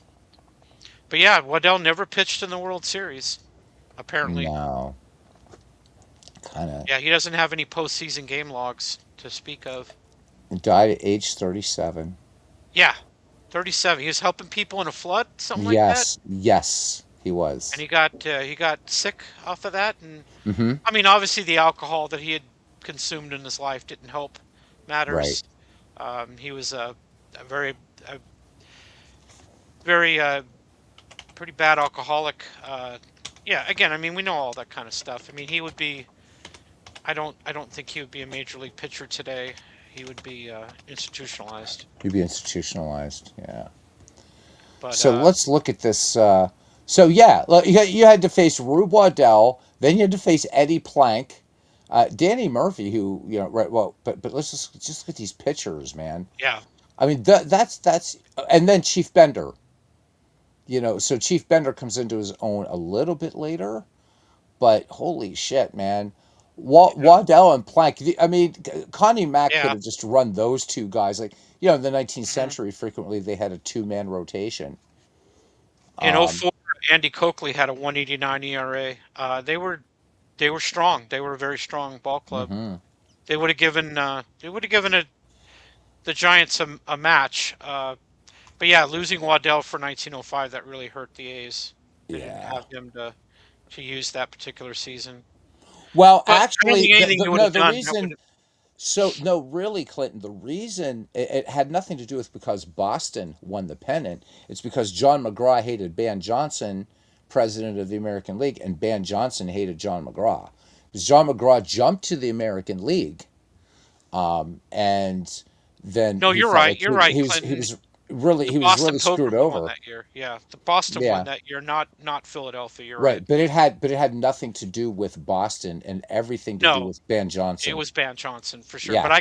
but yeah, Waddell never pitched in the World Series, apparently. No, kind of Yeah, he doesn't have any postseason game logs to speak of. died at age 37. Yeah, 37. He was helping people in a flood, something like that. Yes, yes, he And was. he got sick off of that. And Mm-hmm. I mean, obviously, the alcohol that he had consumed in his life didn't help Right. matters. He was a a very pretty bad alcoholic. Yeah, again, I mean, we know all that kind of stuff. I mean, he would be. I don't think he would be a major league pitcher today. He would be institutionalized. He'd be institutionalized. Yeah. But So let's look at this. So yeah, look, you had to face Rube Waddell, then you had to face Eddie Plank, Danny Murphy, who right. Well, but let's just look at these pitchers, man. yeah, I mean that's and then Chief Bender. So Chief Bender comes into his own a little bit later, but holy shit, man. yeah, Waddell and Plank. I mean, Connie Mack could yeah. have just run those two guys. Like, in the 19th hmm century, frequently they had a two-man rotation. In Um, '04, Andy Coakley had a 1.89 ERA. They were strong. They were a very strong ball club. mhm. They would have given the Giants a match. But yeah, losing Waddell for 1905 that really hurt the A's. They didn't Yeah. have him to use that particular season. Well, But I don't actually, think anything he would no, have the done that would reason. So no, really, Clinton. The reason it had nothing to do with because Boston won the pennant. It's because John McGraw hated Ban Johnson, president of the American League, and Ban Johnson hated John McGraw. Because John McGraw jumped to the American League, and then No, he felt like You're right, he Clinton. was The he was really Boston screwed Pilgrims won over. that year. Yeah, the Boston won Yeah. that year, not Philadelphia. You're right. Right, but it had nothing to do with Boston and everything to do No, with Ben it Johnson. was Ban Johnson for sure. Yeah, But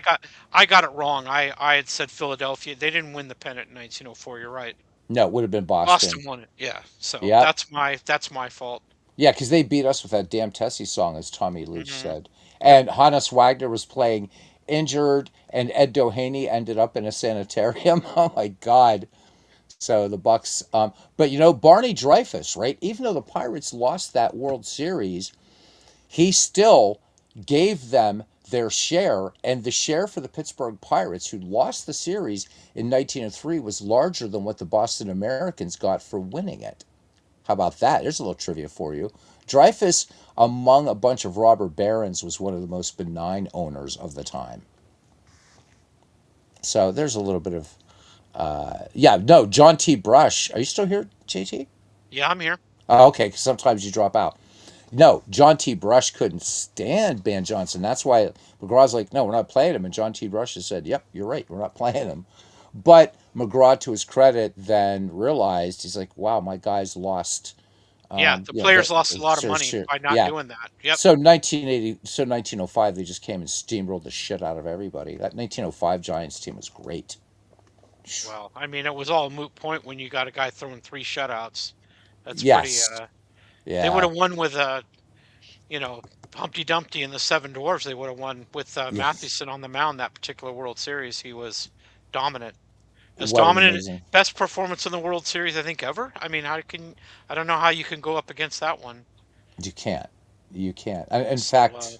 I got it wrong. I had said Philadelphia. They didn't win the pennant in 1904. You're right. no, it would have been Boston. Boston won it. Yeah. So Yep. that's my fault. Yeah, because they beat us with that damn Tessie song, as Tommy Leach hmm said. And Hannes Wagner was playing injured, and Ed Doheny ended up in a sanitarium. Oh my God! So the Bucks, but Barney Dreyfuss, right? Even though the Pirates lost that World Series, he still gave them their share, and the share for the Pittsburgh Pirates, who lost the series in 1903, was larger than what the Boston Americans got for winning it. How about that? There's a little trivia for you. Dreyfus, among a bunch of robber barons, was one of the most benign owners of the time. So there's a little bit of, yeah, no, John T. Brush. Are you still here, JT? Yeah, I'm here. Oh, okay, 'cause sometimes you drop out. No, John T. Brush couldn't stand Ban Johnson. That's why McGraw's like, no, we're not playing him. And John T. Brush has said, yep, you're right, we're not playing him. But McGraw, to his credit, then realized he's like, wow, my guys lost Yeah, the You know, players lost a lot of money by not yeah. doing that. Yep. So 1980, so 1905, they just came and steamrolled the shit out of everybody. That 1905 Giants team was great. Well, I mean, it was all a moot point when you got a guy throwing three shutouts. That's pretty. Yes. They would Yeah. have won with you know, Humpty Dumpty and the Seven Dwarfs. They would have won with Yeah. Mathewson on the mound that particular World Series. He was dominant, as What an dominant, amazing. best performance in the World Series I think ever. I mean, I don't know how you can go up against that one. You can't. You can't. In So, fact,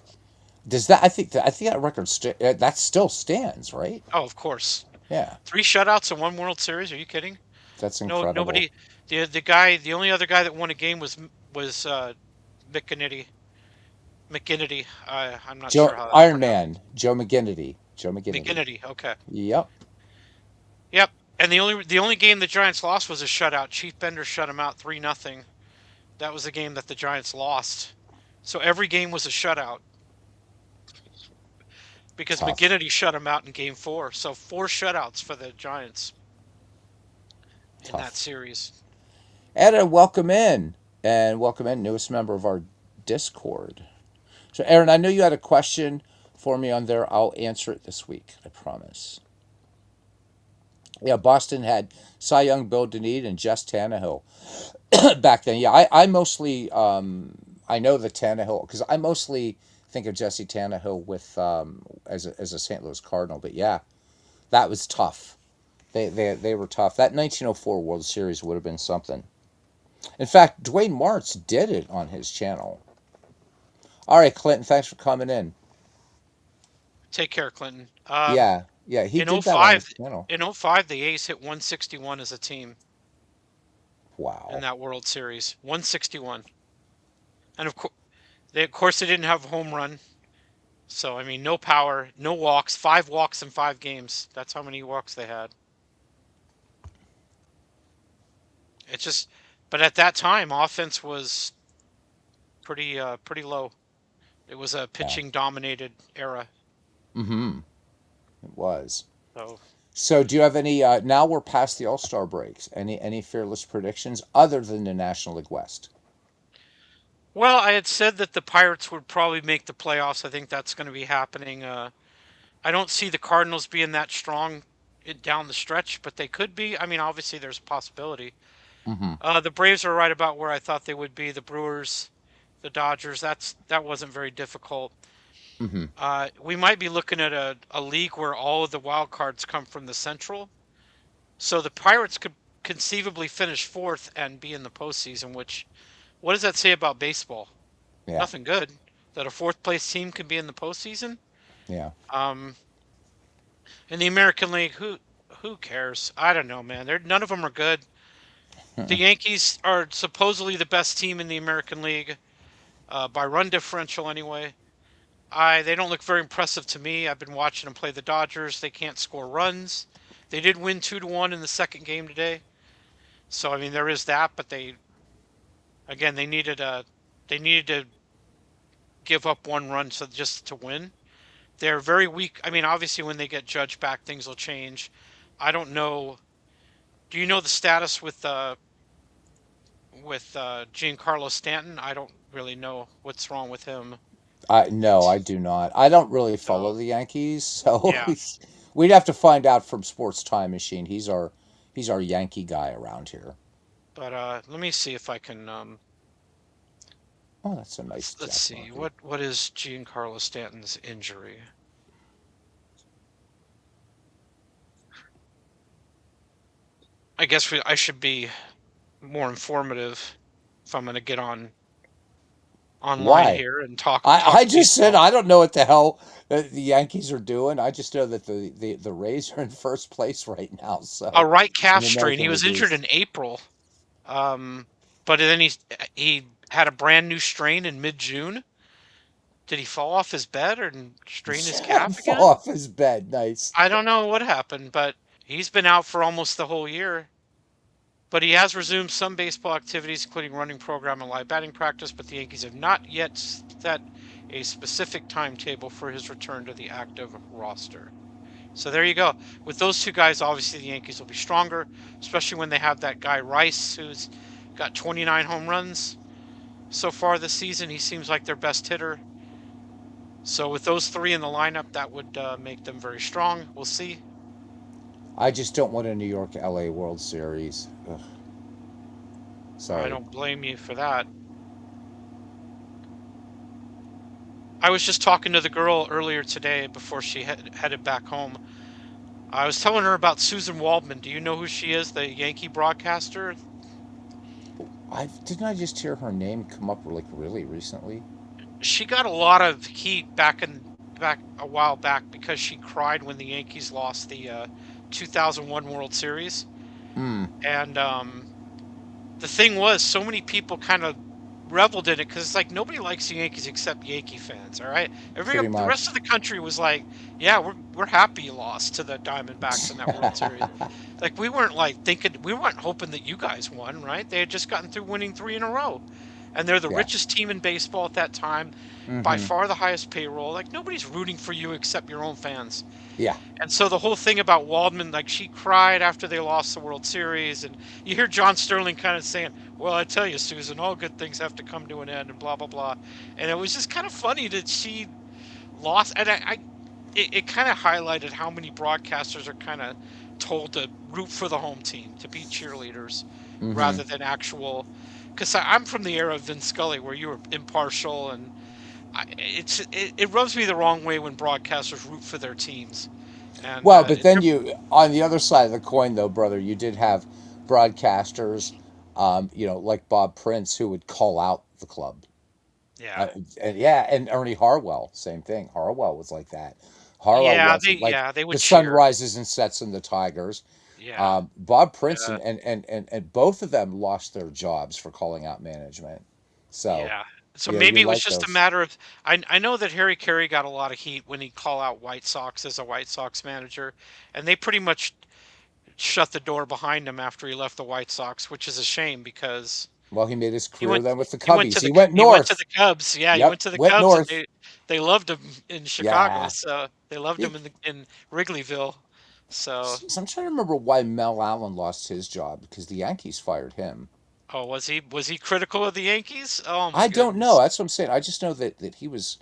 does that? I think that record that still stands, right? oh, of course, Yeah. three shutouts in one World Series. Are you kidding? That's No, incredible. nobody. The only other guy that won a game was McInerney. McGinnity. I'm not sure Joe how that's Iron pronounced. Man, Joe McGinnity. Joe McGinnity. McGinnity. Okay. Yep. Yep. And the only game the Giants lost was a shutout. Chief Bender shut him out 3-0. That was the game that the Giants lost. So every game was a shutout because Tough. McGinnity shut him out in game 4. So 4 shutouts for the Giants in that Tough. series. And welcome in. And welcome in, newest member of our Discord. So, Aaron, I know you had a question for me on there. I'll answer it this week. I promise. Yeah, Boston had Cy Young, Bill Dunede, and Jess Tannehill back then. Yeah, I mostly I know the Tannehill because I mostly think of Jesse Tannehill with as a St. Louis Cardinal. But yeah, that was tough. They were tough. That 1904 World Series would have been something. In fact, Dwayne Martz did it on his channel. All right, Clinton, thanks for coming in. Take care, Clinton. Yeah, yeah, he In did that on his '05, channel. in '05, the A's hit 161 as a team in Wow. that World Series. 161. And of course they didn't have a home run. So I mean, no power, no walks, 5 walks in 5 games. That's how many walks they had. It just, but at that time, offense was pretty low. It was a Yeah. pitching dominated era. Mm-hmm. It was. So, So, do you have any? Now we're past the All Star breaks. Any fearless predictions other than the National League West? well, I had said that the Pirates would probably make the playoffs. I think that's going to be happening. I don't see the Cardinals being that strong down the stretch, but they could be. I mean, obviously, there's a possibility. Mm-hmm. The Braves are right about where I thought they would be. The Brewers, the Dodgers. That wasn't very difficult. Mm-hmm. We might be looking at a league where all of the wild cards come from the Central. So the Pirates could conceivably finish fourth and be in the postseason, which, what does that say about baseball? Yeah. Nothing good. That a fourth place team can be in the postseason. Yeah. Um, in the American League, who cares? I don't know, man. None of them are good. The Yankees are supposedly the best team in the American League, by run differential anyway. They don't look very impressive to me. I've been watching them play the Dodgers. They can't score runs. They did win 2-1 in the second game today. So I mean there is that, but again they needed to give up 1 run so just to win. They're very weak. I mean, obviously when they get Judge back, things will change. I don't know. Do you know the status with Giancarlo Stanton? I don't really know what's wrong with him. I no, I do not. I don't really follow So the Yankees, so yeah, we'd have to find out from Sports Time Machine. He's our Yankee guy around here. but let me see if I can. Oh, that's a nice Let's Jack see. Murphy. What is Giancarlo Stanton's injury? I guess I should be more informative if I'm going to get online Why? here and talk I talk just said baseball. I don't know what the hell the Yankees are doing. I just know that the Rays are in first place right now. A So right in calf the strain. He American was League injured East. in April, but then he had a brand new strain in mid-June. Did he fall off his bed or strain his calf Fall again? off his bed. Nice. I don't know what happened, but he's been out for almost the whole year. But he has resumed some baseball activities, including running program and live batting practice, but the Yankees have not yet set a specific timetable for his return to the active roster. So there you go. With those two guys, obviously the Yankees will be stronger, especially when they have that guy Rice, who's got 29 home runs. so far this season. He seems like their best hitter. So with those three in the lineup, that would make them very strong. We'll see. I just don't want a New York LA World Series. Ugh, I sorry. don't blame you for that. I was just talking to the girl earlier today before she headed back home. I was telling her about Susan Waldman. Do you know who she is? The Yankee broadcaster. I didn't I just hear her name come up like really recently? She got a lot of heat back a while back because she cried when the Yankees lost the 2001 World Series. Hmm. And the thing was, so many people kind of reveled in it because it's like nobody likes the Yankees except Yankee fans. All right, Pretty the rest much. of the country was like, yeah, we're happy you lost to the Diamondbacks in that World Series. Like we weren't like thinking, we weren't hoping that you guys won, right? They had just gotten through winning three in a row, and they're the Yeah. richest team in baseball at that time, by Mm-hmm. far the highest payroll. Like nobody's rooting for you except your own fans. Yeah. And so the whole thing about Waldman, like she cried after they lost the World Series, and you hear John Sterling kind of saying, "Well, I tell you, Susan, all good things have to come to an end," and blah blah blah. And it was just kind of funny that she lost, and it kind of highlighted how many broadcasters are kind of told to root for the home team, to be cheerleaders, Mm-hmm. rather than actual. Because I'm from the era of Vin Scully, where you were impartial, and it rubs me the wrong way when broadcasters root for their teams. And Well, but then you, on the other side of the coin, though, brother, you did have broadcasters, like Bob Prince, who would call out the club. yeah. Uh, and yeah, and Ernie Harwell, same thing. Harwell was like that. Harwell wasn't like Yeah, they the would cheer. sunrises and sets in the Tigers. Yeah. Bob Prince Yeah. and both of them lost their jobs for calling out management. So, Yeah. So you maybe it was like just a those. matter of I know that Harry Carey got a lot of heat when he called out White Sox as a White Sox manager, and they pretty much shut the door behind him after he left the White Sox, which is a shame because Well, he made his he career went then with the he went Cubbies. to the He went he went to the north. Cubs. Yeah, he went Yep, to the went Cubs, and north. they loved him in Chicago. Yeah. So they loved Yeah, him in Wrigleyville. So, so I'm trying to remember why Mel Allen lost his job because the Yankees fired him. oh, was he critical of the Yankees? Oh my I don't know. goodness. That's what I'm saying. I just know that he was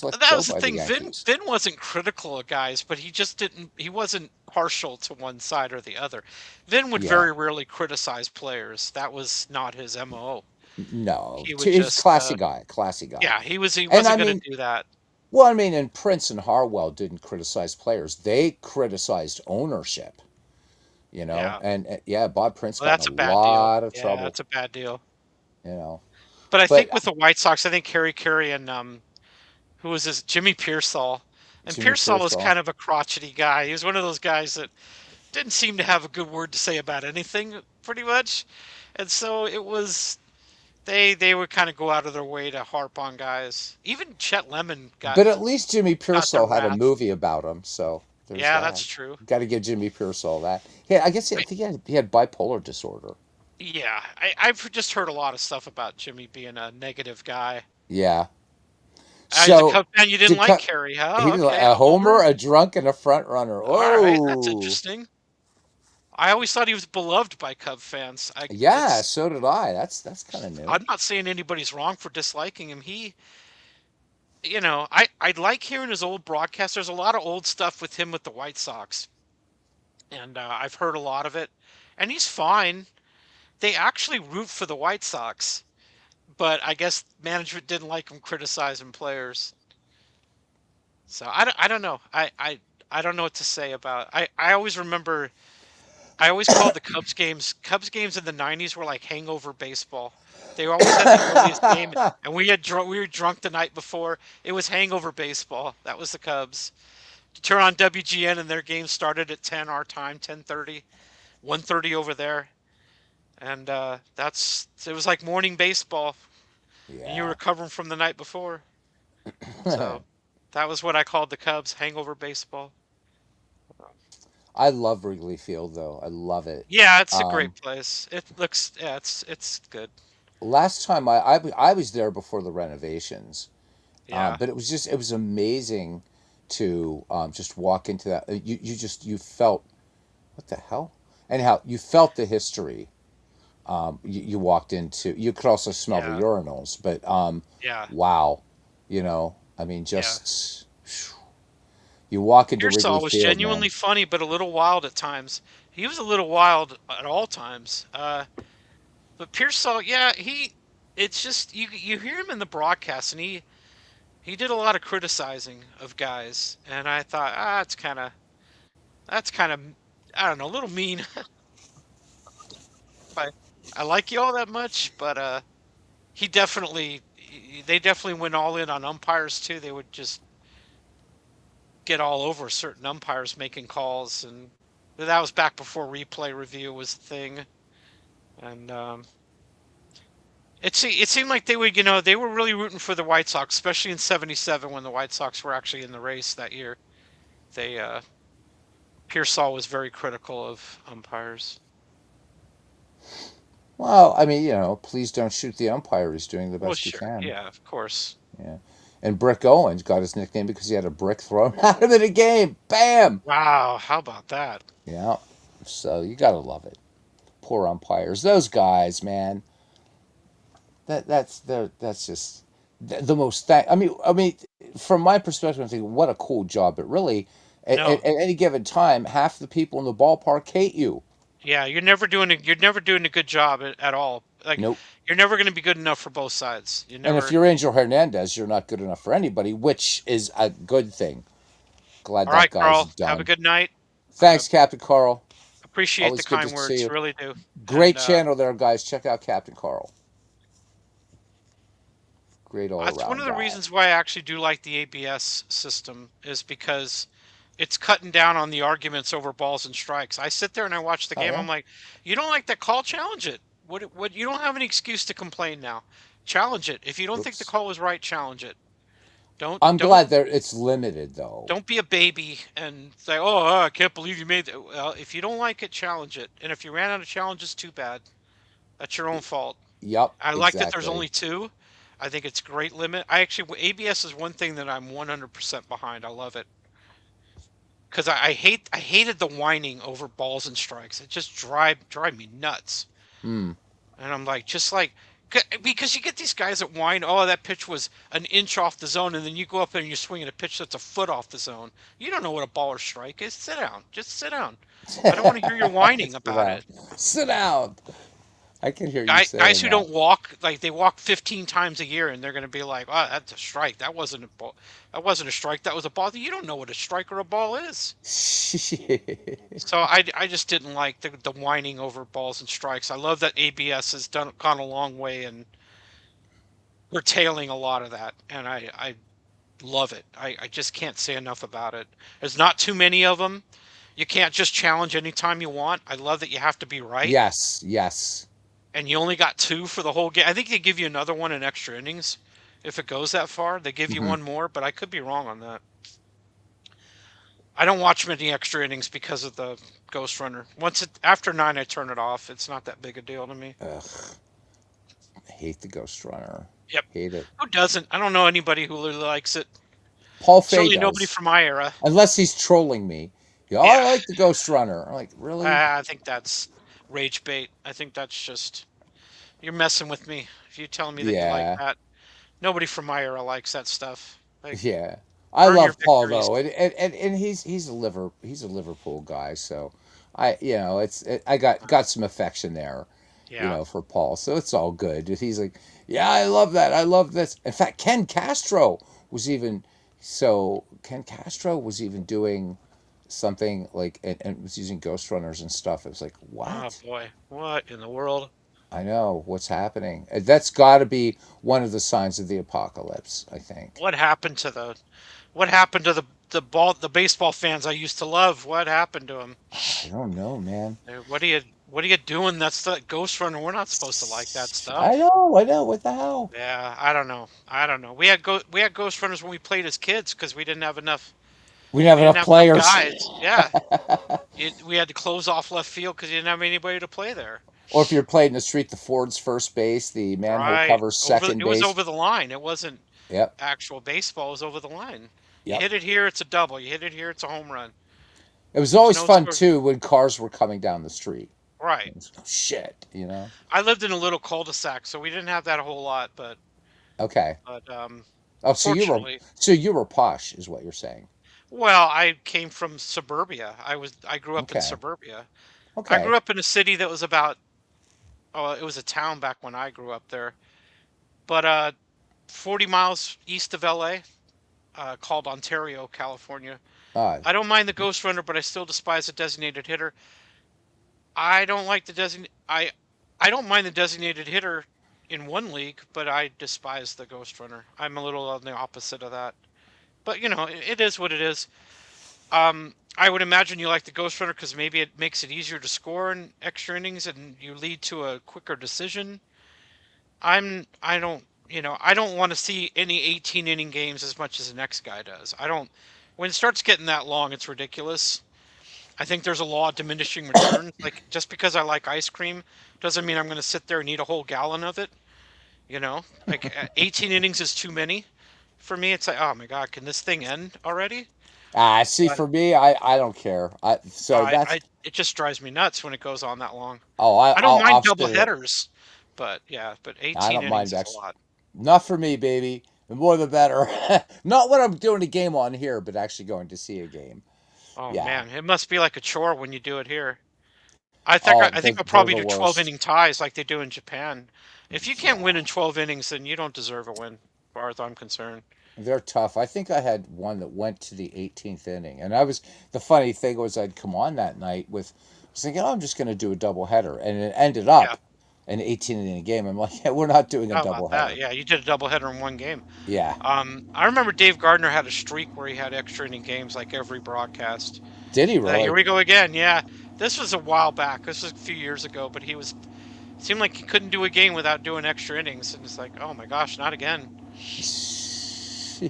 let That go was the by the thing. Yankees. Vin wasn't critical of guys, but he just didn't. He wasn't partial to one side or the other. Vin would Yeah. very rarely criticize players. That was not his MO. No, He would he's a just, classy guy, classy guy. yeah, he was. He And I wasn't going mean, to do that. well, I mean, and Prince and Harwell didn't criticize players. They criticized ownership, Yeah. and yeah, Bob Prince Well, got in a that's a bad deal. lot of Yeah, trouble, that's a bad deal. you know. But I But think with the White Sox, I think Harry Carey and who was this? Jimmy Pearsall. And Jimmy Pearsall was Pearsall, kind of a crotchety guy. He was one of those guys that didn't seem to have a good word to say about anything, pretty much. And so it was they would kind of go out of their way to harp on guys. Even Chet Lemon but at least Jimmy got their Pearsall had a wrath. movie about him, so there's Yeah, that. that's true. Got to give Jimmy Pearsall that. Yeah, I guess I I, think he had bipolar disorder. yeah, I've just heard a lot of stuff about Jimmy being a negative guy. Yeah. As a So Cub fan, you didn't did like cut. Carey, He huh? was Okay, a a homer, homer. a drunk, and a front runner. All right, that's Oh, interesting. I always thought he was beloved by Cub fans. yeah. So did I. That's kind of new. I'm not saying anybody's wrong for disliking him. I like hearing his old broadcasts. There's a lot of old stuff with him with the White Sox, and I've heard a lot of it, and he's fine. They actually root for the White Sox, but I guess management didn't like him criticizing players. So I don't know. I don't know what to say about. I always remember. I always called the Cubs games in the '90s were like hangover baseball. They always had the earliest game, and we were drunk the night before. It was hangover baseball. That was the Cubs. You turn on WGN and their game started at 10 our time, 10:30, 1:30 over there, and that's it was like morning baseball, and you were Yeah. recovering from the night before. So that was what I called the Cubs, hangover baseball. I love Wrigley Field though. I love it. Yeah, it's a great Um, place. It looks, yeah, it's good. Last time I was there before the renovations, Yeah. but it was amazing to just walk into that. You felt what the hell? Anyhow, you felt the history. You walked into. You could also smell the Yeah, urinals, but yeah, wow, I mean, yeah. just you walk into Wrigley Pearsall was Field, man. genuinely funny, but a little wild at times. He was a little wild at all times. But Pearsall, yeah, it's just you hear him in the broadcast, and he did a lot of criticizing of guys, and I thought, that's kind of, I don't know, a little mean. I I like you all that much, but they definitely went all in on umpires too. They would just get all over certain umpires making calls, and that was back before replay review was the thing. And it seemed like they were really rooting for the White Sox, especially in '77 when the White Sox were actually in the race that year. They Pearsall was very critical of umpires. Well, I mean, please don't shoot the umpire. He's doing the Well, best he sure, can. yeah, of course. Yeah. And Brick Owens got his nickname because he had a brick thrown at him in a game. Bam! Wow, how about that? Yeah. So you gotta love it. Poor umpires. Those guys, man. That's just the most I mean, from my perspective, I'm thinking, what a cool job. But really, at No, any given time, half the people in the ballpark hate you. yeah, you're never doing a good job at all. Like Nope. you're never going to be good enough for both sides. You And if never. you're Angel Hernandez, you're not good enough for anybody, which is a good thing. Glad All that right, guy's Carl. Have a done. good night. I Thanks, Captain Carl. appreciate the Always good to kind see words, you. really do. Great And channel there, guys. Check out Captain Carl. Great all that's one around of the guy. reasons why I actually do like the ABS system is because it's cutting down on the arguments over balls and strikes. I sit there and I watch the Oh game. yeah. I'm like, you don't like that call? Challenge it. What? You don't have any excuse to complain now. Challenge it. If you don't think the Oops. call was right, challenge it. Don't I'm don't glad there it's limited though. don't be a baby and say, "Oh, I can't believe you made that." Well, if you don't like it, challenge it. And if you ran out of challenges, too bad. That's your own fault. Yep, I like that there's exactly. only two. I think it's a great limit. I actually ABS is one thing that I'm 100% behind. I love it because I hated the whining over balls and strikes. It just drive me nuts. Hmm. And I'm like, because you get these guys that whine, oh, that pitch was an inch off the zone, and then you go up and you're swinging a pitch that's a foot off the zone. You don't know what a ball or strike is. Sit down. Just sit down. I don't want to hear your whining Sit about down. it. Sit down. I can hear you Guys saying who that. don't walk, like they walk 15 times a year, and they're going to be like, "Oh, that's a strike. That wasn't a ball. That wasn't a strike. That was a ball." You don't know what a strike or a ball is. So I just didn't like the whining over balls and strikes. I love that ABS has gone a long way in curtailing a lot of that, and I love it. I just can't say enough about it. There's not too many of them. You can't just challenge anytime you want. I love that you have to be right, Yes, yes. and you only got two for the whole game. I think they give you another one in extra innings if it goes that far. They give you Hmm. one more, but I could be wrong on that. I don't watch many extra innings because of the Ghost Runner. After nine, I turn it off. It's not that big a deal to me. Ugh, I hate the Ghost Runner. Yep. Hate it. Who doesn't? I don't know anybody who really likes it. Paul Fay Certainly nobody does. from my era. Unless he's trolling me. Yeah, I Yeah. like the Ghost Runner. I'm like, really? I think that's rage bait. I think that's just you're messing with me if you tell me that you like Yeah. that. Nobody from my era likes that stuff. Like Yeah. I earn your love Paul victories. though, and he's a Liverpool guy, so I got some affection there, Yeah. for Paul, so it's all good. He's like, yeah, I love that, I love this. In fact, Ken Castro was even doing something like and was using Ghost Runners and stuff. It was like, Oh what? boy, what in the world? I know what's happening. That's got to be one of the signs of the apocalypse, I think. What happened to the baseball fans I used to love? What happened to them? I don't know, man. What are you doing? That's the Ghost Runner. We're not supposed to like that I stuff. know, I know. What the hell? Yeah, I don't know. I don't know. We had Ghost Runners when we played as kids because We didn't have we didn't enough have enough players. guys. Yeah, we had to close off left field because you didn't have anybody to play there. Or if you're playing in the street, the Ford's first base, the manhole Right. covers second It was base. over the line. It wasn't Yep, actual baseball. It was over the line. You yep. hit it here, it's a double. You hit it here, it's a home run. It was There's always no fun sort. too when cars were coming down the street. Right. Shit, you know. I lived in a little cul-de-sac, so we didn't have that a whole lot, Okay. but Oh, fortunately, so you were posh, is what you're saying. well, I came from suburbia. I grew up in Okay. suburbia. I Okay. grew up in a city that was about, oh, it was a town back when I grew up there, but 40 miles east of LA, called Ontario, California. Uh, I don't mind the ghost runner, but I still despise the designated hitter. I don't like the I don't mind the designated hitter in one league, but I despise the ghost runner. I'm a little on the opposite of that. But it is what it is. I would imagine you like the ghost runner because maybe it makes it easier to score in extra innings and you lead to a quicker decision. I don't want to see any 18 inning games as much as the next guy does. I don't When it starts getting that long, it's ridiculous. I think there's a law of diminishing returns. Like just because I like ice cream doesn't mean I'm going to sit there and eat a whole gallon of it. Like 18 innings is too many for me. It's like, oh my god, can this thing end already? see, But for me, I don't care. So that's it just drives me nuts when it goes on that long. oh, I don't I'll mind double sit it. headers, but yeah, but I 18 don't innings mind is a extra. lot. Not for me, baby. The more the better. Not when I'm doing a game on here, but actually going to see a game. Oh Yeah. man, it must be like a chore when you do it here. Oh, I think I'll they're probably the do 12 worst. inning ties like they do in Japan. If you can't win Yeah. in 12 innings, then you don't deserve a win, as far as I'm concerned. They're tough. I think I had one that went to the 18th inning, and I was the funny thing was I'd come on that night with I was thinking, oh, I'm just going to do a double header, and it ended Yeah. up an 18 inning game. I'm like, yeah, we're not doing a How about double that? header. Yeah, you did a doubleheader in one game. Yeah, I remember Dave Gardner had a streak where he had extra inning games like every broadcast. did he Here really? we go again. Yeah, this was a while back. This was a few years ago, but seemed like he couldn't do a game without doing extra innings, and it's like, oh my gosh, not again.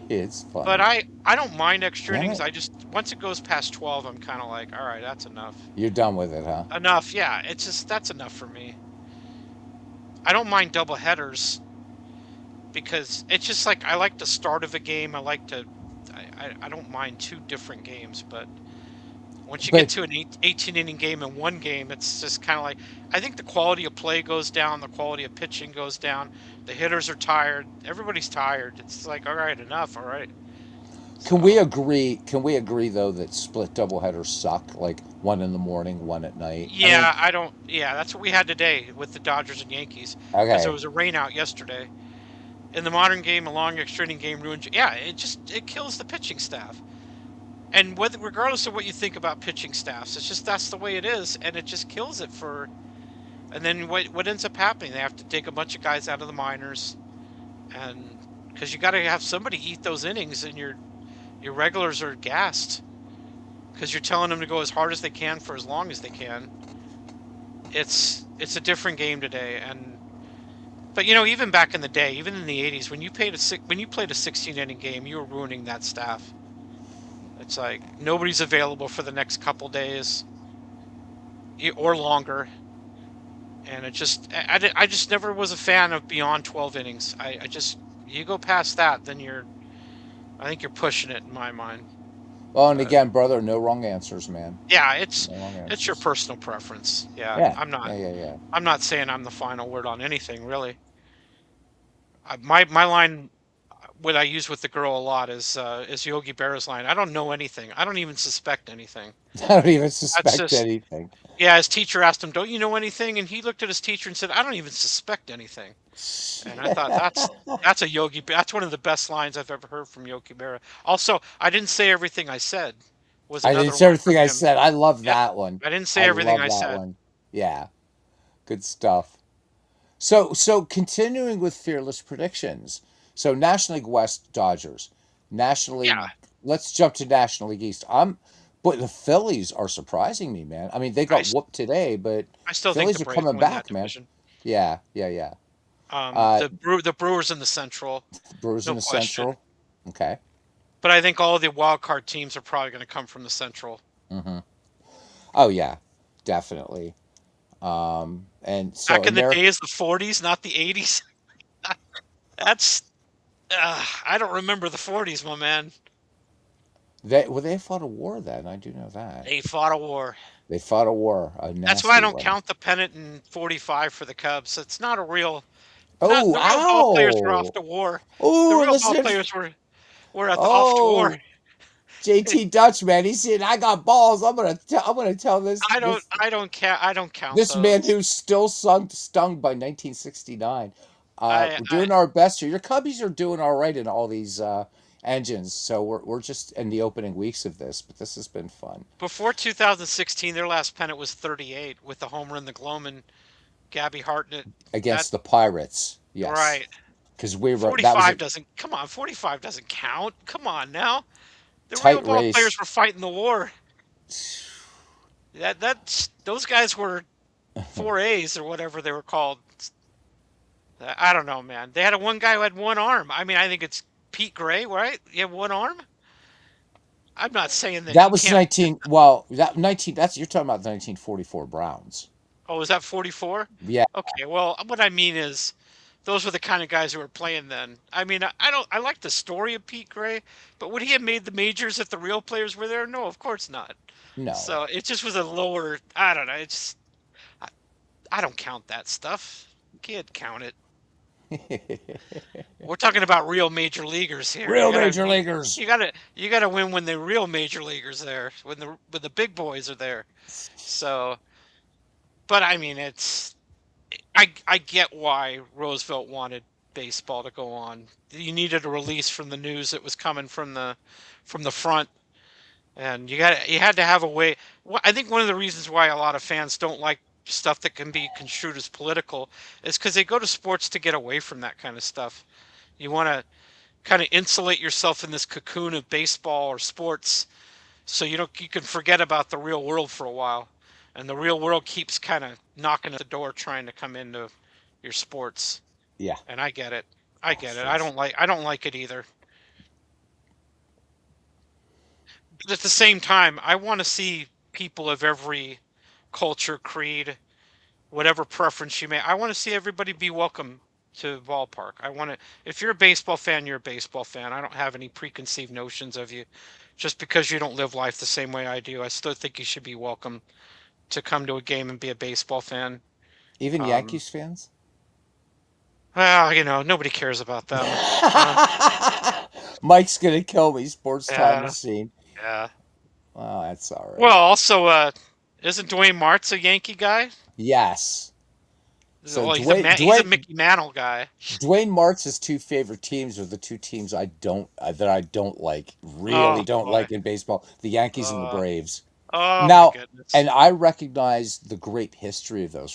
It's But funny. I don't mind extra Damn innings. it, I just once it goes past 12, I'm kind of like, all right, that's enough. you're done with it, huh? Enough. Yeah, it's just that's enough for me. I don't mind double headers because it's just like I like the start of a game. I don't mind two different games, but once you get But to an 18 inning game in one game, it's just kind of like I think the quality of play goes down, the quality of pitching goes down, the hitters are tired, everybody's tired. It's like, all right, enough, all right. can we So agree? Can we agree though that split doubleheaders suck? Like one in the morning, one at night. I mean, yeah, I don't. Yeah, that's what we had today with the Dodgers and Yankees because there okay, was a rain out yesterday. In the modern game, a long extra inning game ruins. Yeah, it kills the pitching staff. And whether regardless of what you think about pitching staffs, it's just that's the way it is, and it just kills it for. And then what ends up happening? They have to take a bunch of guys out of the minors, and because you got to have somebody eat those innings, and your regulars are gassed because you're telling them to go as hard as they can for as long as they can. It's a different game today, and but even back in the day, even in the '80s, when you played a 16 inning game, you were ruining that staff. It's like nobody's available for the next couple days or longer, and I just never was a fan of beyond 12 innings. I just you go past that, then I think you're pushing it in my mind. well, and But again, brother, no wrong answers, man. yeah, No wrong it's your answers. personal preference. Yeah, Yeah, yeah, yeah, yeah. I'm not saying I'm the final word on anything really. My line, what I use with the girl a lot is Yogi Berra's line. I don't know anything. I don't even suspect anything. I don't even That's suspect just anything. Yeah. His teacher asked him, "Don't you know anything?" And he looked at his teacher and said, "I don't even suspect anything." And I thought that's a Yogi. That's one of the best lines I've ever heard from Yogi Berra. Also, I didn't say everything I said was I another It's line everything from I him. said. I love Yep. that one. I didn't say I everything love I that said. one. Yeah, good stuff. So continuing with fearless predictions. So National League West Dodgers, National Yeah. League. Let's jump to National League East. But the Phillies are surprising me, man. I mean, they I got whooped today, but I still think the Phillies are Braves coming win that back, man. division. Yeah, yeah, yeah. Uh, The Brewers in the Central, Brewers in no the question. Central. Okay. But I think all the wild card teams are probably going to come from the Central. Hmm. Oh yeah, definitely. And so Back in the America. days, the '40s, not the '80s. That's I don't remember the '40s, my man. They fought a war then. I do know that. They fought a war. They fought a war, a That's why I nasty don't one. count the pennant in 45 for the Cubs. It's not a real, not Oh, the real ball players were off ow! to war. The Oh, real ball listen. players were at the off to war. Oh, JT Dutch, man. He said, "I got balls. I'm gonna tell I don't count this man those. who's still stung by 1969. We're I doing our best here. Your Cubbies are doing all right in all these engines, so we're just in the opening weeks of this, but this has been fun Before 2016, their last pennant was 38 with the homer in the Gloam and Gabby Hartnett. That against the Pirates. Yes, right. because 45 doesn't, come on, 45 doesn't count. Come on now. The real tight ball players race. were fighting the war. Those guys were 4As or whatever they were called. I don't know, man. They had a one guy who had one arm. I mean, I think it's Pete Gray, right? You have one arm. I'm not saying that That you was can't. 19. Well, that 19. That's you're talking about the 1944 Browns. Oh, is that 44? Yeah, Okay, well, what I mean is those were the kind of guys who were playing then. I mean, I don't I like the story of Pete Gray, but would he have made the majors if the real players were there? No, of course not. no. So it just was a lower, I don't know, I, I don't count that stuff. You can't count it. We're talking about real major leaguers here. Real major leaguers. You gotta win when the real major leaguers there, when the big boys are there. So, but I mean, I get why Roosevelt wanted baseball to go on. You needed a release from the news that was coming from the front, and you had to have a way. I think one of the reasons why a lot of fans don't like stuff that can be construed as political is because they go to sports to get away from that kind of stuff. You want to kind of insulate yourself in this cocoon of baseball or sports so you can forget about the real world for a while, and the real world keeps kind of knocking at the door trying to come into your sports. Yeah, And I get it. I get it. sure. I don't like it either. But at the same time, I want to see people of every culture, creed, whatever preference you may. I want to see everybody be welcome to the ballpark. I want to. If you're a baseball fan, you're a baseball fan. I don't have any preconceived notions of you. Just because you don't live life the same way I do, I still think you should be welcome to come to a game and be a baseball fan. Even Um, Yankees fans. well, nobody cares about them. Uh, Mike's gonna kill me. Sports time yeah, machine. yeah. Oh, that's all Well, right. also, isn't Dwayne Martz a Yankee guy? Yes. So Well, he's a Dwayne Mickey Mantle guy. Dwayne Martz's two favorite teams are the two teams I don't like, really Oh don't boy. like in baseball, the Yankees and the Uh, Braves. oh my Now, goodness. and I recognize the great history of those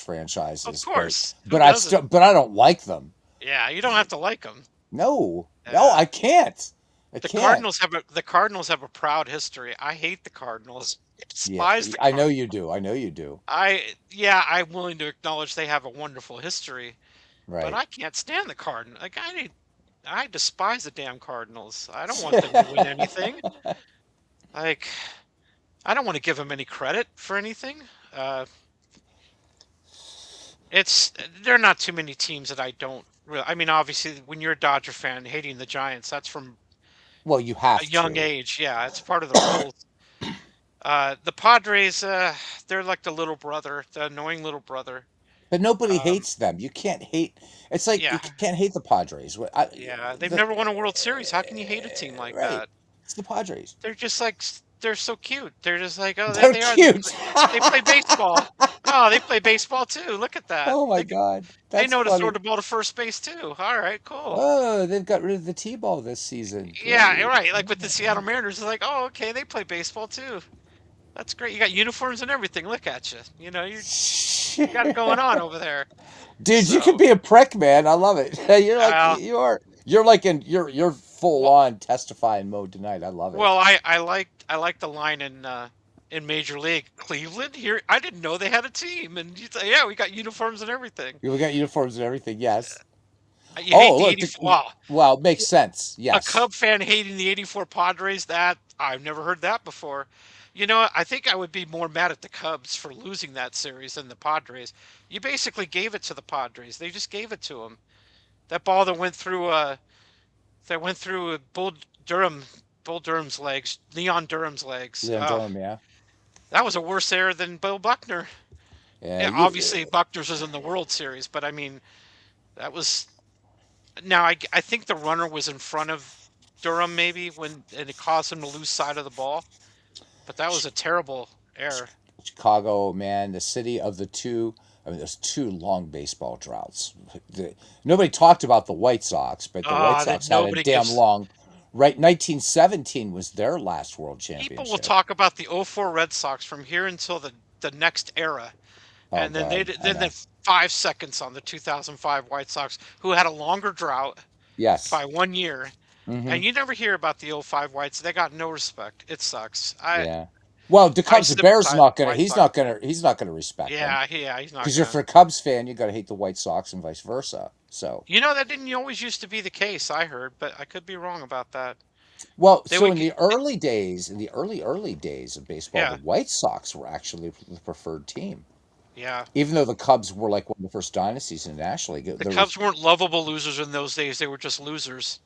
Of franchises, course. Who doesn't? but I don't like them. Yeah, you don't have to like them. No, no, Yeah. I can't. I can't. The Cardinals have a proud history. I hate the Cardinals. I Yeah, despise the I know Cardinals. you do. I know you do. I'm willing to acknowledge they have a wonderful history, but Right. I can't stand the Cardinals. Like I despise the damn Cardinals. I don't want them to win anything. Like I don't want to give them any credit for anything. Uh, it's there are not too many teams that I don't really. I mean, obviously, when you're a Dodger fan, hating the Giants, that's from Well, you a have young to. age. Yeah, it's part of the rules. The Padres, they're like the little brother, the annoying little brother. But nobody Um, hates them. You can't hate. It's like you yeah, can't hate the Padres. yeah, they've never won a World Series. How can you hate a team like Right. that? It's the Padres. They're just like they're so cute. They're just like, oh, there They're they are. cute. They play baseball. Oh, they play baseball too. Look at that. Oh my God, They that's know to throw funny. the ball to first base too. All right, cool. Oh, they've got rid of the T-ball this season. Yeah, Great. right. Like with the Seattle Mariners, it's like, oh, okay, they play baseball too. That's great. You got uniforms and everything. Look at you. You got it going on over there. Dude, you can So, be a prick, man. I love it. You're like uh, you're like in you're full well, on testifying mode tonight. I love it. I like the line in Major League Cleveland here. I didn't know they had a team, and you say, yeah, we got uniforms and everything. We got uniforms and everything. Yes. You hate Oh, the look. 84. Wow, Well, it makes sense. a Yes. Cub fan hating the 84 Padres. That I've never heard that before. I think I would be more mad at the Cubs for losing that series than the Padres. You basically gave it to the Padres. They just gave it to them. That ball that went through Bull Durham Bull Durham's legs, Leon Durham's legs. Leon Durham, yeah. That was a worse error than Bill Buckner. Yeah, Yeah, obviously Buckner's was in the World Series, but I mean that was now I think the runner was in front of Durham maybe when and it caused him to lose sight of the ball, but that was a terrible error. Chicago, man, the city of the two. I mean, there's two long baseball droughts. Nobody talked about the White Sox, but the White Ah, that Sox had a nobody damn gives. long. Right, 1917 was their last World People will Championship. talk about the '04 Red Sox from here until the next era, Oh and then God, I then know. 5 seconds on the 2005 White Sox, who had a longer drought Yes. by 1 year. Hmm. And you never hear about the '05 Whites. They got no respect. It sucks. Yeah. Well, the I Cubs, the Bears sympathize not with gonna. White He's Sox not gonna. fans. He's not gonna respect them Yeah, he's not because if gonna. you're a Cubs fan, you got to hate the White Sox and vice versa. So, That didn't always used to be the case. I heard, but I could be wrong about that. well, They so would, in the early days, in the early days of baseball, the yeah, White Sox were actually the preferred team. yeah. Even though the Cubs were like one of the first dynasties internationally, The there was Cubs weren't lovable losers in those days. They were just losers,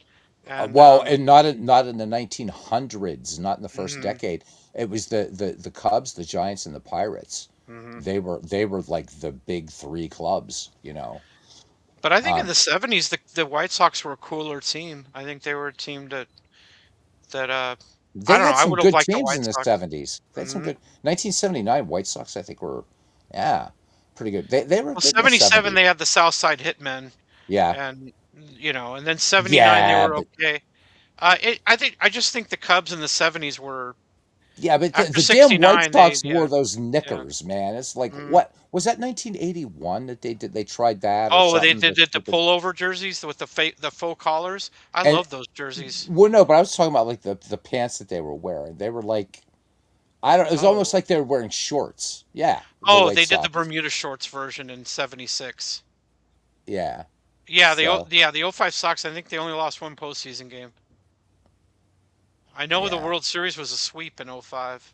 and well, and not in the 1900s, not in the first hmm decade. It was the Cubs, the Giants, and the Pirates. hmm They were like the big three clubs, you know. But I think in Um, the '70s, the White Sox were a cooler team. I think they were a team that I they don't know. had I some would have good liked the teams White in the Sox. 70s. They had some hmm good 1979 White Sox. I think were yeah pretty good. They were Well, good in the '77 '70s. they had the South Side Hitmen, Yeah, and and then '79 they yeah, were but okay. I just think the Cubs in the '70s were yeah, but after the damn White '69 they Sox wore yeah those yeah. knickers, man. It's like Mm. what was that 1981 that they did? They tried that or Oh, they something. did The the stupid pullover jerseys with the faux collars. I and love those jerseys. well, no, but I was talking about like the pants that they were wearing. They were like I don't. It was almost Oh, like they were wearing shorts. Yeah, the oh, White they did the Sox. Bermuda shorts version in '76. Yeah. Yeah, So the '05 Sox. I think they only lost one postseason game. I know the yeah, World Series was a sweep in '05,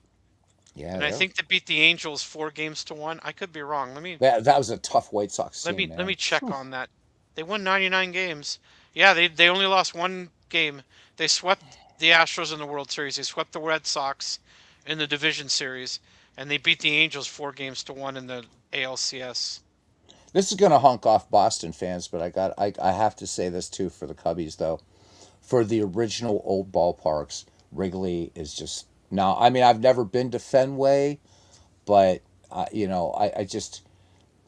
yeah. and I think they beat the Angels 4 games to 1. I could be wrong. That was a tough White Sox team, Let me man. check Whew. on that. They won 99 games. Yeah, they only lost one game. They swept the Astros in the World Series. They swept the Red Sox in the division series, and they beat the Angels 4 games to 1 in the ALCS. This is gonna honk off Boston fans, but I have to say this too for the Cubbies though. For the original old ballparks, Wrigley is just now. I mean, I've never been to Fenway, but I just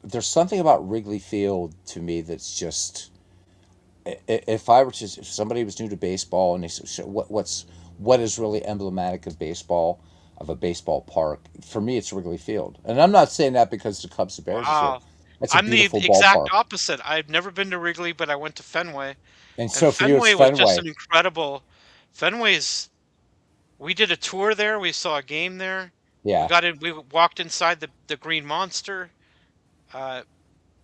there's something about Wrigley Field to me that's just if I were to if somebody was new to baseball and they said "So what is really emblematic of baseball of a baseball park for me it's Wrigley Field and I'm not saying that because the Cubs and Bears is here. Wow. It's a I'm the beautiful exact ballpark, opposite. I've never been to Wrigley, but I went to Fenway, and and so for you it's Fenway was just Fenway. an incredible. Fenway's. We did a tour there. We saw a game there. We Yeah. got in. We walked inside the Green Monster. Uh,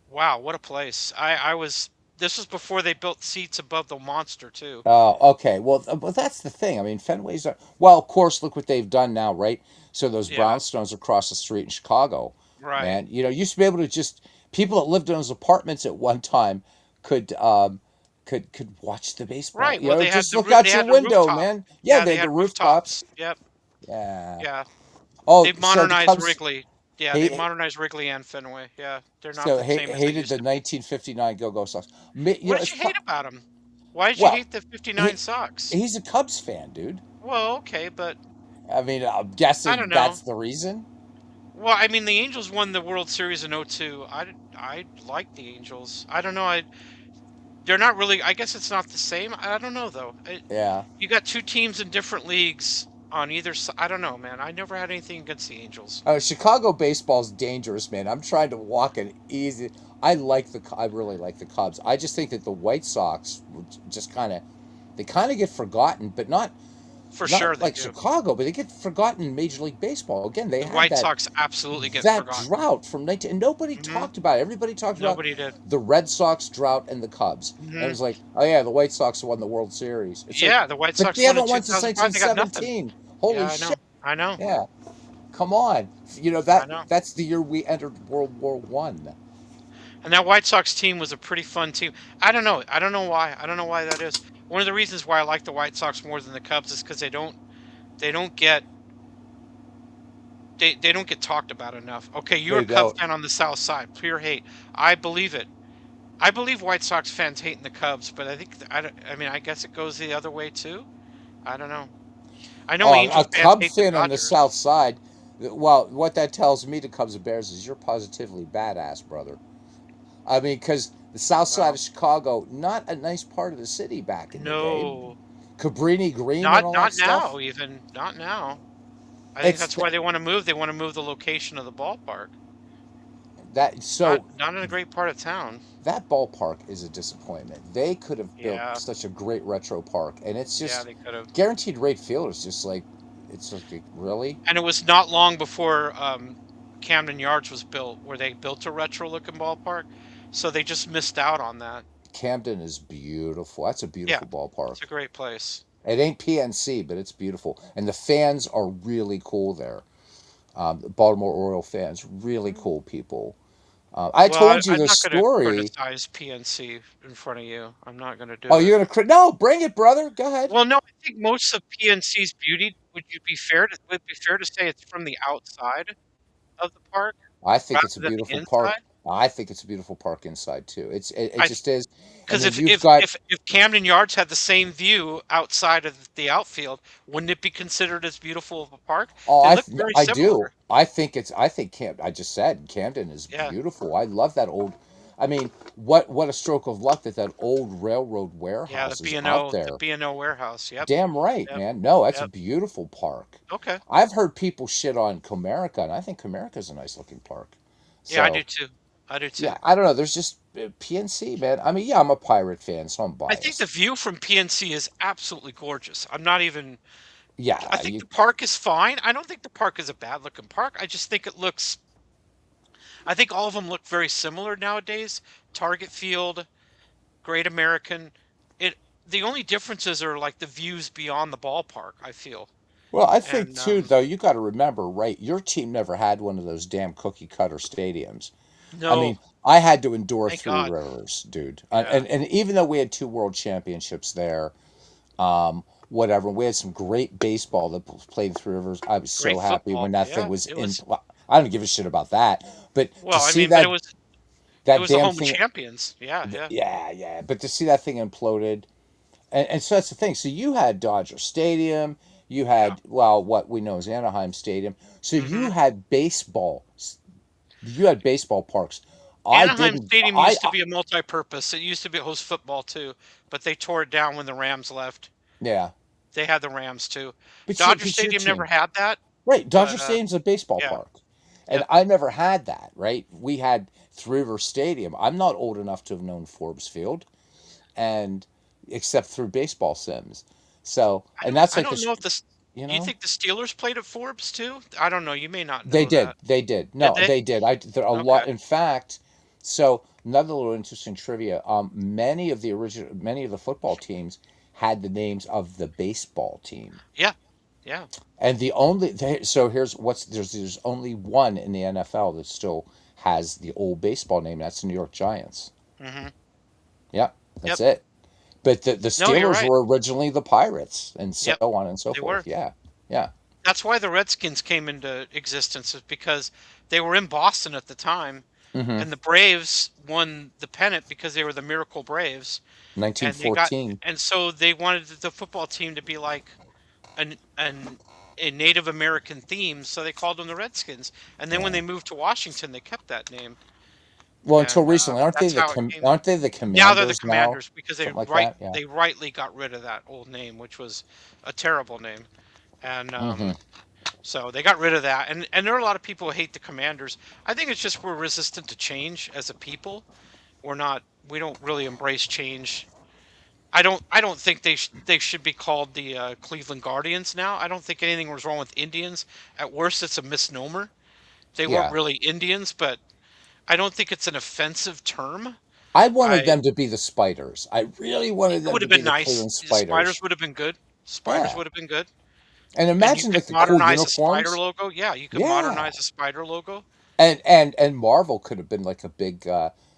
Wow, what a place. I was this was before they built seats above the monster too. Oh, okay. Well, that's the thing. I mean, Fenway's well, of course, look what they've done now, right? So those Yeah, brownstones across the street in Chicago, right. man. Used to be able to just people that lived in those apartments at one time could could watch the baseball. Right. Well, Just look out they your had the window, rooftop. man. Yeah, Yeah, they they had the had rooftops. rooftops. Yep. Yeah. Yeah. Oh, They've so the modernized Cubs Wrigley. Yeah, they hate modernized Wrigley and Fenway. Yeah, they're not so the hate, same as they hated used the to be. 1959 Go-Go Sox. What did It's you hate about them? Why did you well, hate the '59 he Sox? he's a Cubs fan, dude. Well, okay, but I mean, I'm I guessing don't know. that's the reason. Well, I mean, the Angels won the World Series in '02. I like the Angels. I don't know. They're not really. I guess it's not the same. I don't know though. Yeah. You got two teams in different leagues on either side. I don't know, man. I never had anything against the Angels. Chicago baseball's dangerous, man. I'm trying to walk an easy. I really like the Cubs. I just think that the White Sox just they kind of get forgotten, but For sure not they like do. Chicago, but they get forgotten in Major League Baseball. Again, they The had White Sox absolutely get that forgotten. drought from 19 and nobody Hmm talked about it. Everybody talked about Nobody did. the Red Sox drought and the Cubs. And it Hmm was like, oh yeah, the White Sox won the World Series. It's like, Yeah, the White but Sox they won in haven't won since 2005. They got nothing. 1917. Holy Yeah, I shit. know. I know. Yeah. Come on. I know. That's the year we entered World War One. And that White Sox team was a pretty fun team. I don't know. I don't know why. I don't know why that is. One of the reasons why I like the White Sox more than the Cubs is because they don't get they don't get talked about enough. Okay, you're a They Cub don't. fan on the South Side, pure hate. I believe it. I believe White Sox fans hating the Cubs, but I think I don't, I mean I guess it goes the other way too. I don't know. I know Oh, Angel a fans Cub hate the fan on the Dodgers. South Side. Well, what that tells me to Cubs and Bears is you're positively badass, brother. I mean, because the South Side Well, of Chicago, not a nice part of the city back in the day. no, Cabrini Green and not all that not stuff. now. Even not now. I think It's that's why they want to move. They want to move the location of the ballpark. that. Not So not in a great part of town. that ballpark is a disappointment. They could have built Yeah, such a great retro park, and it's yeah, just they could have. guaranteed rate field is just like it's like really. And it was not long before Camden Yards was built, where they built a retro-looking ballpark. So they just missed out on that. Camden is beautiful. That's a Yeah, beautiful ballpark. it's a great place. It ain't PNC, but it's beautiful, and the fans are really cool there. The Baltimore Oriole fans, really Mm. cool people. I Well, told you I'm the not going to story. criticize PNC in front of you. I'm not going to Oh, do it. you're gonna no, bring it, brother. Go ahead. Well, no, I think most of PNC's beauty, would it be fair to say it's from the outside of the park I think rather it's a than the beautiful park. inside? I think it's a beautiful park inside too. It I just is. And Because then you've got if Camden Yards had the same view outside of the outfield, wouldn't it be considered as beautiful of a park? oh, They look very I do. similar. I think I just said Camden is Yeah, beautiful. I love that old. I mean, what a stroke of luck that that old railroad yeah, warehouse is out The there. B&O warehouse. Yep, Damn right, yep, man. No, that's a yep. beautiful park. Okay. I've heard people shit on Comerica, and I think Comerica's a nice looking park. Yeah, I So do too. I do too. yeah, I don't know. There's just PNC, man. I mean, yeah, I'm a Pirate fan, so I'm I think the biased. view from PNC is absolutely gorgeous. I'm not even. I Yeah, think you the park is fine. I don't think the park is a bad looking park. I just think it looks. I think all of them look very similar nowadays. Target Field, Great American. It the only differences are like the views beyond the ballpark, I feel. well, I think And too, though, you got to remember, right? Your team never had one of those damn cookie cutter stadiums. I no, mean, I had to endure thank Three God. Rivers, dude. Yeah. And even though we had two world championships there, whatever, we had some great baseball that played in Three Rivers. I was so Great happy football. when that thing Yeah, was it in. was I don't give a shit about that, but to well, I see mean, but it that was the damn home of thing, champions. Yeah, yeah. yeah, yeah, but to see that thing imploded, and so that's the thing. So you had Dodger Stadium, you Yeah. had well, what we know as Anaheim Stadium. So hmm you had baseball parks. I Anaheim didn't. Stadium used to be a multi-purpose. It used to be host football too, but they tore it down when the Rams left. Yeah, They had the Rams too. Dodger but your Stadium never team, had that, right? Dodger but Stadium's a baseball yeah. park, and Yep. I never had that. Right? We had Three River Stadium. I'm not old enough to have known Forbes Field, and except through baseball sims. So, and that's I like don't this, know if this. you Do you know. think the Steelers played at Forbes too? I don't know. You may not They know did. that. They did. Did No, they? they did. There a lot. Okay. In fact, so another little interesting trivia. Many of the football teams had the names of the baseball team, Yeah. Yeah. and the only so here's what's there's only one in the NFL that still has the old baseball name. That's the New York Giants. hmm Yep, Yep. that's it. But the No, you're Steelers right. were originally the Pirates, and so Yep. on and so They forth. were. Yeah, yeah. That's why the Redskins came into existence, is because they were in Boston at the time, Mm-hmm. and the Braves won the pennant because they were the Miracle Braves, and they got 1914. and so they wanted the football team to be like an a Native American theme, so they called them the Redskins. And then when Yeah. they moved to Washington, they kept that name, Well, until and recently, that's how it came. aren't they the Now they're the Commanders now? Commanders because Something like that. Yeah. they rightly got rid of that old name, which was a terrible name, and Mm-hmm. so they got rid of that. And there are a lot of people who hate the Commanders. I think it's just we're resistant to change as a people. We're not. We don't really embrace change. I don't think they should be called the Cleveland Guardians now. I don't think anything was wrong with Indians. At worst, it's a misnomer. They weren't Yeah. really Indians, but I don't think it's an offensive term. I wanted I them to be the Spiders. I really wanted It them would to have be been the nice. Cleveland The Spiders Spiders. would have been good. Spiders Yeah. would have been good. And And you imagine could like the cool modernize a spider uniforms. logo. Yeah, you could Yeah. modernize a spider logo. And Marvel could have been like a big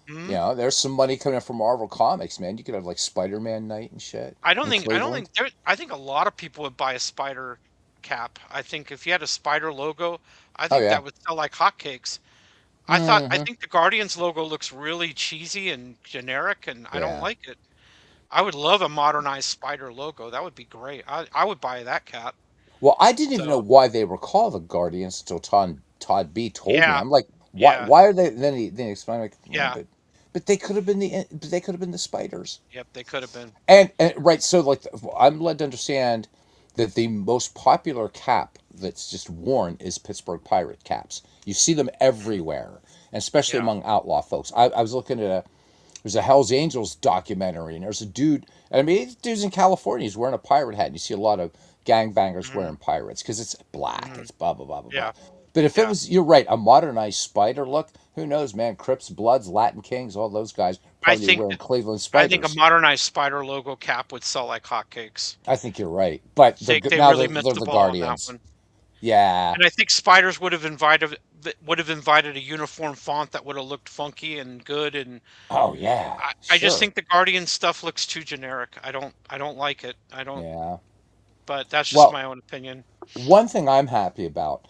You Hmm. know, there's some money coming in from Marvel Comics, man. You could have like Spider-Man night and shit in I don't Cleveland. think there. I think a lot of people would buy a spider cap. I think if you had a spider logo, I Oh think yeah. that would sell like hotcakes. I Hmm. think the Guardians logo looks really cheesy and generic, and I don't Yeah. like it. I would love a modernized spider logo. That would be great. I would buy that cap. Well, I didn't even know So why they were called the Guardians until Todd B told me. yeah, I'm like, why? yeah, Why are they? Then he explained like, well, yeah. but they could have been they could have been the spiders. Yep, they could have been. And right, so like I'm led to understand that the most popular cap that's just worn is Pittsburgh Pirate caps. You see them Mhm. everywhere, and especially Yeah. among outlaw folks. I was looking at there's a Hell's Angels documentary, and there's a dude. And I mean, this dude's in California. He's wearing a pirate hat, and you see a lot of gangbangers Hmm. wearing pirates because it's black. Hmm. It's blah blah blah blah blah. Yeah. But if it Yeah. was, you're right, a modernized spider look, who knows, man? Crips, Bloods, Latin Kings, all those guys I probably think wearing Cleveland I think a spiders. modernized spider logo cap would sell like hotcakes. I think you're right, but They now really missed they're the the ball on that Guardians. one. Yeah. And I think spiders would have invited a uniform font that would have looked funky and good. And Oh yeah. I just Sure. think the Guardian stuff looks too generic. I don't like it. I don't. Yeah. But that's just Well, my own opinion. one thing I'm happy about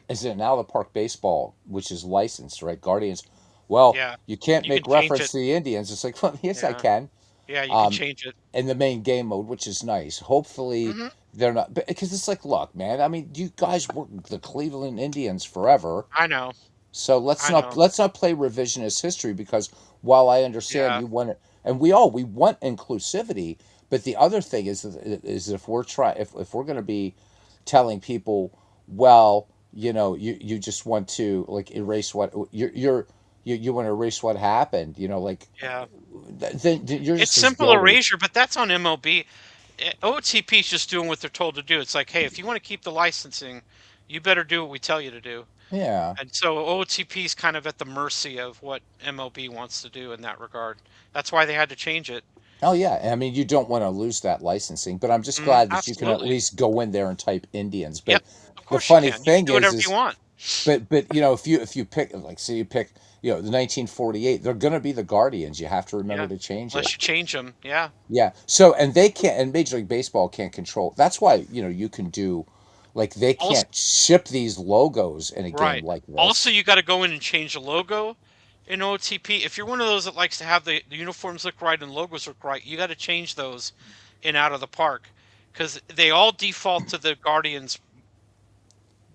is that now the park baseball, which is licensed, right? Guardians. Well, Yeah, you can't you can make change reference it. to the Indians. It's like, well, yes, I Yeah, can. yeah, you can Um, change it. in the main game mode, which is nice. Hopefully, Hmm. they're not because it's like, look, man. I mean, you guys were the Cleveland Indians forever. I know. So I know. let's not play revisionist history because while I understand Yeah. you want it, and we want inclusivity, but the other thing is if we're if we're going to be telling people, well, you know, you just want to like erase what you want to erase what happened, you know, like Yeah. then you're It's just as simple guilty. erasure, but that's on MLB. OTP is just doing what they're told to do. It's like, hey, if you want to keep the licensing, you better do what we tell you to do. Yeah. And so OTP is kind of at the mercy of what MLB wants to do in that regard. That's why they had to change it. Oh yeah. I mean, you don't want to lose that licensing, but I'm just Mhm, glad that you can at absolutely. least go in there and type Indians. Yep. But Of the course you funny can. You can thing do whatever you is want. but you know if you pick like say you pick you know the 1948 they're going to be the Guardians. You have to remember Yeah. to change it. Unless you change them. Yeah. Yeah. So and they can't and Major League Baseball can't control. That's why you know you can do like they Also, can't ship these logos in a game right. like Also, this. you got to go in and change the logo in OTP. If you're one of those that likes to have the uniforms look right and logos look right, you got to change those in Out of the Park because they all default to the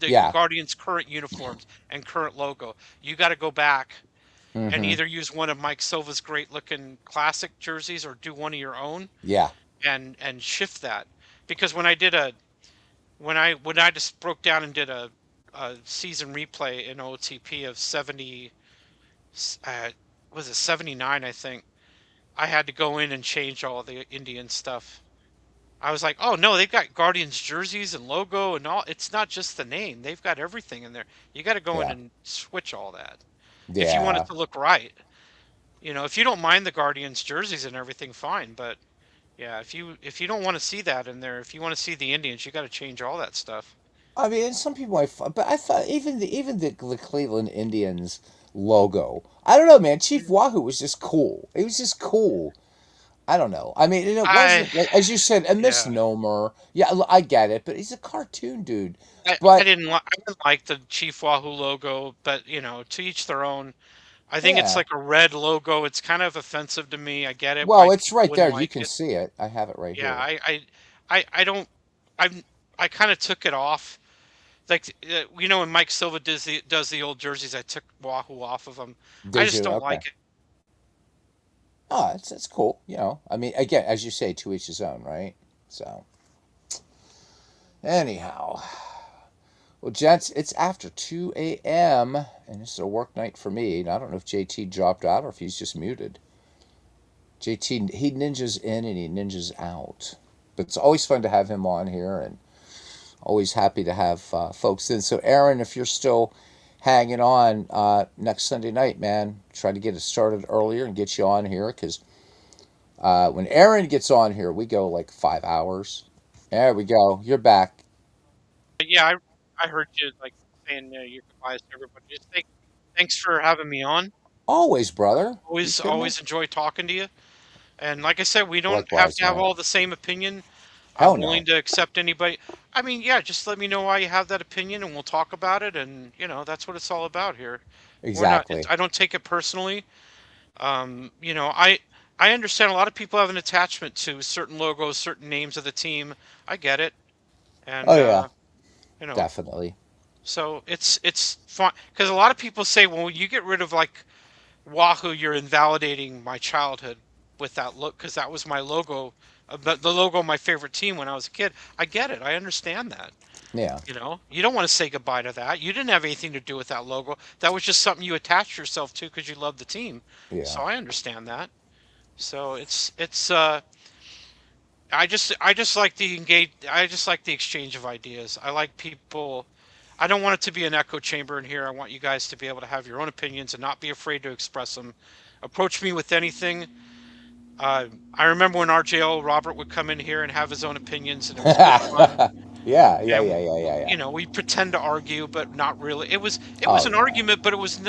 Yeah. Guardians' current uniforms and current logo. You got to go back and Mm-hmm. either use one of Mike Silva's great looking classic jerseys or do one of your own Yeah. and shift that. Because when I just broke down and did a season replay in OTP of 70 uh, was it 79 I think, I had to go in and change all the Indian stuff. I was like, "Oh no, they've got Guardians jerseys and logo and all. It's not just the name. They've got everything in there. You got to go in Yeah. and switch all that if you want it Yeah. to look right. You know, if you don't mind the Guardians jerseys and everything, fine. But yeah, if you don't want to see that in there, if you want to see the Indians, you got to change all that stuff. I mean, and some people but I thought even the Cleveland Indians logo. I don't know, man. Chief Mm. Wahoo was just cool. It was just cool. I don't know. I mean, and it I wasn't like as you said a yeah, misnomer. Yeah, I get it, but he's a cartoon dude. I But I didn't like the Chief Wahoo logo, but you know, to each their own. I think it's yeah, like a red logo. It's kind of offensive to me. I get it why well, it's people right wouldn't there. You like can it. see it. I have it right Yeah, here. I don't. I've I kind of took it off. Like you know, when Mike Silva does the old jerseys, I took Wahoo off of them. I Did just you? don't Okay. like it. Oh, it's cool. You know, I mean, again, as you say, to each his own, right? So, anyhow, well, gents, it's after 2 a.m. and it's a work night for me. And I don't know if JT dropped out or if he's just muted. JT, he ninjas in and he ninjas out. But it's always fun to have him on here and always happy to have folks in. So, Aaron, if you're still hanging on next Sunday night, man, try to get it started earlier and get you on here because when Aaron gets on here, we go like 5 hours. There we go. You're back. But yeah, I heard you like saying your goodbyes to everybody. Just thanks for having me on. Always, brother. You Always, kidding me? always enjoy talking to you. And like I said, we don't have Likewise, to have man. all the same opinion. I'm Hell willing no. to accept anybody. I mean, yeah, just let me know why you have that opinion, and we'll talk about it. And that's what it's all about here. We're not. Exactly. I don't take it personally. I understand a lot of people have an attachment to certain logos, certain names of the team. I get it, Oh and yeah, you know, definitely. so it's fun because a lot of people say, well, you get rid of like Wahoo, you're invalidating my childhood with that look because that was my logo, the logo of my favorite team when I was a kid. I get it. I understand that. Yeah, You don't want to say goodbye to that. You didn't have anything to do with that logo. That was just something you attached yourself to because you love the team. yeah. So I understand that. So it's I just like the engage I just like the exchange of ideas. I like people. I don't want it to be an echo chamber in here. I want you guys to be able to have your own opinions and not be afraid to express them. Approach me with anything. I remember when RJL Robert would come in here and have his own opinions, and it was good fun. Yeah, yeah, yeah, And yeah, yeah, yeah. we pretend to argue, but not really. It was Oh an yeah, argument, but it was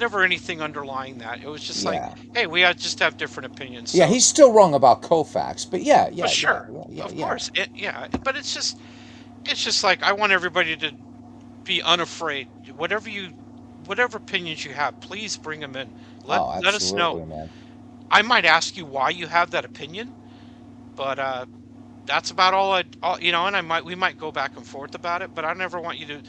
never anything underlying that. It was just like, yeah, hey, we had just have different opinions. yeah. So, He's still wrong about Koufax, but yeah, but yeah, yeah, sure, yeah, yeah, of yeah. course, yeah. But it's just like I want everybody to be unafraid. Whatever opinions you have, please bring them in. Let Oh, let us know. absolutely, man. I might ask you why you have that opinion, but that's about all, and we might go back and forth about it, but I never want you to.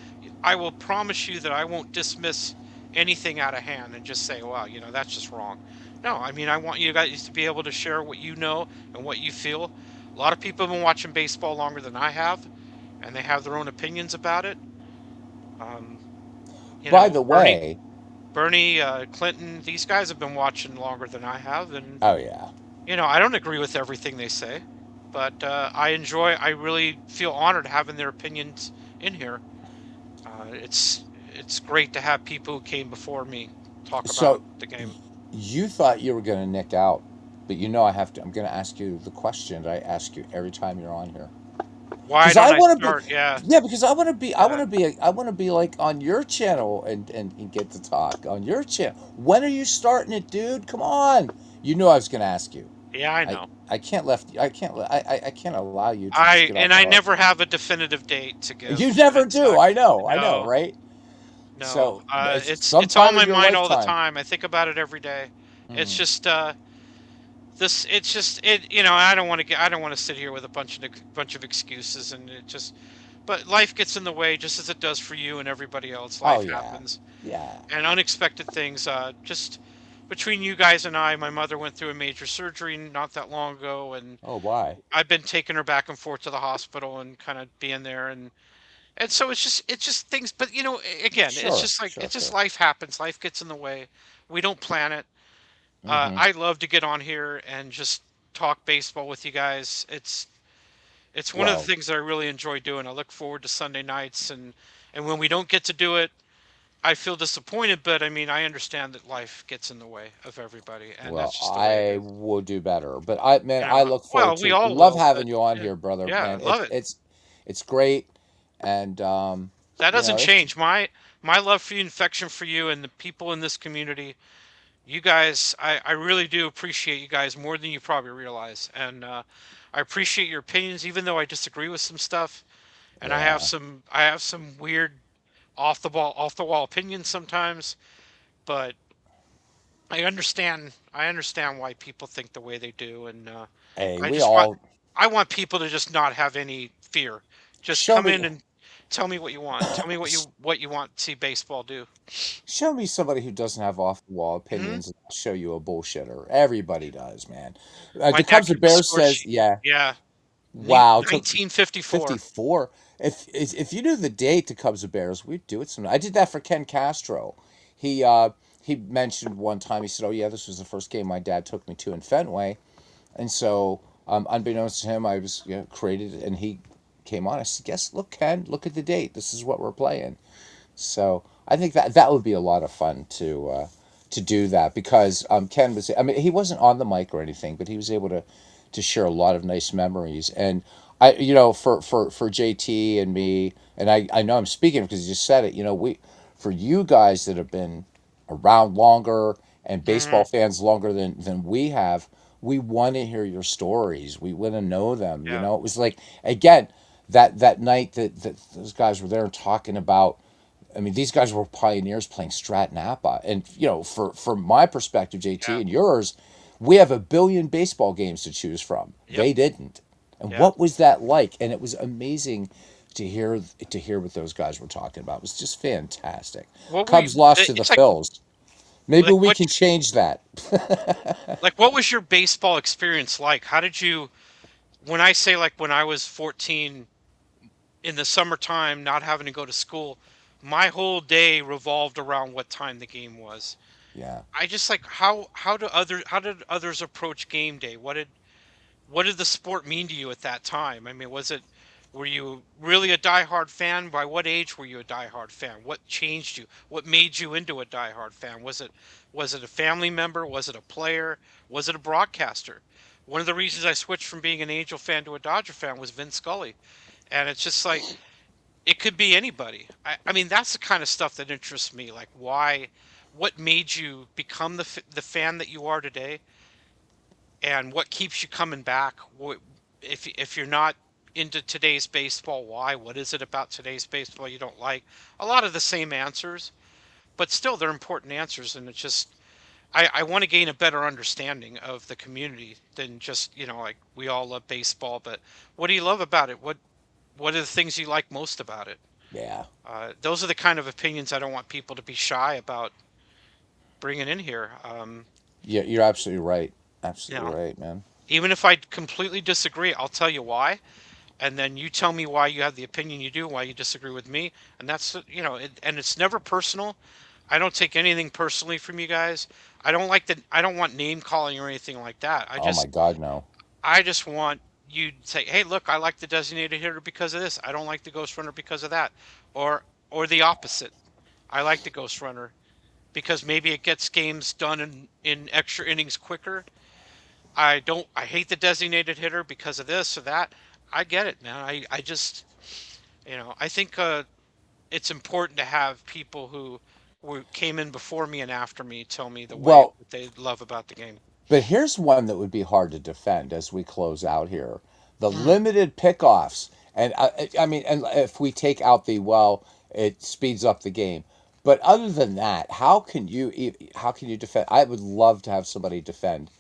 I will promise you that I won't dismiss anything out of hand and just say, well, that's just wrong. No, I mean, I want you guys to be able to share what you know and what you feel. A lot of people have been watching baseball longer than I have, and they have their own opinions about it. Um, By the Bernie, way, Clinton, these guys have been watching longer than I have, and oh yeah. I don't agree with everything they say, but I really feel honored having their opinions in here. It's great to have people who came before me talk about So the game. you thought you were gonna nick out, but you know I have to. I'm gonna ask you the question that I ask you every time you're on here. Why Because don't I I want to be, start? Yeah, yeah. Because I want to be, I want uh, to be, I want to be like on your channel and get to talk on your channel. When are you starting it, dude? Come on. You knew I was gonna ask you. yeah, I I know. I can't left. I can't. I can't allow you to just get off the I hook. never have a definitive date to You give, and never it's do. I know. I know. no, Right. no. So it's It's on sometime in my your mind all the lifetime. time. I think about it every day. It's Mm, just it's just it I don't want to sit here with a bunch of excuses, and it just but life gets in the way just as it does for you and everybody else. oh Life yeah. happens, Yeah. and unexpected things. Just between you guys and I, my mother went through a major surgery not that long ago, and Oh why? I've been taking her back and forth to the hospital and kind of being there, and so it's just things. But again, it's Sure. just like Sure. it's just Sure. life happens. Life gets in the way. We don't plan it. Mm-hmm. I love to get on here and just talk baseball with you guys. It's one of the Well, things that I really enjoy doing. I look forward to Sunday nights, and when we don't get to do it, I feel disappointed. But I mean, I understand that life gets in the way of everybody, and well, that's just the way it I is. will do better. But I, man, I look forward Well, we to all love will, but having you on yeah, here, brother. yeah, Man, love it. it's great, and That doesn't it's change my love for you, affection for you, and the people in this community. You guys, I really do appreciate you guys more than you probably realize, and I appreciate your opinions, even though I disagree with some stuff, and yeah. I have some weird off the wall opinions sometimes, but I understand why people think the way they do, and Hey, I we just want all I want people to just not have any fear. Just show come me in and tell me what you want. Tell me what you want to see baseball do. show me somebody who doesn't have off the wall Hmm. opinions, and I'll show you a bullshitter. Everybody does, man. My The dad Cubs and kept a Bears score says, sheet. yeah. Yeah, Wow, it took 1954. 54. If you knew the date the Cubs and Bears, we'd do it some. I did that for Ken Castro. He uh he mentioned one time, he said, "Oh yeah, this was the first game my dad took me to in Fenway." And so, unbeknownst to him, I was, created, and he came on. I said, "Yes, look, Ken, look at the date. This is what we're playing." So I think that would be a lot of fun to do that, because Ken was. I mean, he wasn't on the mic or anything, but he was able to share a lot of nice memories. And I, for JT and me, and I know I'm speaking because you just said it. We, for you guys that have been around longer, and Mm, baseball fans longer than we have, we want to hear your stories. We want to know them. You yeah, know, it was like, again, that night that those guys were there and talking about. I mean, these guys were pioneers playing Strat Napa, and you know, from my perspective, JT, yeah, and yours, we have a billion baseball games to choose from. yep, They didn't, and yeah. what was that like? And it was amazing to hear what those guys were talking about. It was just fantastic. What were Cubs you? lost to the It's like Phils. Maybe like we what can change that. like what was your baseball experience like? How did you? When I say like when I was 14 in the summertime, not having to go to school, my whole day revolved around what time the game was. Yeah, I just like how did others approach game day? What did the sport mean to you at that time? I mean, were you really a diehard fan? By what age were you a diehard fan? What changed you? What made you into a diehard fan? Was it a family member? Was it a player? Was it a broadcaster? One of the reasons I switched from being an Angel fan to a Dodger fan was Vince Scully. And it's just like it could be anybody. I mean, that's the kind of stuff that interests me. Like what made you become the fan that you are today? And what keeps you coming back? If you're not into today's baseball, why? What is it about today's baseball you don't like? A lot of the same answers, but still they're important answers, and it's just I want to gain a better understanding of the community than just, like we all love baseball, but what do you love about it? What are the things you like most about it? yeah, Those are the kind of opinions I don't want people to be shy about bringing in here. yeah. You're absolutely right. You Absolutely know, right, man. even if I completely disagree, I'll tell you why, and then you tell me why you have the opinion you do, why you disagree with me, and and it's never personal. I don't take anything personally from you guys. I don't want name calling or anything like that. Oh my God, no. I just want you to say, "Hey, look, I like the designated hitter because of this. I don't like the ghost runner because of that," or the opposite. I like the ghost runner because maybe it gets games done in extra innings quicker. I hate the designated hitter because of this or that. I get it, man. I just, I think it's important to have people who came in before me and after me tell me the way Well, what they love about the game. but here's one that would be hard to defend as we close out here: the Mm. limited pickoffs. And I mean, and if we take out the, well, it speeds up the game. But other than that, how can you defend? I would love to have somebody defend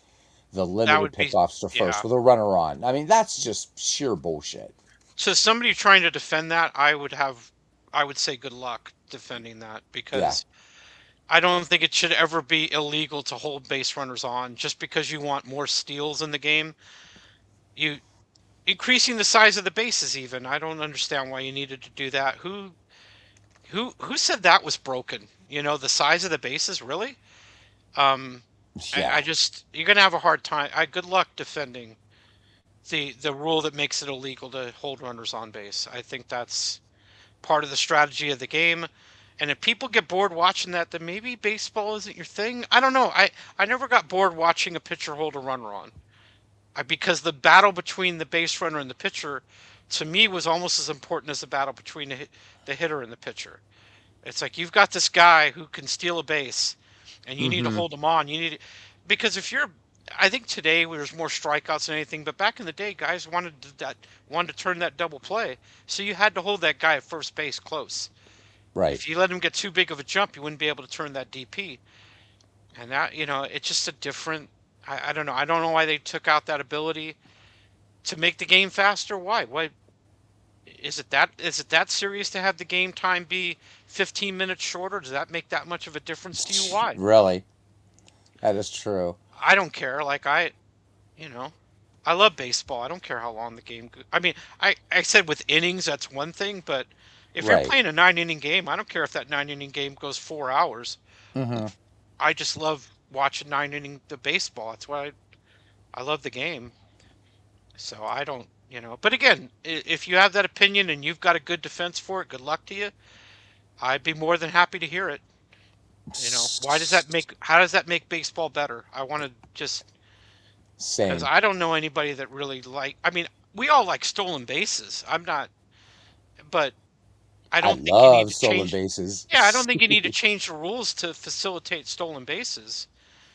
the That limited would be, pickoffs to first yeah. with a runner on. I mean, that's just sheer bullshit. So somebody trying to defend that, I would say good luck defending that Yeah. because I don't think it should ever be illegal to hold base runners on just because you want more steals in the game. You increasing the size of the bases even. I don't understand why you needed to do that. Who said that was broken? The size of the bases, really? Um I Yeah. just you're gonna have a hard time. Good luck defending the rule that makes it illegal to hold runners on base. I think that's part of the strategy of the game. And if people get bored watching that, then maybe baseball isn't your thing. I don't know. I never got bored watching a pitcher hold a runner on. Because the battle between the base runner and the pitcher, to me, was almost as important as the battle between the hitter and the pitcher. It's like you've got this guy who can steal a base, and you need to Mm-hmm. hold him on. Because if you're, I think today there's more strikeouts than anything, but back in the day, guys wanted to turn that double play, so you had to hold that guy at first base close. Right. If you let him get too big of a jump, you wouldn't be able to turn that DP. And that, it's just a different. I don't know. I don't know why they took out that ability to make the game faster. Why? Why is it that serious to have the game time be 15 minutes shorter? Does that make that much of a difference to you? Why? Really, that is true. I don't care. Like you know, I love baseball. I don't care how long the game. I mean, I said with innings that's one thing, but if you're Right. playing a 9 inning game, I don't care if that 9 inning game goes 4 hours. Mm-hmm. I just love watching 9 inning the baseball. That's why I love the game. So I don't, But again, if you have that opinion and you've got a good defense for it, good luck to you. I'd be more than happy to hear it. Why does that make? How does that make baseball better? I want to just because Same. I don't know anybody that really like. I mean, we all like stolen bases. I'm not, but I I don't think you need love to stolen change. bases. Yeah, I don't think you need to change the rules to facilitate stolen bases.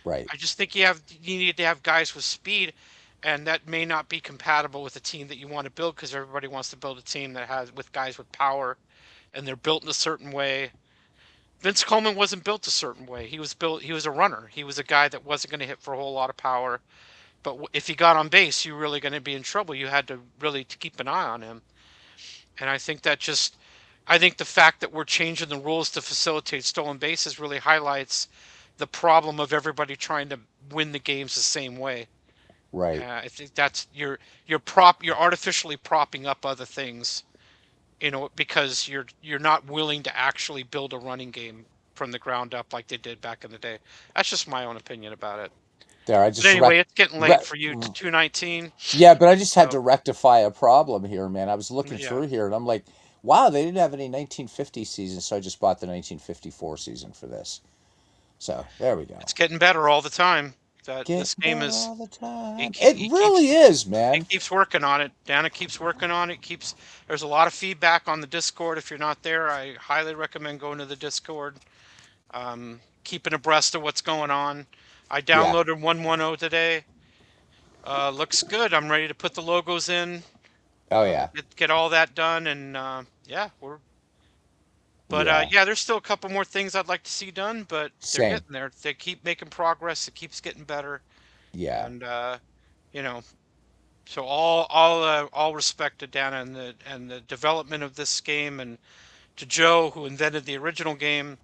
Right. I just think you need to have guys with speed, and that may not be compatible with the team that you want to build because everybody wants to build a team that has with guys with power, and they're built in a certain way. Vince Coleman wasn't built a certain way. He was built. He was a runner. He was a guy that wasn't going to hit for a whole lot of power. But if he got on base, you're really going to be in trouble. You had to really keep an eye on him. And I think the fact that we're changing the rules to facilitate stolen bases really highlights the problem of everybody trying to win the games the same way. Right. I think that's you're artificially propping up other things, because you're not willing to actually build a running game from the ground up like they did back in the day. That's just my own opinion about it. There, I But just anyway, it's getting late re- for you. It's 2:19. yeah, but I just had So to rectify a problem here, man. I was looking yeah, through here and I'm like, wow, they didn't have any 1950 season, so I just bought the 1954 season for this. So there we go. it's getting better all the time. That Getting this game better is all the he time. keep, It he keeps really is, it man. keeps working on it. Dana keeps working on it. Keeps There's a lot of feedback on the Discord. If you're not there, I highly recommend going to the Discord. Keeping abreast of what's going on. I Yeah. downloaded 110 today. Looks good. I'm ready to put the logos in. Oh yeah. Get all that done, and yeah, Yeah. yeah, there's still a couple more things I'd like to see done, but they're Same. getting there. They keep making progress. It keeps getting better, Yeah. and you know, so all respect to Dana and the development of this game, and to Joe who invented the original game.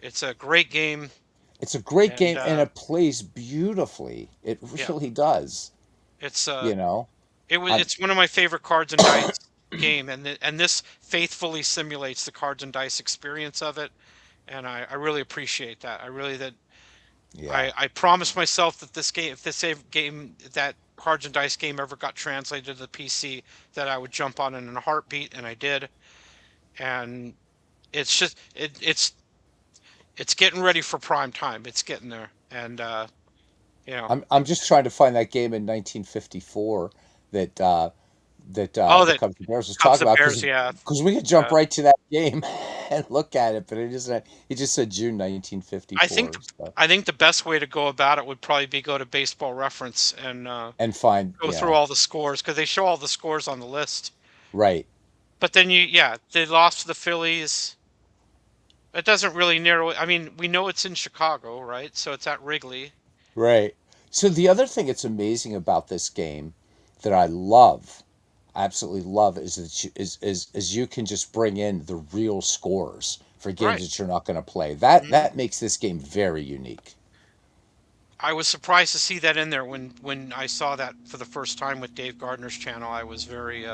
It's a great game, It's a great and game and it plays beautifully. It yeah, really does. it's You know. I'm it's one of my favorite cards and dice game, and this faithfully simulates the cards and dice experience of it, and I really appreciate that. I really that yeah. I promised myself that if this game, if that cards and dice game ever got translated to the PC, that I would jump on it in a heartbeat, and I did. And it's just it's getting ready for prime time. It's getting there, and you know, I'm just trying to find that game in 1954 that oh, the that Cubs and Bears was Cubs talking and about Bears, yeah, because we could jump uh, right to that game and look at it, but it just said June I think 1954 so, I think the best way to go about it would probably be go to Baseball Reference and and find go through yeah all the scores because they show all the scores on the list. right But then yeah, they lost to the Phillies. It doesn't really narrow it. I mean, we know it's in Chicago, right? So it's at Wrigley. right. So the other thing that's amazing about this game that I love, absolutely love, is that is you can just bring in the real scores for games Right. that you're not going to play. That hmm makes this game very unique. I was surprised to see that in there when I saw that for the first time with Dave Gardner's channel. I was very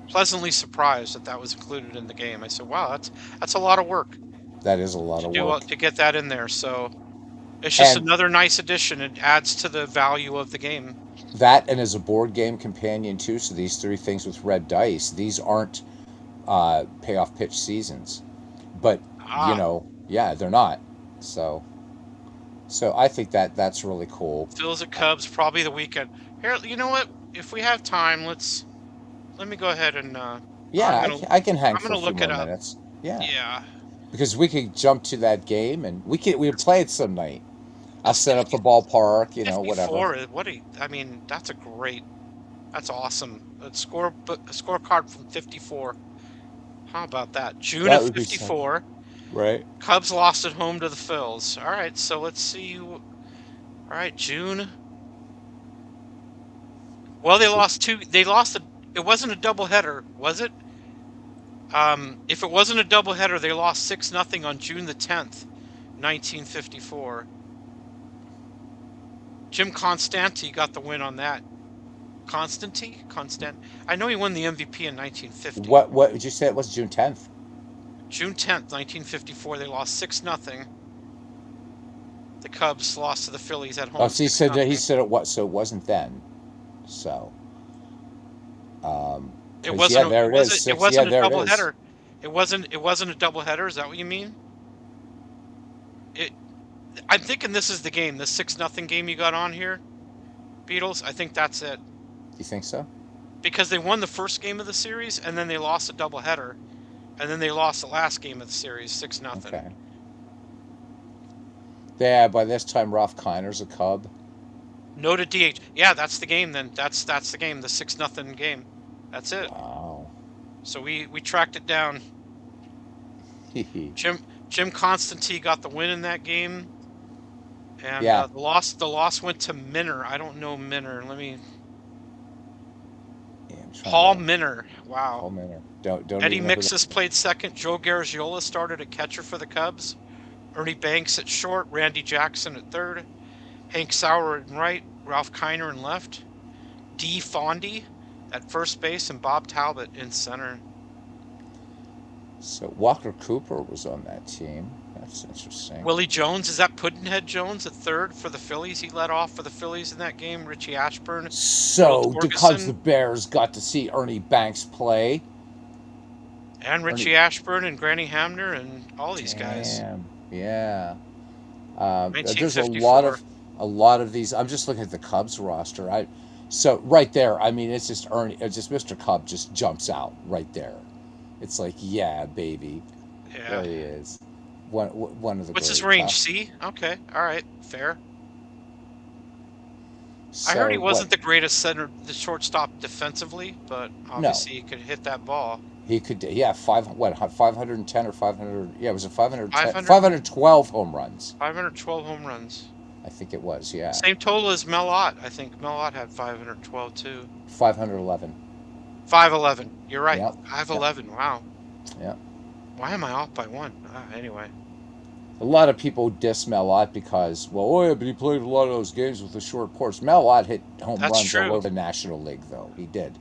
pleasantly surprised that that was included in the game. I said, "Wow, that's a lot of work That is a lot to of do work. to get that in there." So it's just And another nice addition. It adds to the value of the game. that and as a board game companion too, so these three things with red dice, these aren't payoff pitch seasons. But Ah, yeah, they're not. So I think that that's really cool. Phil's at Cubs, probably the weekend. Here, you know what? If we have time, let me go ahead and Yeah, I can hang I'm for a gonna few look it more up. minutes. Yeah, Yeah, because we could jump to that game and we would this play it some night. I'll this set up 50, the ballpark, whatever. 54 is that's a great. That's awesome. A scorecard from 54. How about that? June That of would be so 54. right. Cubs lost at home to the Phils. All right, so let's see. All right, June. Well, they Ju- lost two. It wasn't a doubleheader, was it? If it wasn't a doubleheader, they lost 6-0 on June the 10th, 1954. Jim Constanti got the win on that. Constant. I know he won the MVP in 1950. What did you say? It was June 10th. June 10th, 1954. They lost 6-0. The Cubs lost to the Phillies at Oh, home so 6 he nothing. said it was so it wasn't then. So It because yeah, wasn't a, there it is. it Six. Yeah, wasn't a there it is. doubleheader. It wasn't a doubleheader. Is that what you mean? It I'm thinking this is the game, the 6-0 game you got on here, Beatles. I think that's it. You think so? Because they won the first game of the series and then they lost a doubleheader. And then they lost the last game of the series 6-0. Okay. Yeah, by this time Ralph Kiner's a Cub. No to DH. Yeah, that's the game then. That's the game, the 6-0 game. That's it. Wow. So we tracked it down. Jim Constantine got the win in that game, and Yeah. the loss went to Minner. I don't know Minner. Yeah, I'm trying Paul to. Minner. Wow. Paul Manor. Don't Eddie even know who that. Mixis played second. Joe Garagiola started at catcher for the Cubs. Ernie Banks at short. Randy Jackson at third. Hank Sauer in right. Ralph Kiner in left. D. Fondy at first base, and Bob Talbot in center. So Walker Cooper was on that team. That's interesting. Willie Jones, is that Puddinhead Jones at third for the Phillies? He led off for the Phillies in that game. Richie Ashburn, Bill So the Cubs, the Torgeson, Bears got to see Ernie Banks play. and Ernie, Richie Ashburn and Granny Hamner and all these guys. damn, yeah. There's $1954. a lot of these. I'm just looking at the Cubs roster. So right there, I mean, it's just Ernie. It's just Mr. Cub just jumps out right there. It's like, yeah, baby, there Yeah. he is. One of the What's his greats. Huh? range? C? Okay. All right. Fair. I heard So he what? wasn't the greatest center, the shortstop defensively, but No, obviously he could hit that ball. he could. Yeah, 510 or 500? Yeah, it was a 510, 500, 512 home runs. 512 home runs. I think it was. Yeah, Same total as Mel Ott. I think Mel Ott had 512 too. 511. 511. You're right. Yep, yep, 511. Wow. yep. Why am I off by one? Anyway. A lot of people diss Melott because, well, oh yeah, but he played a lot of those games with a short course. Melott hit home That's runs all true. over the National League, though. He did.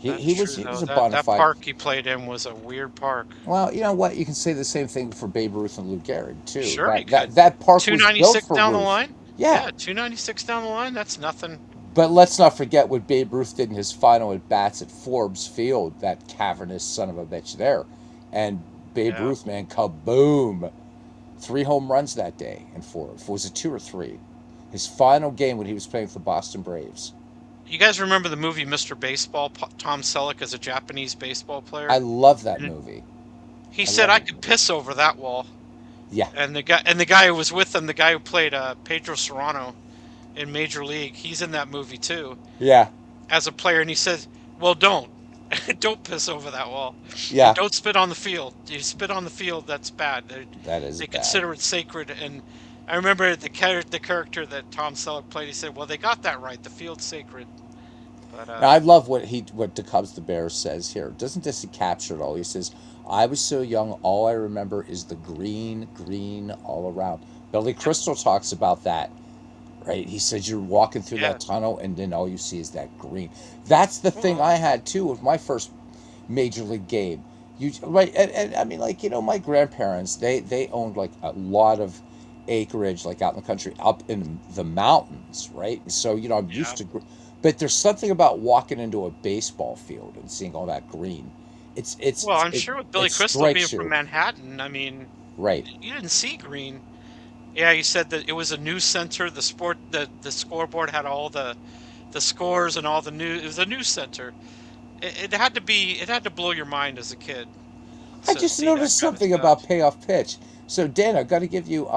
That's true, He though. was a That bona that fide. park he played in was a weird park. Well, you know what? You can say the same thing for Babe Ruth and Lou Gehrig too. Sure, he could. That park was built 296 for down the Ruth. line? Yeah, Yeah, 296 down the line. That's nothing. but let's not forget what Babe Ruth did in his final at bats at Forbes Field. That cavernous son of a bitch there, and Babe Yeah. Ruth, man, kaboom! 3 home runs that day in Forbes. Was it 2 or 3? His final game when he was playing for the Boston Braves. You guys remember the movie Mr. Baseball? Tom Selleck as a Japanese baseball I player? love that And movie. he I said love I that could movie. piss over that wall. Yeah, And the guy who was with him, the guy who played Pedro Serrano in Major League, he's in that movie too yeah, as a player, and he says, "Well, don't, don't piss over that wall, and yeah. don't spit on the field. You spit on the field, that's bad. They, That is they bad. consider it sacred." And I remember the character that Tom Selleck played. He said, "Well, they got that right. The field's sacred." But Now, I love what the Cubs the Bears says here. Doesn't this capture it all? He says, "I was so young. All I remember is the green, green all around." Billy yep, Crystal talks about that, right? He says you're walking through yeah, that tunnel, and then all you see is that green. That's the thing well, I had too with my first major league game. You right, and I mean, like, my grandparents, they owned like a lot of acreage, like out in the country, up in the mountains, right? So I'm yeah. used to, but there's something about walking into a baseball field and seeing all that green. Well, I'm It sure with it Billy Crystal being strikes from you, Manhattan, I mean, right? you didn't see green. Yeah, you said that it was a news center. The scoreboard had all the scores and all the news. It was a news center. It had to be. It had to blow your mind as a kid I to just see that noticed kind of something stuff. about payoff pitch. So Dan, I've got to give you.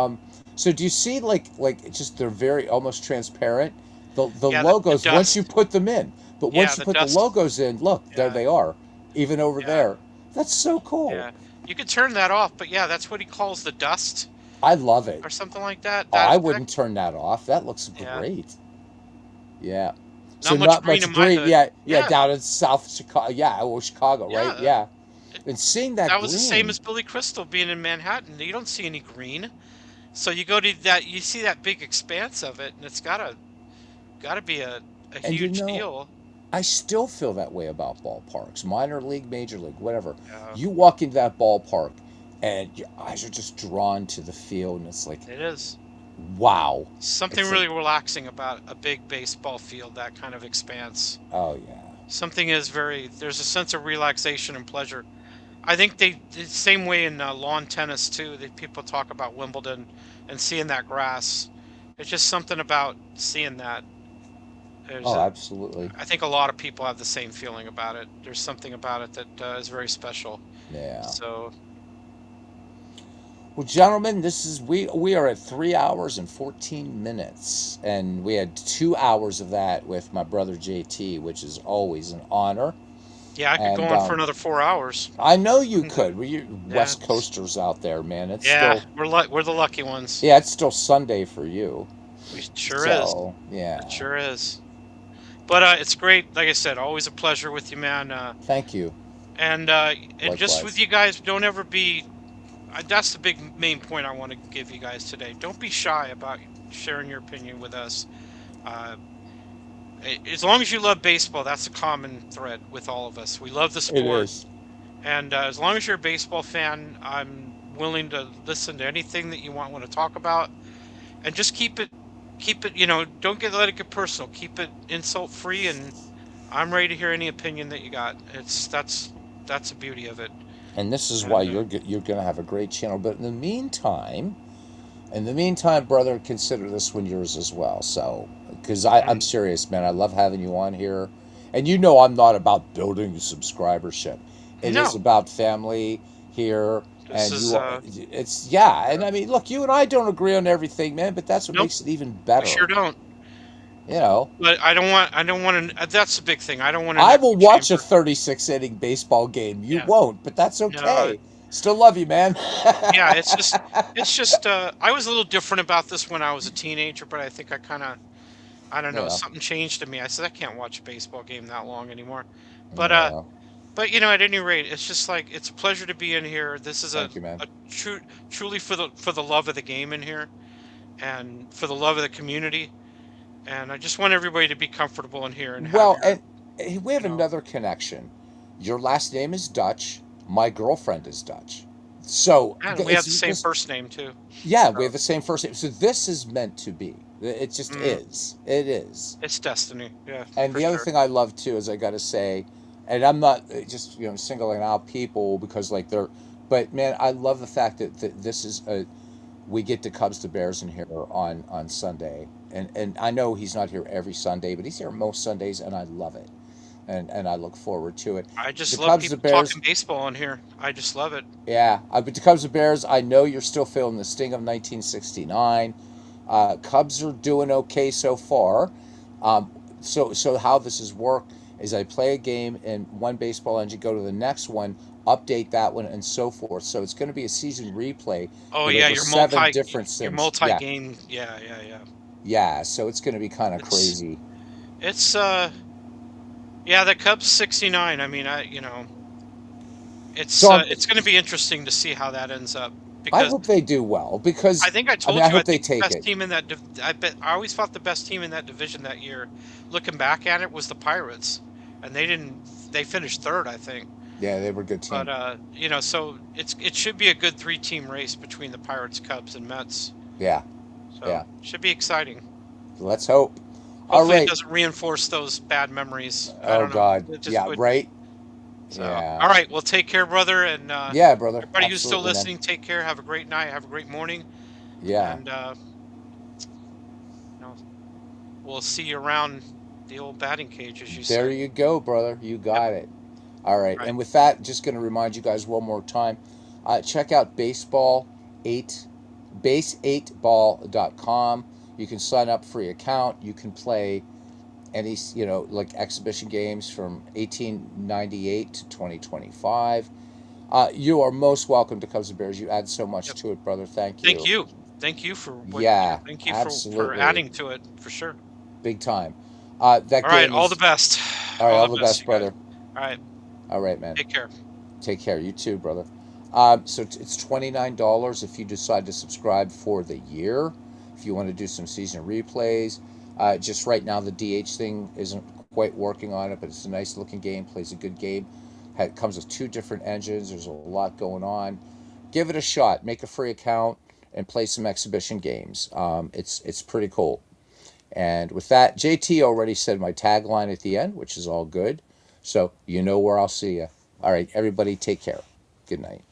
So do you see like just they're very almost transparent. The Yeah, the logos once you dust. put them in, but Yeah, once you the put the dust. logos in, look, there Yeah, they are, even over yeah, there. That's so cool. yeah. You could turn that off, but yeah, that's what he calls the dust I love it. or something like that. I That wouldn't turn that off. That looks yeah. great. Yeah. So Not much not green much in my green. hood. Yeah, yeah, Yeah, down in South Chicago. Yeah, well, Chicago, right? yeah. Yeah. And seeing that That was the same green, as Billy Crystal being in Manhattan. You don't see any green. So you go to that, you see that big expanse of it, and it's gotta be a and huge deal. I still feel that way about ballparks, minor league, major league, whatever. Yeah, You walk into that ballpark, and your eyes are just drawn to the field, and it's like, it is. wow. Something It's like, really relaxing about a big baseball field, that kind of expanse. oh yeah, Something is there's a sense of relaxation and pleasure. I think the same way in lawn tennis too, that people talk about Wimbledon and seeing that grass. It's just something about seeing that. There's oh a, absolutely, I think a lot of people have the same feeling about it. There's something about it that is very special. yeah. So Well, gentlemen, this is we are at 3 hours and 14 minutes, and we had 2 hours of that with my brother JT, which is always an honor. Yeah, I could go And on for another 4 hours. I know you could. We you Yeah, West Coasters out there, man. It's yeah, still we're the lucky ones. yeah, it's still Sunday for you. We sure is. So It yeah, sure is. But it's great. Like I said, always a pleasure with you, man. thank you. And uh, and just with Likewise, you guys, don't ever be. That's the big main point I want to give you guys today. Don't be shy about sharing your opinion with us. Uh, as long as you love baseball, that's a common thread with all of us. We love the it sport, is. and as long as you're a baseball fan, I'm willing to listen to anything that you want to talk about, and just keep it. Don't let it get personal. Keep it insult free, and I'm ready to hear any opinion that you got. That's the beauty of it. And this is why And you're gonna have a great channel. But in the meantime, brother, consider this one yours as well. So, because I'm mm, serious, man. I love having you on here. And you know I'm not about building subscribership. It is no, about family here. this And is you are, it's, yeah. And yeah. I mean, look, you and I don't agree on everything, man, but that's what Nope, makes it even we better. sure don't. You know, But I don't want to. That's the big thing. I don't want an I will echo watch a chamber. 36 inning baseball game. You Yeah, won't, but that's no, okay. Still love you, man. yeah. It's just. I was a little different about this when I was a teenager, but I think I don't know, Yeah, something changed to me. I said I can't watch a baseball game that long anymore. But yeah. at any rate, it's just like it's a pleasure to be in here. This is Thank you, man. a truly for the love of the game in here and for the love of the community. And I just want everybody to be comfortable in here and have Well, your, and we have you know, another connection. Your last name is Dutch. My girlfriend is Dutch. So and we have it's the same this. first name too. Yeah, we So have the same first name. So this is meant to be. It just mm, is. It is. it's destiny. Yeah, And for the other sure. thing I love too is I got to say, and I'm not just singling out people because like they're, but man, I love the fact that this is a we get to Cubs to Bears in here on Sunday, and I know he's not here every Sunday, but he's here most Sundays, and I love it, and I look forward to it. I The just love Cubs to people Bears, talking baseball in here. I just love it. yeah, but the Cubs to Bears, I know you're still feeling the sting of 1969. Cubs are doing okay so far. Um, so how this is work is I play a game in one baseball engine, go to the next one, update that one, and so forth. So it's going to be a season replay, Oh but yeah, over seven different you're sims. multi Yeah, game. Yeah, yeah, yeah. yeah. So it's going to be kind of It's crazy. it's yeah, the Cubs 69. I mean, So it's going to be interesting to see how that ends up I because hope they do well I because think I I mean told I you I hope they think the take best it. team in that I bet I always thought the best team in that division that year, looking back at it, was the Pirates, and they finished third, I think. Yeah, they were a good But team. so it should be a good three-team race between the Pirates, Cubs, and Mets. Yeah, So yeah. should be exciting. Let's hope. All Hopefully, it right. doesn't reinforce those bad memories. I Oh don't know. God. It just Yeah. would. Right. So, Yeah. all right. Well, take care, brother, and Yeah, brother. everybody who's still Absolutely, man. listening, take care. Have a great night. Have a great morning, Yeah. and you know, we'll see you around the old batting cage, as you There say. you go, brother. You Yep. got it. All right. All right. And with that, just going to remind you guys one more time. Check out baseball 8 base8ball.com. You can sign up free account. You can play any like exhibition games from 1898 to 2025. You are most welcome to Cubs and Bears. You add so much Yep. to it, brother. Thank Thank you. you. Thank you for what Yeah, Thank you for absolutely. adding to it for sure. Big time. That All right. game All the is best. all right. All All the the best, best, you guys. brother. All right. All right, man. Take care. Take care. You too, brother. So it's $29 if you decide to subscribe for the year. If you want to do some season replays, just right now the DH thing isn't quite working on it, but it's a nice looking game. Plays a good game. It comes with two different engines. There's a lot going on. Give it a shot. Make a free account and play some exhibition games. It's pretty cool. And with that, JT already said my tagline at the end, which is all good. So you know where I'll see you. All right, everybody, take care. Good night.